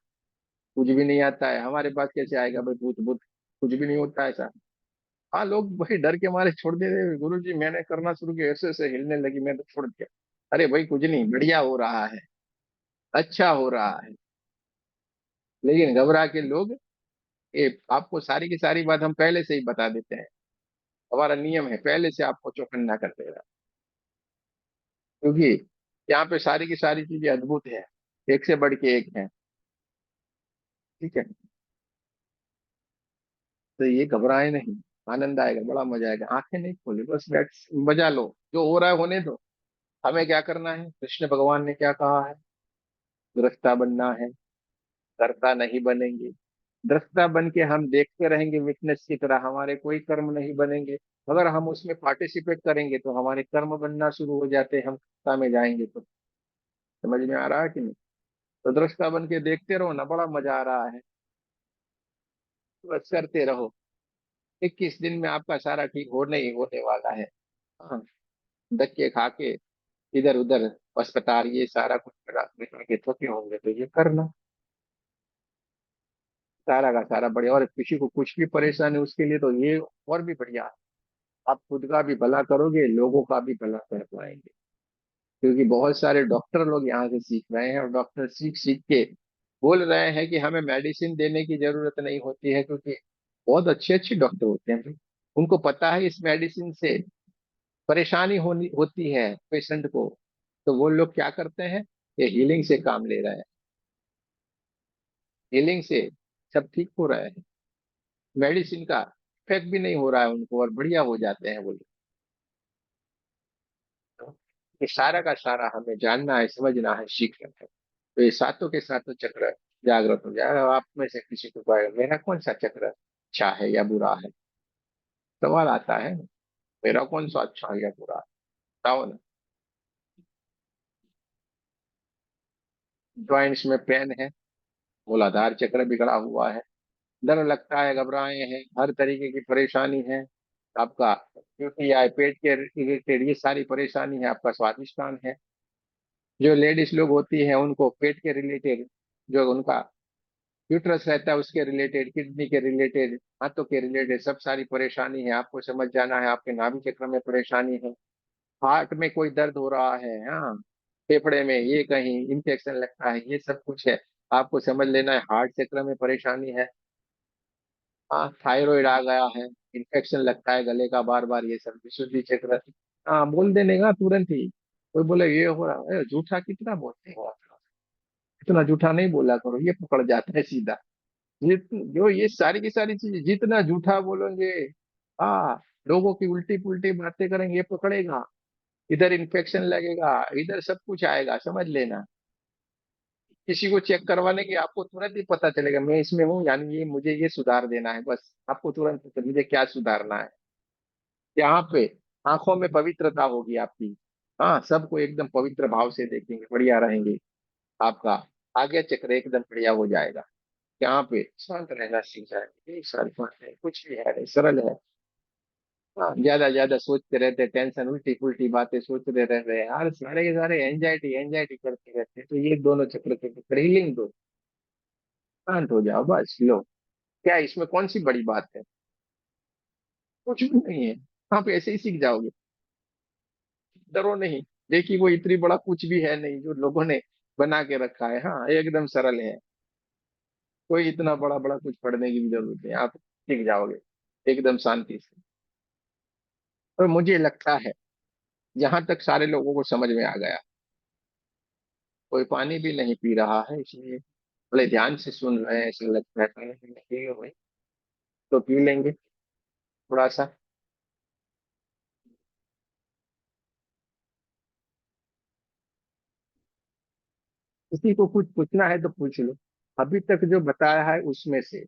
कुछ भी नहीं आता है हमारे पास, कैसे आएगा भाई भूत भूत, कुछ भी नहीं होता ऐसा। हाँ, लोग भाई डर के मारे छोड़ दे रहे, गुरु जी मैंने करना शुरू किया, ऐसे ऐसे हिलने लगी, मैं तो छोड़ दिया। अरे भाई कुछ नहीं, बढ़िया हो रहा है, अच्छा हो रहा है। लेकिन घबरा के लोग, ये आपको सारी की सारी बात हम पहले से ही बता देते हैं, हमारा नियम है पहले से आपको चौकन्ना कर देगा। क्योंकि यहाँ पे सारी की सारी चीजें अद्भुत है, एक से बढ़ के एक है। ठीक है, तो ये घबराए नहीं, आनंद आएगा, बड़ा मजा आएगा, आंखें नहीं खोले, बस बैठ मजा लो, जो हो रहा है होने दो। हमें क्या करना है, कृष्ण भगवान ने क्या कहा है? दृष्टा बनना है, कर्ता नहीं बनेंगे। दृष्टा बन के हम देखते रहेंगे विटनेस की तरह, हमारे कोई कर्म नहीं बनेंगे। अगर हम उसमें पार्टिसिपेट करेंगे तो हमारे कर्म बनना शुरू हो जाते हैं, हम कर्ता में जाएंगे तो। समझ में आ रहा है कि नहीं? तो दृष्टा बन के देखते रहो ना, बड़ा मजा आ रहा है, बस करते रहो। 21 दिन में आपका सारा ठीक होने ही होने वाला है। हाँ, धक्के खा के इधर उधर अस्पताल ये सारा कुछ करा के थके होंगे तो ये करना, सारा का सारा बढ़िया। और किसी को कुछ भी परेशानी उसके लिए तो ये और भी बढ़िया है। आप खुद का भी भला करोगे, लोगों का भी भला कर पाएंगे। क्योंकि बहुत सारे डॉक्टर लोग यहाँ से सीख रहे हैं, और डॉक्टर सीख सीख के बोल रहे हैं कि हमें मेडिसिन देने की जरूरत नहीं होती है, क्योंकि बहुत अच्छे अच्छे डॉक्टर होते हैं, उनको पता है इस मेडिसिन से परेशानी होनी होती है पेशेंट को। तो वो लोग क्या करते हैं, ये हीलिंग से काम ले रहे हैं, हीलिंग से सब ठीक हो रहा है, मेडिसिन का इफेक्ट भी नहीं हो रहा है उनको, और बढ़िया हो जाते हैं वो लोग। ये सारा का सारा हमें जानना है, समझना है, सीखना है। तो ये सातों के सातों चक्र जागृत हो जाए। और आप में से किसी को कहे मेरा कौन सा चक्र अच्छा है या बुरा है, सवाल आता है, मेरा कौन सा अच्छा है या बुरा है, बताओ ना। जॉइंट्स में पेन है, मूलाधार चक्र बिगड़ा हुआ है, डर लगता है, घबराए हैं, हर तरीके की परेशानी है आपका, यूटीआई पेट के रिलेटेड ये सारी परेशानी है, आपका स्वादिष्टान है। जो लेडीज लोग होती हैं उनको पेट के रिलेटेड, जो उनका यूट्रस रहता है उसके रिलेटेड, किडनी के रिलेटेड, हाथों के रिलेटेड सब सारी परेशानी है, आपको समझ जाना है। आपके नाभि चक्र में परेशानी है, हार्ट में कोई दर्द हो रहा है, हाँ, फेफड़े में ये कहीं इंफेक्शन लगता है, ये सब कुछ है, आपको समझ लेना है, हार्ट चक्र में परेशानी है। हाँ, थायराइड आ गया है, इन्फेक्शन लगता है गले का बार बार, ये सब विशुद्धि चक्र। हाँ, बोल देने का तुरंत ही, कोई बोले ये हो रहा है, झूठा कितना बोलते हो आप, इतना झूठा नहीं बोला करो, ये पकड़ जाता है सीधा। जो ये सारी की सारी चीजें जितना झूठा बोलोगे, हाँ, लोगों की उल्टी पुल्टी बातें करेंगे, ये पकड़ेगा, इधर इन्फेक्शन लगेगा, इधर सब कुछ आएगा, समझ लेना। किसी को चेक करवाने की आपको तुरंत ही पता चलेगा, मैं इसमें हूँ, यानी ये मुझे ये सुधार देना है, बस आपको तुरंत पता मुझे क्या सुधारना है। यहाँ पे आंखों में पवित्रता होगी आपकी, हाँ, सबको एकदम पवित्र भाव से देखेंगे, बढ़िया रहेंगे, आपका आगे चक्र एकदम बढ़िया हो जाएगा। यहाँ पे शांत रहना सीख जाएंगे, यही सारी बात है, कुछ भी है नहीं, सरल है। हाँ, ज्यादा ज्यादा सोचते रहते, टेंशन, उल्टी उल्टी बातें सोचते रहते हैं यार, सारे के सारे एंजाइटी एंजाइटी करते रहते हैं। तो ये दोनों चक्र के हीलिंग दो, शांत हो जाओ बस, लो। क्या है, इसमें कौन सी बड़ी बात है? कुछ भी नहीं है, आप ऐसे ही सीख जाओगे। डरो नहीं। देखिए वो इतनी बड़ा कुछ भी है नहीं जो लोगों ने बना के रखा है, हाँ एकदम सरल है। कोई इतना बड़ा बड़ा कुछ पढ़ने की भी जरूरत नहीं, आप सीख जाओगे एकदम शांति से। और मुझे लगता है जहां तक सारे लोगों को समझ में आ गया, कोई पानी भी नहीं पी रहा है, इसलिए बड़े ध्यान से सुन रहे हैं, ऐसा लगता है पानी पीना पिएगा भाई, तो पी लेंगे थोड़ा सा। किसी को कुछ पूछना है तो पूछ लो। अभी तक जो बताया है उसमें से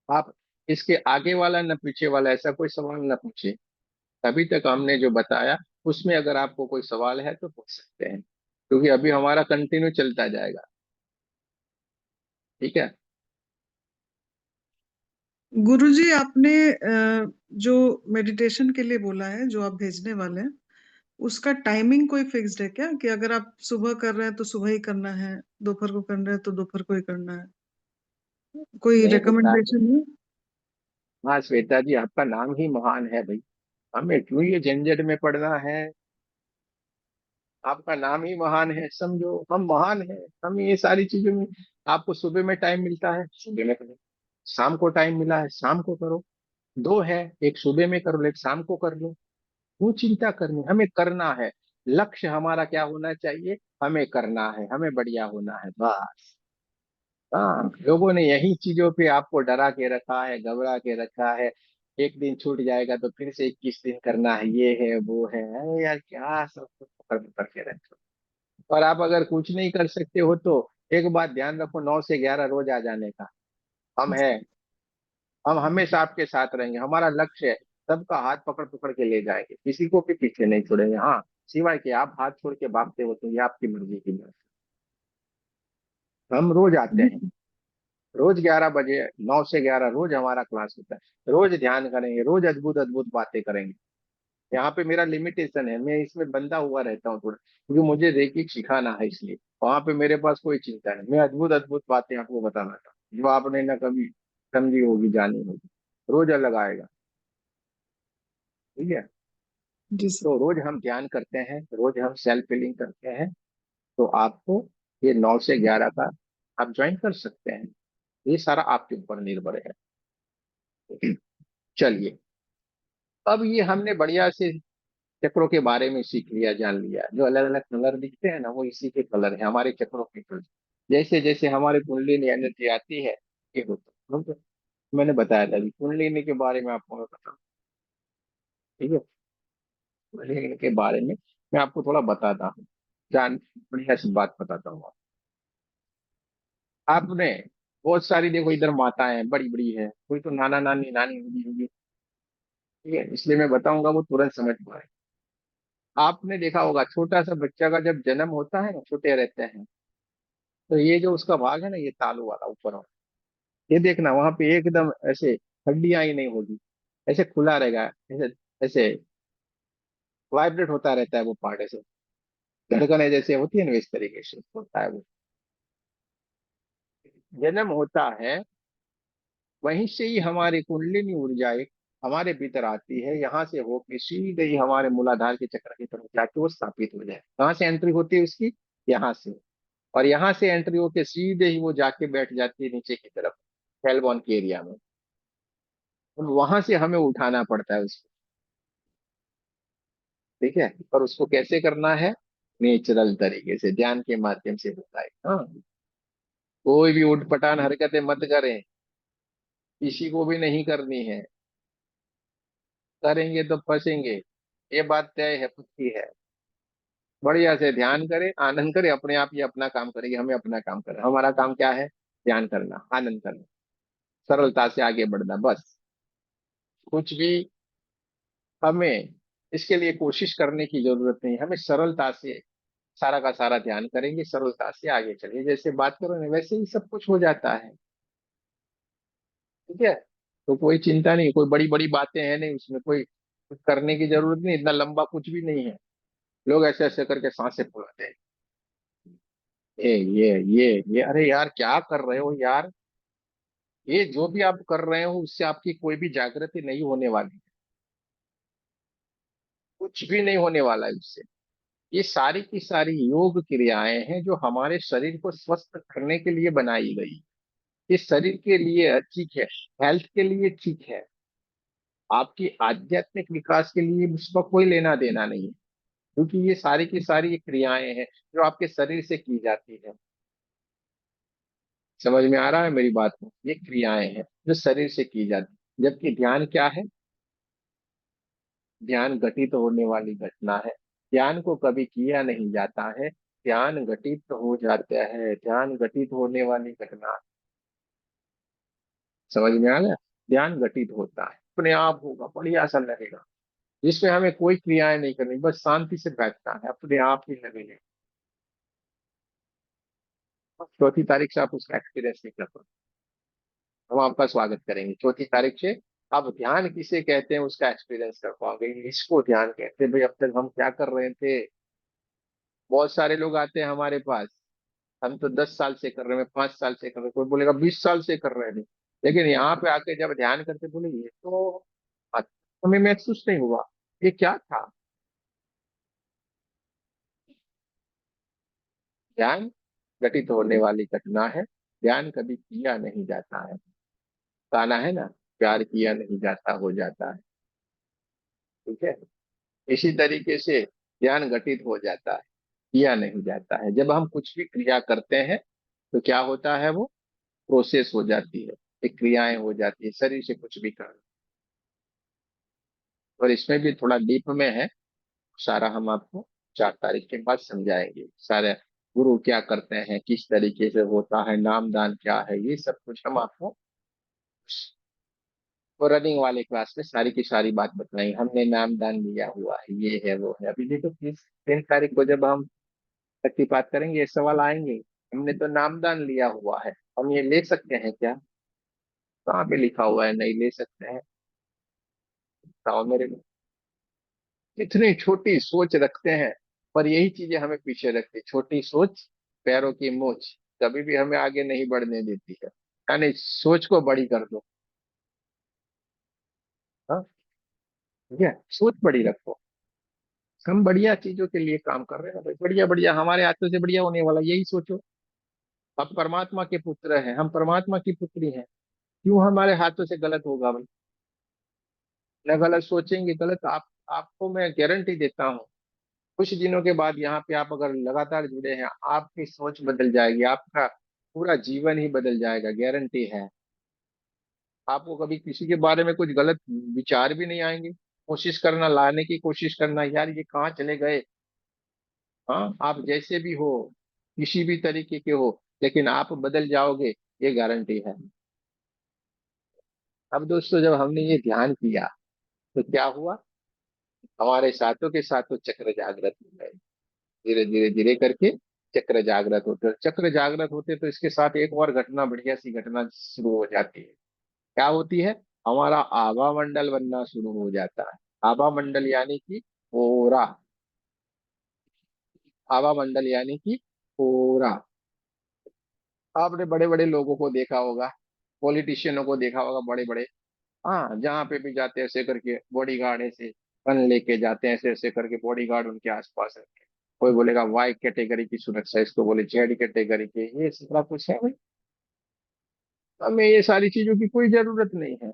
आप इसके आगे वाला न पीछे वाला ऐसा कोई सवाल न पूछे। अभी तक हमने जो बताया उसमें अगर आपको कोई सवाल है तो पूछ सकते हैं, क्योंकि अभी हमारा कंटिन्यू चलता जाएगा। ठीक है। गुरुजी, आपने जो मेडिटेशन के लिए बोला है, जो आप भेजने वाले हैं, उसका टाइमिंग कोई फिक्स्ड है क्या, कि अगर आप सुबह कर रहे हैं तो सुबह ही करना है, दोपहर को कर रहे हैं तो दोपहर को ही करना है? कोई नहीं बेटा, रिकमेंडेशन है? हाँ श्वेता जी, आपका नाम ही महान है भाई, हमें क्यों ये झंझट में पड़ना है? आपका नाम ही महान है, समझो हम महान हैं। हम ये सारी चीजों में, आपको सुबह में टाइम मिलता है सुबह में करो, शाम को टाइम मिला है शाम को करो, दो है, एक सुबह में कर लो एक शाम को कर लो। वो चिंता करनी, हमें करना है। लक्ष्य हमारा क्या होना चाहिए? हमें करना है, हमें बढ़िया होना है बस। हाँ, लोगों ने यही चीजों पे आपको डरा के रखा है, घबरा के रखा है। एक दिन छूट जाएगा तो फिर से 21 दिन करना है, ये है वो है, अरे यार क्या सब कुछ पकड़ पकड़ के रखो। और आप अगर कुछ नहीं कर सकते हो तो एक बात ध्यान रखो, 9 से 11 रोज आ जाने का। हम है, हम हमेशा आपके साथ रहेंगे, हमारा लक्ष्य है सबका हाथ पकड़ पकड़ के ले जाएंगे, किसी को भी पीछे नहीं छोड़ेंगे। हाँ, सिवाय कि आप हाथ छोड़ के भागते हो तो ये आपकी मर्जी की बात है। हम रोज आते हैं, रोज 11 बजे, 9 से 11 रोज हमारा क्लास होता है, रोज ध्यान करेंगे, रोज अद्भुत अद्भुत बातें करेंगे। यहाँ पे मेरा लिमिटेशन है, मैं इसमें बंधा हुआ रहता हूँ थोड़ा, क्योंकि मुझे रेकी सिखाना है, इसलिए वहां पे मेरे पास कोई चिंता नहीं, मैं अद्भुत अद्भुत बातें आपको बताना चाहता हूँ जो आपने ना कभी समझी होगी जानी होगी। रोज अलग आएगा। ठीक है। जी सर। तो रोज हम ध्यान करते हैं, रोज हम सेल्फ फीलिंग करते हैं। तो आपको ये 9 से 11 का आप ज्वाइन कर सकते हैं, ये सारा आपके ऊपर निर्भर है। चलिए, अब ये हमने बढ़िया से चक्रों के बारे में सीख लिया, जान लिया, जो अलग अलग कलर दिखते हैं ना वो इसी के कलर है, हमारे चक्रों के कलर। जैसे जैसे हमारे कुंडलिनी एनर्जी आती है ये होता है। तो मैंने बताया था अभी कुंडलिनी के बारे में आपको मैं बताऊँ। ठीक है, कुंडलिनी के बारे में मैं आपको थोड़ा बताता हूँ, जान, बढ़िया सी बात बताता हूँ। आपने बहुत सारी देखो इधर माताएं बड़ी बड़ी है, कोई तो नाना नानी नानी होगी होगी। ठीक है, इसलिए मैं बताऊंगा वो तुरंत समझ पाए। आपने देखा होगा छोटा सा बच्चा का जब जन्म होता है ना, छोटे रहते हैं, तो ये जो उसका भाग है ना, ये तालू वाला ऊपर वाला, ये देखना वहां पे एकदम ऐसे हड्डियां ही नहीं होगी, ऐसे खुला रहेगा, ऐसे ऐसे वाइब्रेट होता रहता है वो पार्ट, ऐसे धड़कने जैसे होती है ना, इस तरीके से होता है वो। जन्म होता है, वहीं से ही हमारी कुंडलिनी ऊर्जाएं हमारे भीतर आती है, यहाँ से होके सीधे ही हमारे मूलाधार के चक्र की तरफ जाके वो स्थापित हो जाए। कहाँ से एंट्री होती है उसकी? यहाँ से। और यहाँ से एंट्री होके सीधे ही वो जाके बैठ जाती है नीचे की तरफ, हेलबॉन के एरिया में। और वहां से हमें उठाना पड़ता है उसको। ठीक है, पर उसको कैसे करना है? नेचुरल तरीके से, ध्यान के माध्यम से होता है। हाँ, कोई भी उठपटांग हरकतें मत करें, किसी को भी नहीं करनी है। करेंगे तो फंसेंगे, ये बात तय है, पक्की है। बढ़िया से ध्यान करें, आनंद करें, अपने आप ये अपना काम करेंगे, हमें अपना काम करें। हमारा काम क्या है? ध्यान करना, आनंद करना, सरलता से आगे बढ़ना बस। कुछ भी हमें इसके लिए कोशिश करने की जरूरत नहीं, हमें सरलता से सारा का सारा ध्यान करेंगे, सरलता से आगे चलिए, जैसे बात करो ना वैसे ही सब कुछ हो जाता है। ठीक है, तो कोई चिंता नहीं, कोई बड़ी बड़ी बातें हैं नहीं उसमें, कोई कुछ करने की जरूरत नहीं, इतना लंबा कुछ भी नहीं है। लोग ऐसे ऐसे करके सांसें फूलाते हैं। ये अरे यार क्या कर रहे हो यार। ये जो भी आप कर रहे हो उससे आपकी कोई भी जागृति नहीं होने वाली। कुछ भी नहीं होने वाला है उससे। ये सारी की सारी योग क्रियाएं हैं जो हमारे शरीर को स्वस्थ करने के लिए बनाई गई। ये शरीर के लिए ठीक है, हेल्थ के लिए ठीक है। आपकी आध्यात्मिक विकास के लिए उसका कोई लेना देना नहीं है, क्योंकि ये सारी की सारी ये क्रियाएं हैं जो आपके शरीर से की जाती है। समझ में आ रहा है मेरी बात को? ये क्रियाएं हैं जो शरीर से की जाती है, जबकि ध्यान क्या है? ध्यान घटित होने वाली घटना है। ध्यान को कभी किया नहीं जाता है, ध्यान घटित हो जाता है। ध्यान घटित होने वाली घटना। समझ में आ गया? ध्यान घटित होता है, अपने आप होगा, बढ़िया सा लगेगा, जिसमें हमें कोई क्रियाएं नहीं करनी, बस शांति से बैठना है, अपने आप ही लगेगा। 4 तारीख से आप उसका एक्सपीरियंस नहीं कर पाओगे। हम आपका स्वागत करेंगे 4 तारीख से। आप ध्यान किसे कहते हैं उसका एक्सपीरियंस कर पाओगे। इसको ध्यान कहते हैं भाई। अब तक हम क्या कर रहे थे? बहुत सारे लोग आते हैं हमारे पास, हम तो 10 साल से कर रहे हैं, 5 साल से कर रहे हैं, कोई बोलेगा 20 साल से कर रहे हैं। लेकिन यहाँ पे आके जब ध्यान करते बोले ये तो हमें महसूस नहीं हुआ, ये क्या था? ध्यान घटित होने वाली घटना है। ध्यान कभी किया नहीं जाता है। गाना है ना, प्यार किया नहीं जाता हो जाता है। ठीक है। इसी तरीके से ध्यान घटित हो जाता है, किया नहीं जाता है। जब हम कुछ भी क्रिया करते हैं तो क्या होता है? वो प्रोसेस हो जाती है, एक क्रियाएं हो जाती है शरीर से कुछ भी करना। और इसमें भी थोड़ा डीप में है, सारा हम आपको 4 तारीख के बाद समझाएंगे सारे। गुरु क्या करते हैं, किस तरीके से होता है, नामदान क्या है, ये सब कुछ हम आपको वो रनिंग वाले क्लास में सारी की सारी बात बताएंगे। हमने नामदान लिया हुआ है, ये है वो है। अभी देखो 3 तारीख को जब हम शक्तिपात करेंगे ये सवाल आएंगे। हमने तो नामदान लिया हुआ है, हम ये ले सकते हैं क्या? कहाँ पे लिखा हुआ है नहीं ले सकते हैं? बताओ मेरे को। इतनी छोटी सोच रखते हैं, पर यही चीजें हमें पीछे रखती। छोटी सोच, पैरों की मोच, कभी भी हमें आगे नहीं बढ़ने देती है। यानी सोच को बड़ी कर दो। हाँ, ठीक है, सोच बड़ी रखो। हम बढ़िया चीजों के लिए काम कर रहे हैं भाई, बढ़िया बढ़िया, हमारे हाथों से बढ़िया होने वाला यही सोचो। आप परमात्मा के पुत्र हैं, हम परमात्मा की पुत्री हैं, क्यों हमारे हाथों से गलत होगा भाई? न गलत सोचेंगे, गलत आपको मैं गारंटी देता हूँ, कुछ दिनों के बाद यहाँ पे आप अगर लगातार जुड़े हैं, आपकी सोच बदल जाएगी, आपका पूरा जीवन ही बदल जाएगा, गारंटी है। आपको कभी किसी के बारे में कुछ गलत विचार भी नहीं आएंगे। कोशिश करना, लाने की कोशिश करना, यार ये कहाँ चले गए। हाँ, आप जैसे भी हो, किसी भी तरीके के हो, लेकिन आप बदल जाओगे, ये गारंटी है। अब दोस्तों जब हमने ये ध्यान किया तो क्या हुआ? हमारे साथों के साथों चक्र जागृत हो गए। धीरे धीरे धीरे करके चक्र जागृत होते, चक्र जागृत होते तो इसके साथ एक और घटना, बढ़िया सी घटना शुरू हो जाती है। क्या होती है? हमारा आभा मंडल बनना शुरू हो जाता है। आभा मंडल यानी कि ओरा। आभा मंडल यानी कि ओरा। आपने बड़े बड़े लोगों को देखा होगा, पॉलिटिशियनों को देखा होगा, बड़े बड़े, हाँ, जहाँ पे भी जाते हैं ऐसे करके बॉडी गार्ड ऐसे गन लेके जाते हैं, ऐसे ऐसे करके बॉडी गार्ड उनके आसपास रहते हैं। कोई बोलेगा वाई कैटेगरी की सुरक्षा, इसको बोले जेड कैटेगरी के, ये सारा कुछ है भाई। हमें ये सारी चीजों की कोई जरूरत नहीं है।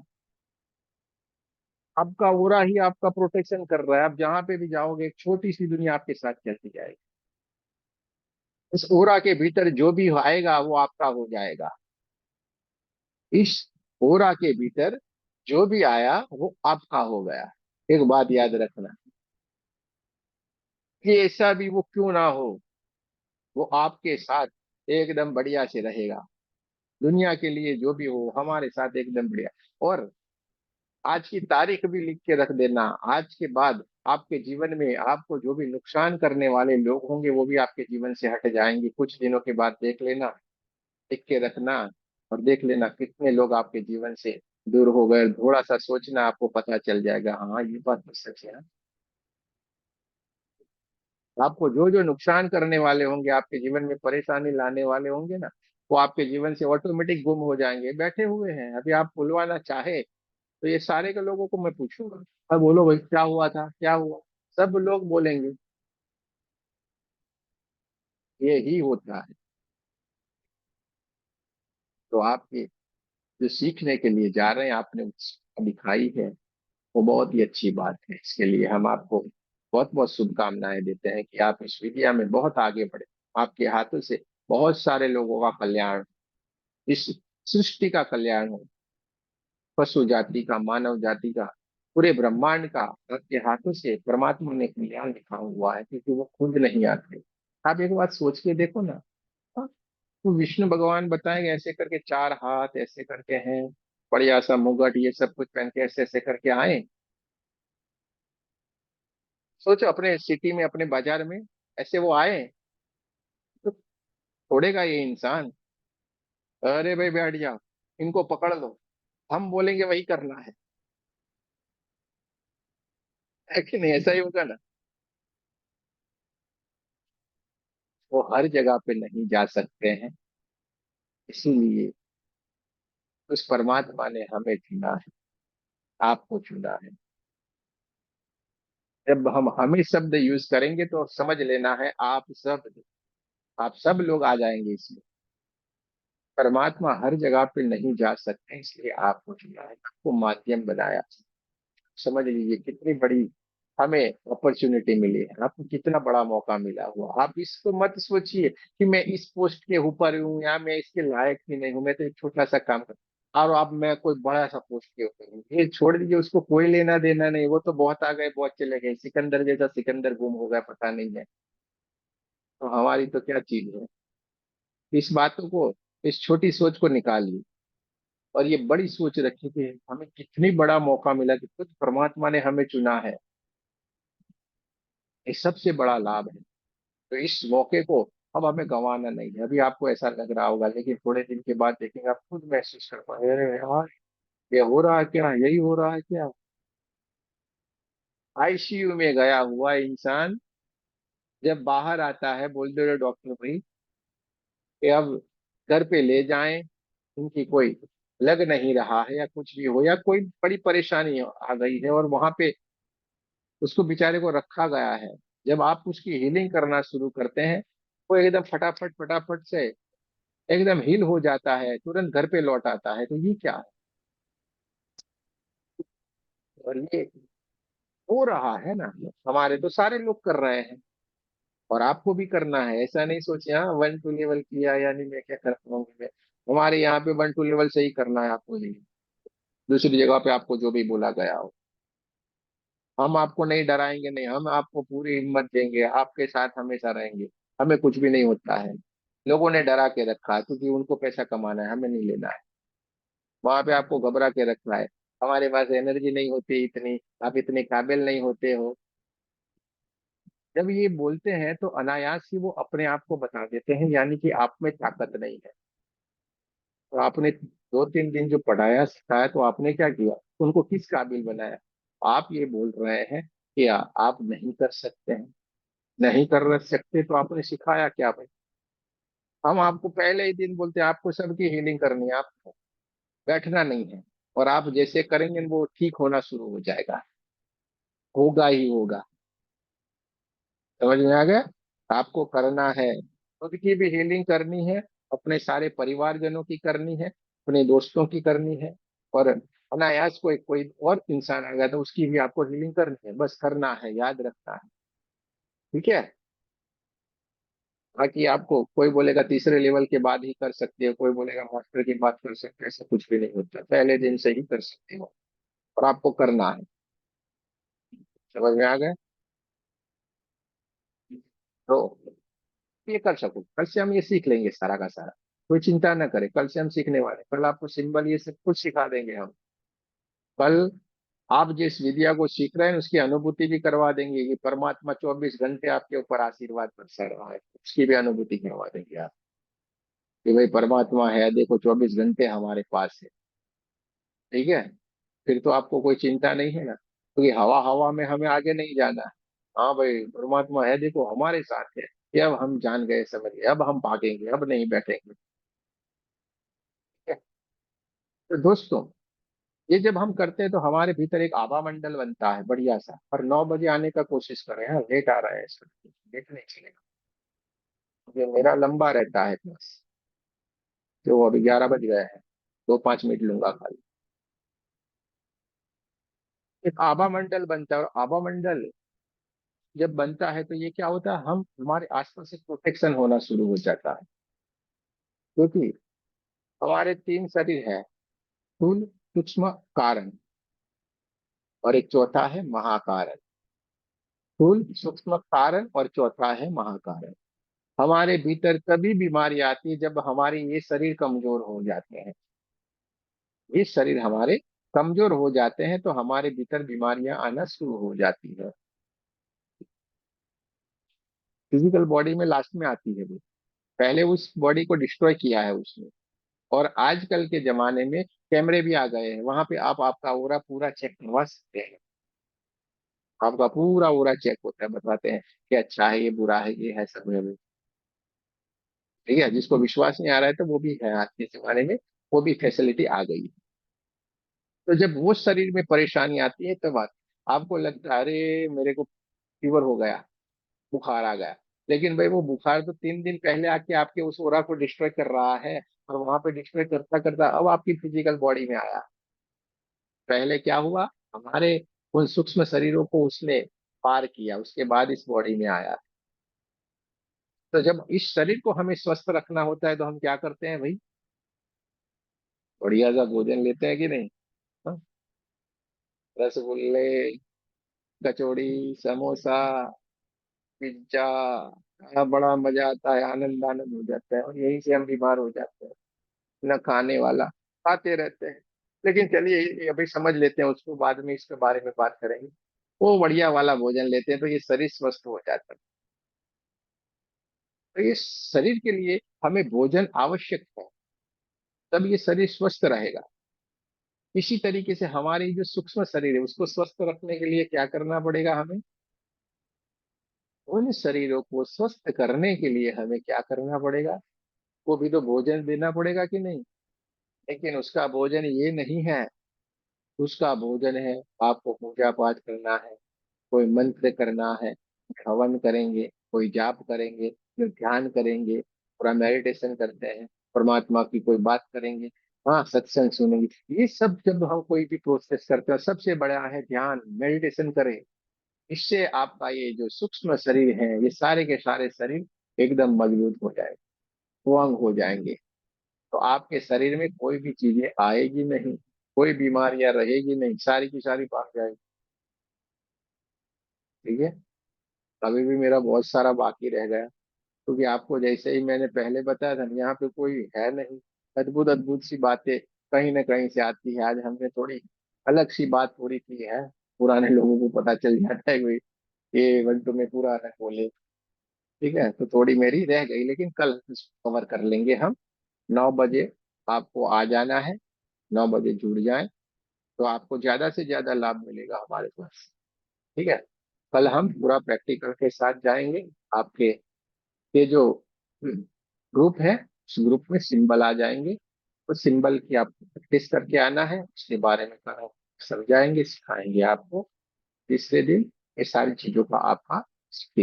आपका ओरा ही आपका प्रोटेक्शन कर रहा है। आप जहां पे भी जाओगे एक छोटी सी दुनिया आपके साथ चलती जाएगी। इस ओरा के भीतर जो भी आएगा वो आपका हो जाएगा। इस ओरा के भीतर जो भी आया वो आपका हो गया। एक बात याद रखना, कि ऐसा भी वो क्यों ना हो, वो आपके साथ एकदम बढ़िया से रहेगा। दुनिया के लिए जो भी हो हमारे साथ एकदम बढ़िया। और आज की तारीख भी लिख के रख देना। आज के बाद आपके जीवन में आपको जो भी नुकसान करने वाले लोग होंगे वो भी आपके जीवन से हट जाएंगे कुछ दिनों के बाद। देख लेना, लिख के रखना, और देख लेना कितने लोग आपके जीवन से दूर हो गए, थोड़ा सा सोचना आपको पता चल जाएगा, हाँ ये बात तो सच है। आपको जो जो नुकसान करने वाले होंगे, आपके जीवन में परेशानी लाने वाले होंगे ना, वो आपके जीवन से ऑटोमेटिक गुम हो जाएंगे। बैठे हुए हैं, अभी आप बुलवाना चाहे तो ये सारे के लोगों को मैं पूछूंगा, अब बोलो भाई क्या हुआ था, क्या हुआ, सब लोग बोलेंगे। ये ही होता है। तो आपके जो सीखने के लिए जा रहे हैं, आपने दिखाई है, वो बहुत ही अच्छी बात है। इसके लिए हम आपको बहुत बहुत शुभकामनाएं देते हैं कि आप इस विद्या में बहुत आगे बढ़े। आपके हाथों से बहुत सारे लोगों का कल्याण, इस सृष्टि का कल्याण हो, पशु जाति का, मानव जाति का, पूरे ब्रह्मांड का आपके हाथों से परमात्मा ने कल्याण लिखा हुआ है, क्योंकि वो खुद नहीं आते। आप एक बात सोच के देखो ना, हाँ, तो विष्णु भगवान बताएंगे ऐसे करके 4 हाथ ऐसे करके हैं, बढ़िया सा मुगट ये सब कुछ पहन के ऐसे ऐसे करके आए। सोचो अपने सिटी में, अपने बाजार में ऐसे वो आए, तो छोड़ेगा ये इंसान? अरे भाई बैठ जाओ, इनको पकड़ लो, हम बोलेंगे वही करना है कि नहीं? ऐसा ही होगा ना। वो हर जगह पे नहीं जा सकते हैं, इसीलिए उस परमात्मा ने हमें चुना है, आपको चुना है। जब हम हमें शब्द यूज करेंगे तो समझ लेना है, आप सब लोग आ जाएंगे इसमें। परमात्मा हर जगह पे नहीं जा सकते, इसलिए आपको चुना है, आपको माध्यम बनाया। समझ लीजिए कितनी बड़ी हमें अपॉर्चुनिटी मिली है, आपको कितना बड़ा मौका मिला हुआ। आप इसको मत सोचिए कि मैं इस पोस्ट के ऊपर हूँ या मैं इसके लायक ही नहीं हूँ, मैं तो एक छोटा सा काम कर, और अब मैं कोई बड़ा सा पोस्ट के ऊपर हूँ, ये छोड़ दीजिए, उसको कोई लेना देना नहीं। वो तो बहुत आ गए, बहुत चले गए, सिकंदर जैसा सिकंदर गुम हो गया, पता नहीं है। तो हमारी तो क्या चीज है। इस बातों को, इस छोटी सोच को निकालिए, और ये बड़ी सोच रखिए कि हमें कितनी बड़ा मौका मिला, कि खुद परमात्मा ने हमें चुना है। ये सबसे बड़ा लाभ है। तो इस मौके को अब हमें गंवाना नहीं है। अभी आपको ऐसा लग रहा होगा, लेकिन थोड़े दिन के बाद देखेंगे, आप खुद महसूस कर पाएंगे, अरे यार ये हो रहा है क्या, यही हो रहा है क्या। आईसीयू में गया हुआ इंसान जब बाहर आता है, बोलते रहे डॉक्टर भाई कि अब घर पे ले जाएं, उनकी कोई लग नहीं रहा है, या कुछ भी हो, या कोई बड़ी परेशानी आ गई है, और वहां पे उसको बेचारे को रखा गया है। जब आप उसकी हीलिंग करना शुरू करते हैं, वो एकदम फटाफट फटाफट से एकदम हील हो जाता है, तुरंत घर पे लौट आता है। तो ये क्या है? और ये हो रहा है ना, हमारे तो सारे लोग कर रहे हैं, और आपको भी करना है। ऐसा नहीं सोचे हाँ 1 to लेवल किया यानी मैं क्या कर पाऊंगी मैं। हमारे यहाँ पे 1 to लेवल से ही करना है आपको, नहीं दूसरी जगह पे आपको जो भी बोला गया हो। हम आपको नहीं डराएंगे, नहीं, हम आपको पूरी हिम्मत देंगे, आपके साथ हमेशा रहेंगे। हमें कुछ भी नहीं होता है। लोगों ने डरा के रखा है, क्योंकि उनको पैसा कमाना है, हमें नहीं लेना है। वहां पे आपको घबरा के रखना है, हमारे पास एनर्जी नहीं होती इतनी, आप इतने काबिल नहीं होते हो। जब ये बोलते हैं तो अनायास ही वो अपने आप को बता देते हैं, यानी कि आप में ताकत नहीं है। तो आपने 2-3 दिन जो पढ़ाया सिखाया, तो आपने क्या किया, उनको किस काबिल बनाया? आप ये बोल रहे हैं कि आप नहीं कर सकते हैं, नहीं कर सकते, तो आपने सिखाया क्या भाई? हम आपको पहले ही दिन बोलते हैं आपको सबकी हीलिंग करनी है, आपको बैठना नहीं है, और आप जैसे करेंगे वो ठीक होना शुरू हो जाएगा, होगा ही होगा। समझ में आ गया? आपको करना है, खुद की भी हीलिंग करनी है, अपने सारे परिवारजनों की करनी है, अपने दोस्तों की करनी है, और अनायास कोई कोई और इंसान आ गया तो उसकी भी आपको हीलिंग करनी है। बस करना है, याद रखना है। ठीक है? बाकी आपको कोई बोलेगा तीसरे लेवल के बाद ही कर सकते हो, कोई बोलेगा मास्टर की बात कर सकते हो, ऐसा कुछ भी नहीं होता, पहले दिन से ही कर सकते हो, और आपको करना है। समझ में आ गया? तो ये कर सको, कल से हम ये सीख लेंगे सारा का सारा। कोई चिंता ना करे, कल से हम सीखने वाले, कल आपको सिंबल ये सब कुछ सिखा देंगे हम। कल आप जिस विद्या को सीख रहे हैं उसकी अनुभूति भी करवा देंगे, कि परमात्मा 24 घंटे आपके ऊपर आशीर्वाद बरसा रहा है, उसकी भी अनुभूति करवा देंगे आप, कि भाई परमात्मा है, देखो 24 घंटे हमारे पास है। ठीक है, फिर तो आपको कोई चिंता नहीं है ना, क्योंकि हवा हवा में हमें आगे नहीं जाना है। हाँ भाई, परमात्मा है देखो हमारे साथ है, ये अब हम जान गए समझ गए, अब हम भागेंगे, अब नहीं बैठेंगे। ठीक है? तो दोस्तों, ये जब हम करते हैं तो हमारे भीतर एक आभा मंडल बनता है बढ़िया सा। और 9 बजे आने का कोशिश करें, हाँ लेट आ रहा है सर, लेट नहीं चलेगा, ये मेरा लंबा रहता है क्लास। जो अभी 11 बज गए हैं, 2-5 मिनट लूंगा खाली। एक आभा मंडल बनता है, और आभा मंडल जब बनता है तो ये क्या होता है, हम हमारे आसपास एक प्रोटेक्शन होना शुरू हो जाता है। क्योंकि हमारे 3 शरीर है, स्थूल, सूक्ष्म, कारण, और एक चौथा है महाकारण। स्थूल, सूक्ष्म, कारण और चौथा है महाकारण। हमारे भीतर तभी बीमारी आती है जब हमारे ये शरीर कमजोर हो जाते हैं। ये शरीर हमारे कमजोर हो जाते हैं तो हमारे भीतर बीमारियां आना शुरू हो जाती है। फिजिकल बॉडी में लास्ट में आती है वो, पहले उस बॉडी को डिस्ट्रॉय किया है उसने। और आजकल के जमाने में कैमरे भी आ गए हैं, वहां पे आप आपका ओरा पूरा चेक करवा सकते हैं। आपका पूरा ओरा चेक होता है, बताते हैं कि अच्छा है, ये बुरा है, ये है, सब है। ठीक है, जिसको विश्वास नहीं आ रहा है तो वो भी है, आज के जमाने में वो भी फैसिलिटी आ गई है। तो जब वो शरीर में परेशानी आती है तब आपको लगता है अरे मेरे को फीवर हो गया, बुखार आ गया। लेकिन भाई वो बुखार तो 3 दिन पहले आके आपके उस ओरा को डिस्ट्रॉय कर रहा है, और वहां पे डिस्ट्रॉय करता करता अब आपकी फिजिकल बॉडी में आया। पहले क्या हुआ, हमारे उन सूक्ष्म शरीरों को उसने पार किया, उसके बाद इस बॉडी में आया। तो जब इस शरीर को हमें स्वस्थ रखना होता है तो हम क्या करते हैं भाई, बढ़िया सा भोजन लेते हैं कि नहीं? हाँ? रसगुल्ले, कचौड़ी, समोसा, पिज्जा, बड़ा मजा आता है, आनंद आनंद हो जाता है, और यहीं से हम बीमार हो जाते हैं। न खाने वाला, खाते रहते हैं। लेकिन चलिए ये अभी समझ लेते हैं, उसको बाद में इसके बारे में बात करेंगे। वो बढ़िया वाला भोजन लेते हैं तो ये शरीर स्वस्थ हो जाता है। तो ये शरीर के लिए हमें भोजन आवश्यक है, तब ये शरीर स्वस्थ रहेगा। इसी तरीके से हमारी जो सूक्ष्म शरीर है उसको स्वस्थ रखने के लिए क्या करना पड़ेगा हमें, उन शरीरों को स्वस्थ करने के लिए हमें क्या करना पड़ेगा, वो भी तो भोजन देना पड़ेगा कि नहीं? लेकिन उसका भोजन ये नहीं है, उसका भोजन है आपको पूजा पाठ करना है, कोई मंत्र करना है, हवन करेंगे, कोई जाप करेंगे, फिर ध्यान करेंगे, पूरा मेडिटेशन करते हैं, परमात्मा की कोई बात करेंगे, हाँ सत्संग सुनेंगे। ये सब जब हम कोई भी प्रोसेस करते हैं, सबसे बड़ा है ध्यान, मेडिटेशन करें। इससे आपका ये जो सूक्ष्म शरीर है, ये सारे के सारे शरीर एकदम मजबूत हो जाएंगे, स्ट्रांग हो जाएंगे। तो आपके शरीर में कोई भी चीजें आएगी नहीं, कोई बीमारियां रहेगी नहीं, सारी की सारी भाग जाएगी। ठीक है, अभी भी मेरा बहुत सारा बाकी रह गया, क्योंकि आपको जैसे ही मैंने पहले बताया था, यहाँ पे कोई है नहीं। अद्भुत अद्भुत सी बातें कहीं ना कहीं से आती है। आज हमने थोड़ी अलग सी बात थोड़ी की है, पुराने लोगों को पता चल जाता है कोई ये बंटू में पुराना बोले। ठीक है, तो थोड़ी मेरी रह गई, लेकिन कल कवर कर लेंगे हम। 9 बजे आपको आ जाना है, 9 बजे जुड़ जाए, तो आपको ज्यादा से ज्यादा लाभ मिलेगा हमारे पास। ठीक है, कल हम पूरा प्रैक्टिकल के साथ जाएंगे। आपके ये जो ग्रुप है, उस ग्रुप में सिंबल आ जाएंगे, उस सिंबल की आपको प्रैक्टिस करके आना है, उसके बारे में कल हम समझाएंगे, सिखाएंगे आपको। तीसरे दिन ये सारी चीजों का आपका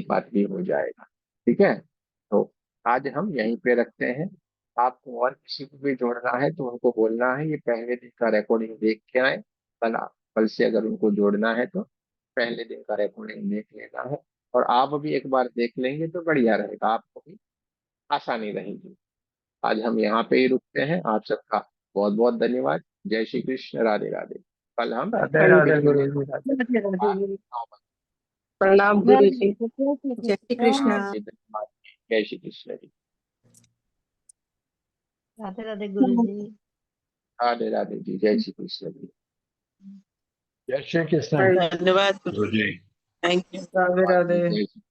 पाठ भी हो जाएगा। ठीक है, तो आज हम यहीं पे रखते हैं। आपको और किसी को भी जोड़ना है तो उनको बोलना है ये पहले दिन का रिकॉर्डिंग देख के आए। कल से अगर उनको जोड़ना है तो पहले दिन का रिकॉर्डिंग देख लेना है, और आप भी एक बार देख लेंगे तो बढ़िया रहेगा, आपको भी आसानी रहेगी। आज हम यहाँ पे ही रुकते हैं। आप सबका बहुत बहुत धन्यवाद। जय श्री कृष्ण, राधे राधे। कल हम राधे फिर राधे गुरु मिलेंगे जी, राधे राधे गुरु। 9 बजे। प्रणाम गुरु जी। जय श्री कृष्ण। हाँ जी, धन्यवाद। जय श्री कृष्ण जी। राधे राधे गुरु जी। राधे राधे जी, जय श्री कृष्ण जी। जय श्री कृष्ण। धन्यवाद गुरु जी। Thank you. राधे धन्यवाद जी, राधे। जय श्री